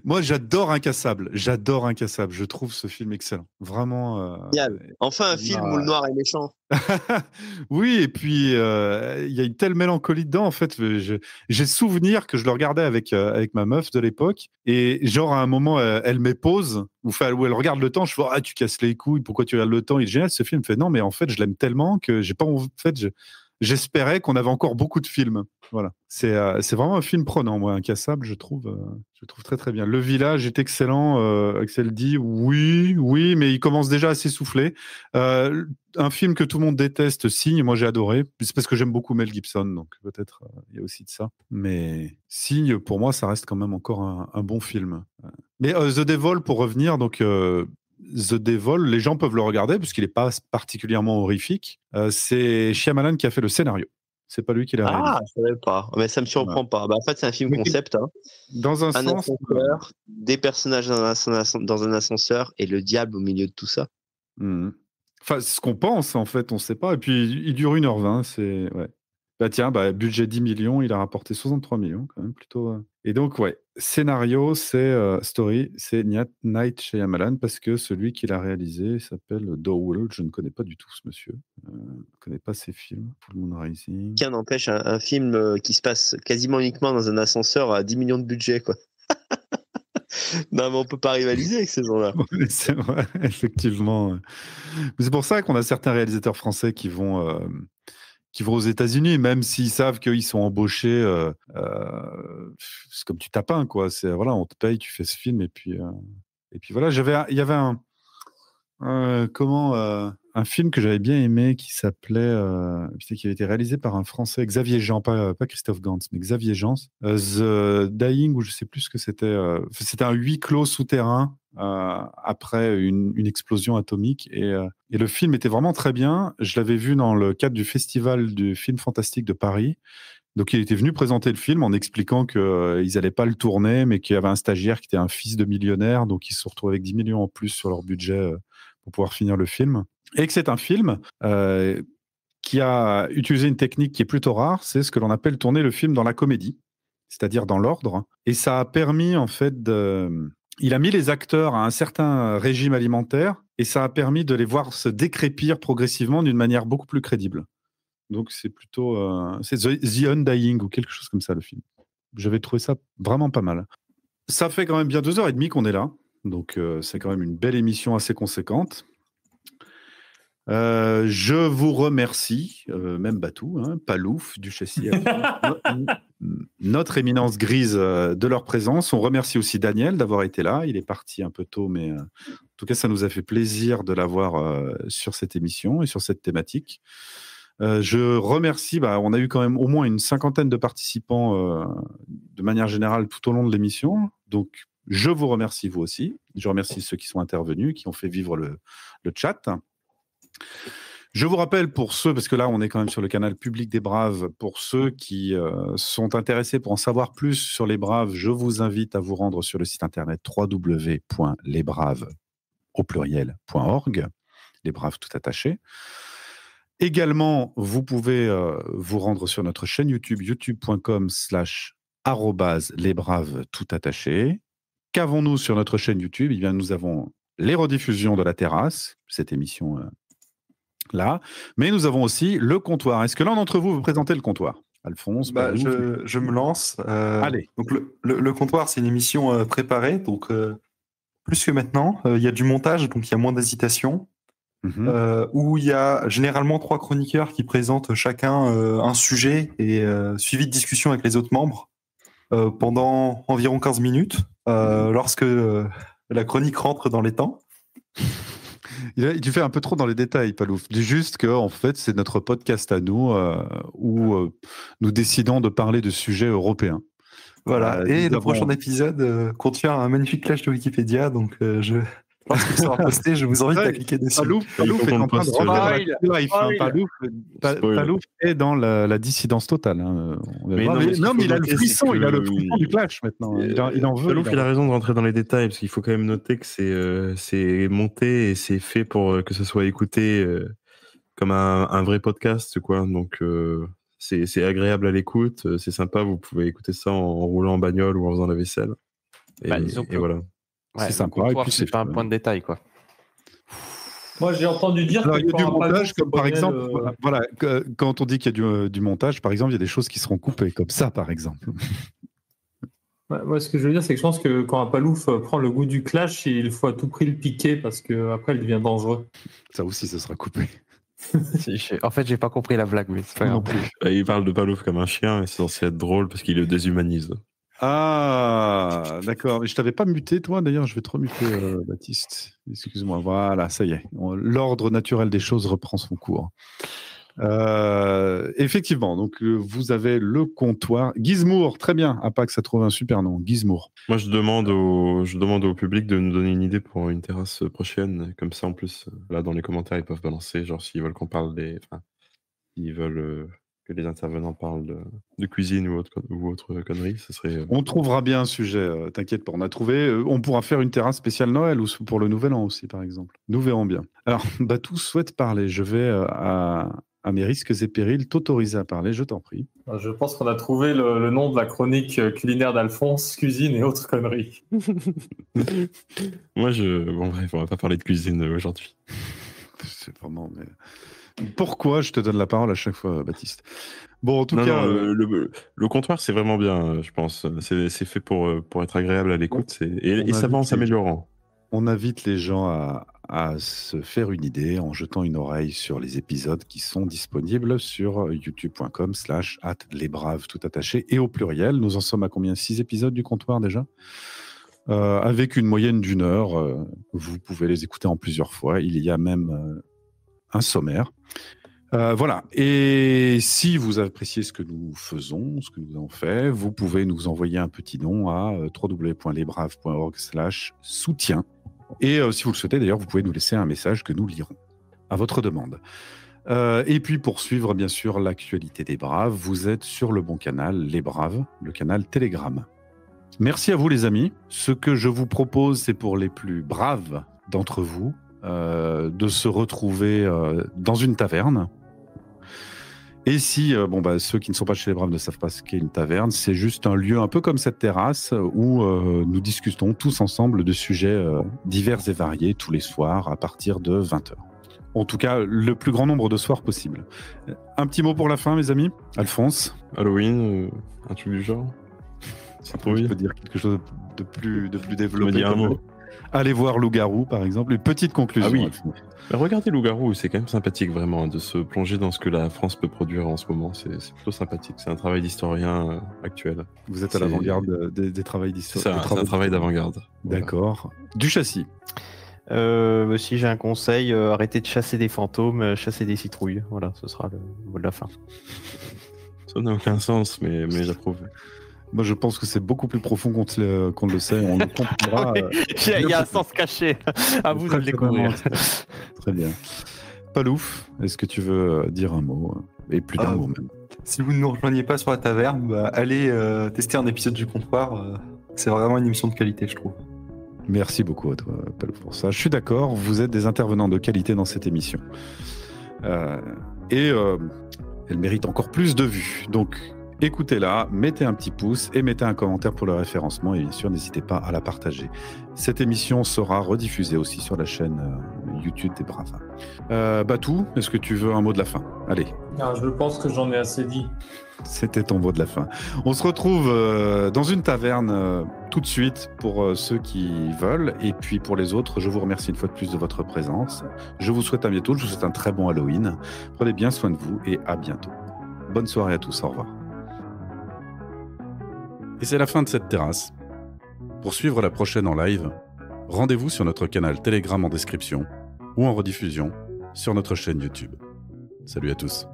Moi, j'adore Incassable. j'adore Incassable. Je trouve ce film excellent. Vraiment. Enfin, un film où le noir est méchant. Oui, et puis il y a une telle mélancolie dedans. En fait, j'ai souvenir que je le regardais avec ma meuf de l'époque. Et genre, à un moment, elle m'épose, où elle regarde le temps. Je fais, tu casses les couilles, pourquoi tu regardes le temps? Il est génial, ce film. Fait, non, mais en fait, je l'aime tellement que j'ai pas envie. En fait, j'espérais qu'on avait encore beaucoup de films. Voilà. C'est vraiment un film prenant, moi, Incassable, je trouve très très bien. Le Village est excellent. Axel dit oui, mais il commence déjà à s'essouffler. Un film que tout le monde déteste, Signe, moi j'ai adoré. C'est parce que j'aime beaucoup Mel Gibson, donc peut-être il y a aussi de ça. Mais Signe, pour moi, ça reste quand même encore un bon film. Mais The Devil, pour revenir, donc The Devil, les gens peuvent le regarder parce qu'il n'est pas particulièrement horrifique. C'est Shyamalan qui a fait le scénario. C'est pas lui qui l'a réalisé. Ah, je savais pas. Mais ça me surprend pas. Bah, en fait, c'est un film concept. Hein. Dans un sens, ascenseur, des personnages dans un ascenseur et le diable au milieu de tout ça. Enfin, c'est ce qu'on pense, en fait, on ne sait pas. Et puis, il dure 1h20. C'est... Ouais. Bah tiens, budget 10 millions, il a rapporté 63 millions, quand même, plutôt. Et donc, ouais, scénario, story, c'est Night Shyamalan, parce que celui qui l'a réalisé s'appelle Dowell. Je ne connais pas du tout ce monsieur. Je ne connais pas ses films. Full Moon Rising. Qu'un n'empêche un film qui se passe quasiment uniquement dans un ascenseur à 10 millions de budget, quoi. Non, mais on peut pas rivaliser avec ces gens-là. C'est vrai, effectivement. C'est pour ça qu'on a certains réalisateurs français qui vont aux États-Unis, même s'ils savent qu'ils sont embauchés. C'est comme tu tapins, quoi. C'est voilà, on te paye, tu fais ce film, et puis voilà. Il y avait un film que j'avais bien aimé qui s'appelait, qui avait été réalisé par un Français, Xavier Jean, pas Christophe Gans, mais Xavier Jean, The Dying, ou je sais plus ce que c'était. C'était un huis clos souterrain après une explosion atomique, et le film était vraiment très bien. Je l'avais vu dans le cadre du festival du film fantastique de Paris. Donc, il était venu présenter le film en expliquant qu'ils n'allaient pas le tourner, mais qu'il y avait un stagiaire qui était un fils de millionnaire, donc ils se retrouvent avec 10 millions en plus sur leur budget pour pouvoir finir le film. Et que c'est un film qui a utilisé une technique qui est plutôt rare, c'est ce que l'on appelle tourner le film dans la comédie, c'est-à-dire dans l'ordre. Et ça a permis, en fait, il a mis les acteurs à un certain régime alimentaire, et ça a permis de les voir se décrépir progressivement d'une manière beaucoup plus crédible. Donc, c'est plutôt... c'est The Undying ou quelque chose comme ça, le film. J'avais trouvé ça vraiment pas mal. Ça fait quand même bien 2h30 qu'on est là. Donc, c'est quand même une belle émission assez conséquente. Je vous remercie, même Batou, Palouf, Duchessis, notre éminence grise de leur présence. On remercie aussi Daniel d'avoir été là. Il est parti un peu tôt, mais en tout cas, ça nous a fait plaisir de l'avoir sur cette émission et sur cette thématique. Je remercie, on a eu quand même au moins une 50aine de participants de manière générale tout au long de l'émission. Donc, je vous remercie vous aussi. Je remercie ceux qui sont intervenus, qui ont fait vivre le chat. Je vous rappelle pour ceux, parce que là on est quand même sur le canal public des Braves, pour ceux qui sont intéressés pour en savoir plus sur les Braves, je vous invite à vous rendre sur le site internet www.lesbraves.org, les Braves tout attachés. Également, vous pouvez vous rendre sur notre chaîne YouTube, youtube.com/lesbraves tout attaché. Qu'avons-nous sur notre chaîne YouTube? Eh bien, nous avons les rediffusions de La Terrasse, cette émission là, mais nous avons aussi le comptoir. Est-ce que l'un d'entre vous veut présenter le comptoir? Alphonse, je me lance. Allez. Donc le comptoir, c'est une émission préparée, donc plus que maintenant. Il y a du montage, donc il y a moins d'hésitation. Où il y a généralement 3 chroniqueurs qui présentent chacun un sujet et suivi de discussion avec les autres membres pendant environ 15 minutes lorsque la chronique rentre dans les temps. Tu fais un peu trop dans les détails, Palouf. Dis juste que en fait, c'est notre podcast à nous où nous décidons de parler de sujets européens. Voilà. Et le prochain épisode contient un magnifique clash de Wikipédia, donc lorsqu'il sera posté, je vous invite à cliquer dessus. Palouf est en train de Palouf est dans la dissidence totale. Mais il a le frisson, il a le frisson du clash maintenant. Il en veut. Palouf, il a raison de rentrer dans les détails, parce qu'il faut quand même noter que c'est monté et c'est fait pour que ce soit écouté comme un vrai podcast, quoi. Donc c'est agréable à l'écoute, c'est sympa, vous pouvez écouter ça en roulant en bagnole ou en faisant la vaisselle. Et voilà. c'est sympa. Et puis c'est pas un point de détail, quoi. Moi, j'ai entendu dire qu'il y a du montage, comme par exemple, voilà, quand on dit qu'il y a du montage, par exemple, il y a des choses qui seront coupées, comme ça, par exemple. Moi, ce que je veux dire, c'est que je pense que quand un palouf prend le goût du clash, il faut à tout prix le piquer parce qu'après, il devient dangereux. Ça aussi, ça sera coupé. En fait, j'ai pas compris la blague, mais c'est pas grave. Il parle de palouf comme un chien et c'est censé être drôle parce qu'il le déshumanise. Ah, d'accord. Mais je t'avais pas muté, toi, d'ailleurs. Je vais te remuter, Baptiste. Excuse-moi. Voilà, ça y est. L'ordre naturel des choses reprend son cours. Effectivement, donc vous avez le comptoir. Gizmour, très bien. Apax a trouvé un super nom. Gizmour. Moi, je demande au public de nous donner une idée pour une terrasse prochaine. Comme ça, en plus, là, dans les commentaires, ils peuvent balancer. Genre, s'ils veulent qu'on parle s'ils veulent que les intervenants parlent de cuisine ou autre connerie, ce serait... On trouvera bien un sujet, t'inquiète pas. On a trouvé. On pourra faire une terrasse spéciale Noël ou pour le Nouvel An aussi, par exemple. Nous verrons bien. Alors, Batou souhaite parler. Je vais à mes risques et périls t'autoriser à parler, je t'en prie. Je pense qu'on a trouvé le nom de la chronique culinaire d'Alphonse, cuisine et autres conneries. Moi, bon bref, on va pas parler de cuisine aujourd'hui. C'est vraiment... Pourquoi je te donne la parole à chaque fois, Baptiste? Bon, en tout cas... le comptoir, c'est vraiment bien, je pense. C'est fait pour être agréable à l'écoute et ça va en s'améliorant. On invite les gens à se faire une idée en jetant une oreille sur les épisodes qui sont disponibles sur youtube.com/lesbraves tout attaché et au pluriel. Nous en sommes à combien? 6 épisodes du comptoir déjà, avec une moyenne d'1 heure. Vous pouvez les écouter en plusieurs fois. Il y a même un sommaire. Voilà. Et si vous appréciez ce que nous faisons, ce que nous avons fait, vous pouvez nous envoyer un petit don à www.lesbraves.org/soutien. Et si vous le souhaitez, d'ailleurs, vous pouvez nous laisser un message que nous lirons à votre demande. Et puis, pour suivre, bien sûr, l'actualité des Braves, vous êtes sur le bon canal, Les Braves, le canal Telegram. Merci à vous, les amis. Ce que je vous propose, c'est pour les plus braves d'entre vous, de se retrouver dans une taverne. Et si ceux qui ne sont pas chez les Braves ne savent pas ce qu'est une taverne, c'est juste un lieu un peu comme cette terrasse où nous discutons tous ensemble de sujets divers et variés tous les soirs à partir de 20h. En tout cas, le plus grand nombre de soirs possible. Un petit mot pour la fin, mes amis. Alphonse. Halloween, un truc du genre. C'est trop bien. Je peux dire quelque chose de plus développé. Me dire un mot. Allez voir Loup-Garou, par exemple. Une petite conclusion. Ah oui. Regardez Loup-Garou, c'est quand même sympathique, vraiment, de se plonger dans ce que la France peut produire en ce moment. C'est plutôt sympathique. C'est un travail d'historien actuel. Vous êtes à l'avant-garde des travaux d'histoire. C'est un travail d'avant-garde. D'accord. Voilà. Du châssis. Si j'ai un conseil, arrêtez de chasser des fantômes, chasser des citrouilles. Voilà, ce sera le mot de la fin. Ça n'a aucun sens, mais j'approuve. Moi, je pense que c'est beaucoup plus profond qu'on le sait. On le comprendra. Il y a un sens caché. À vous de le découvrir. Très bien. Palouf, est-ce que tu veux dire un mot? Et plus d'un mot même. Si vous ne nous rejoignez pas sur la taverne, allez tester un épisode du comptoir. C'est vraiment une émission de qualité, je trouve. Merci beaucoup à toi, Palouf, pour ça. Je suis d'accord, vous êtes des intervenants de qualité dans cette émission. Elle mérite encore plus de vues. Donc, écoutez-la, mettez un petit pouce et mettez un commentaire pour le référencement et bien sûr n'hésitez pas à la partager. Cette émission sera rediffusée aussi sur la chaîne YouTube des Braves. Batou, est-ce que tu veux un mot de la fin? Allez. Je pense que j'en ai assez dit. C'était ton mot de la fin. On se retrouve dans une taverne tout de suite pour ceux qui veulent et puis pour les autres, je vous remercie une fois de plus de votre présence. Je vous souhaite à bientôt, je vous souhaite un très bon Halloween. Prenez bien soin de vous et à bientôt. Bonne soirée à tous, au revoir. Et c'est la fin de cette terrasse. Pour suivre la prochaine en live, rendez-vous sur notre canal Telegram en description ou en rediffusion sur notre chaîne YouTube. Salut à tous.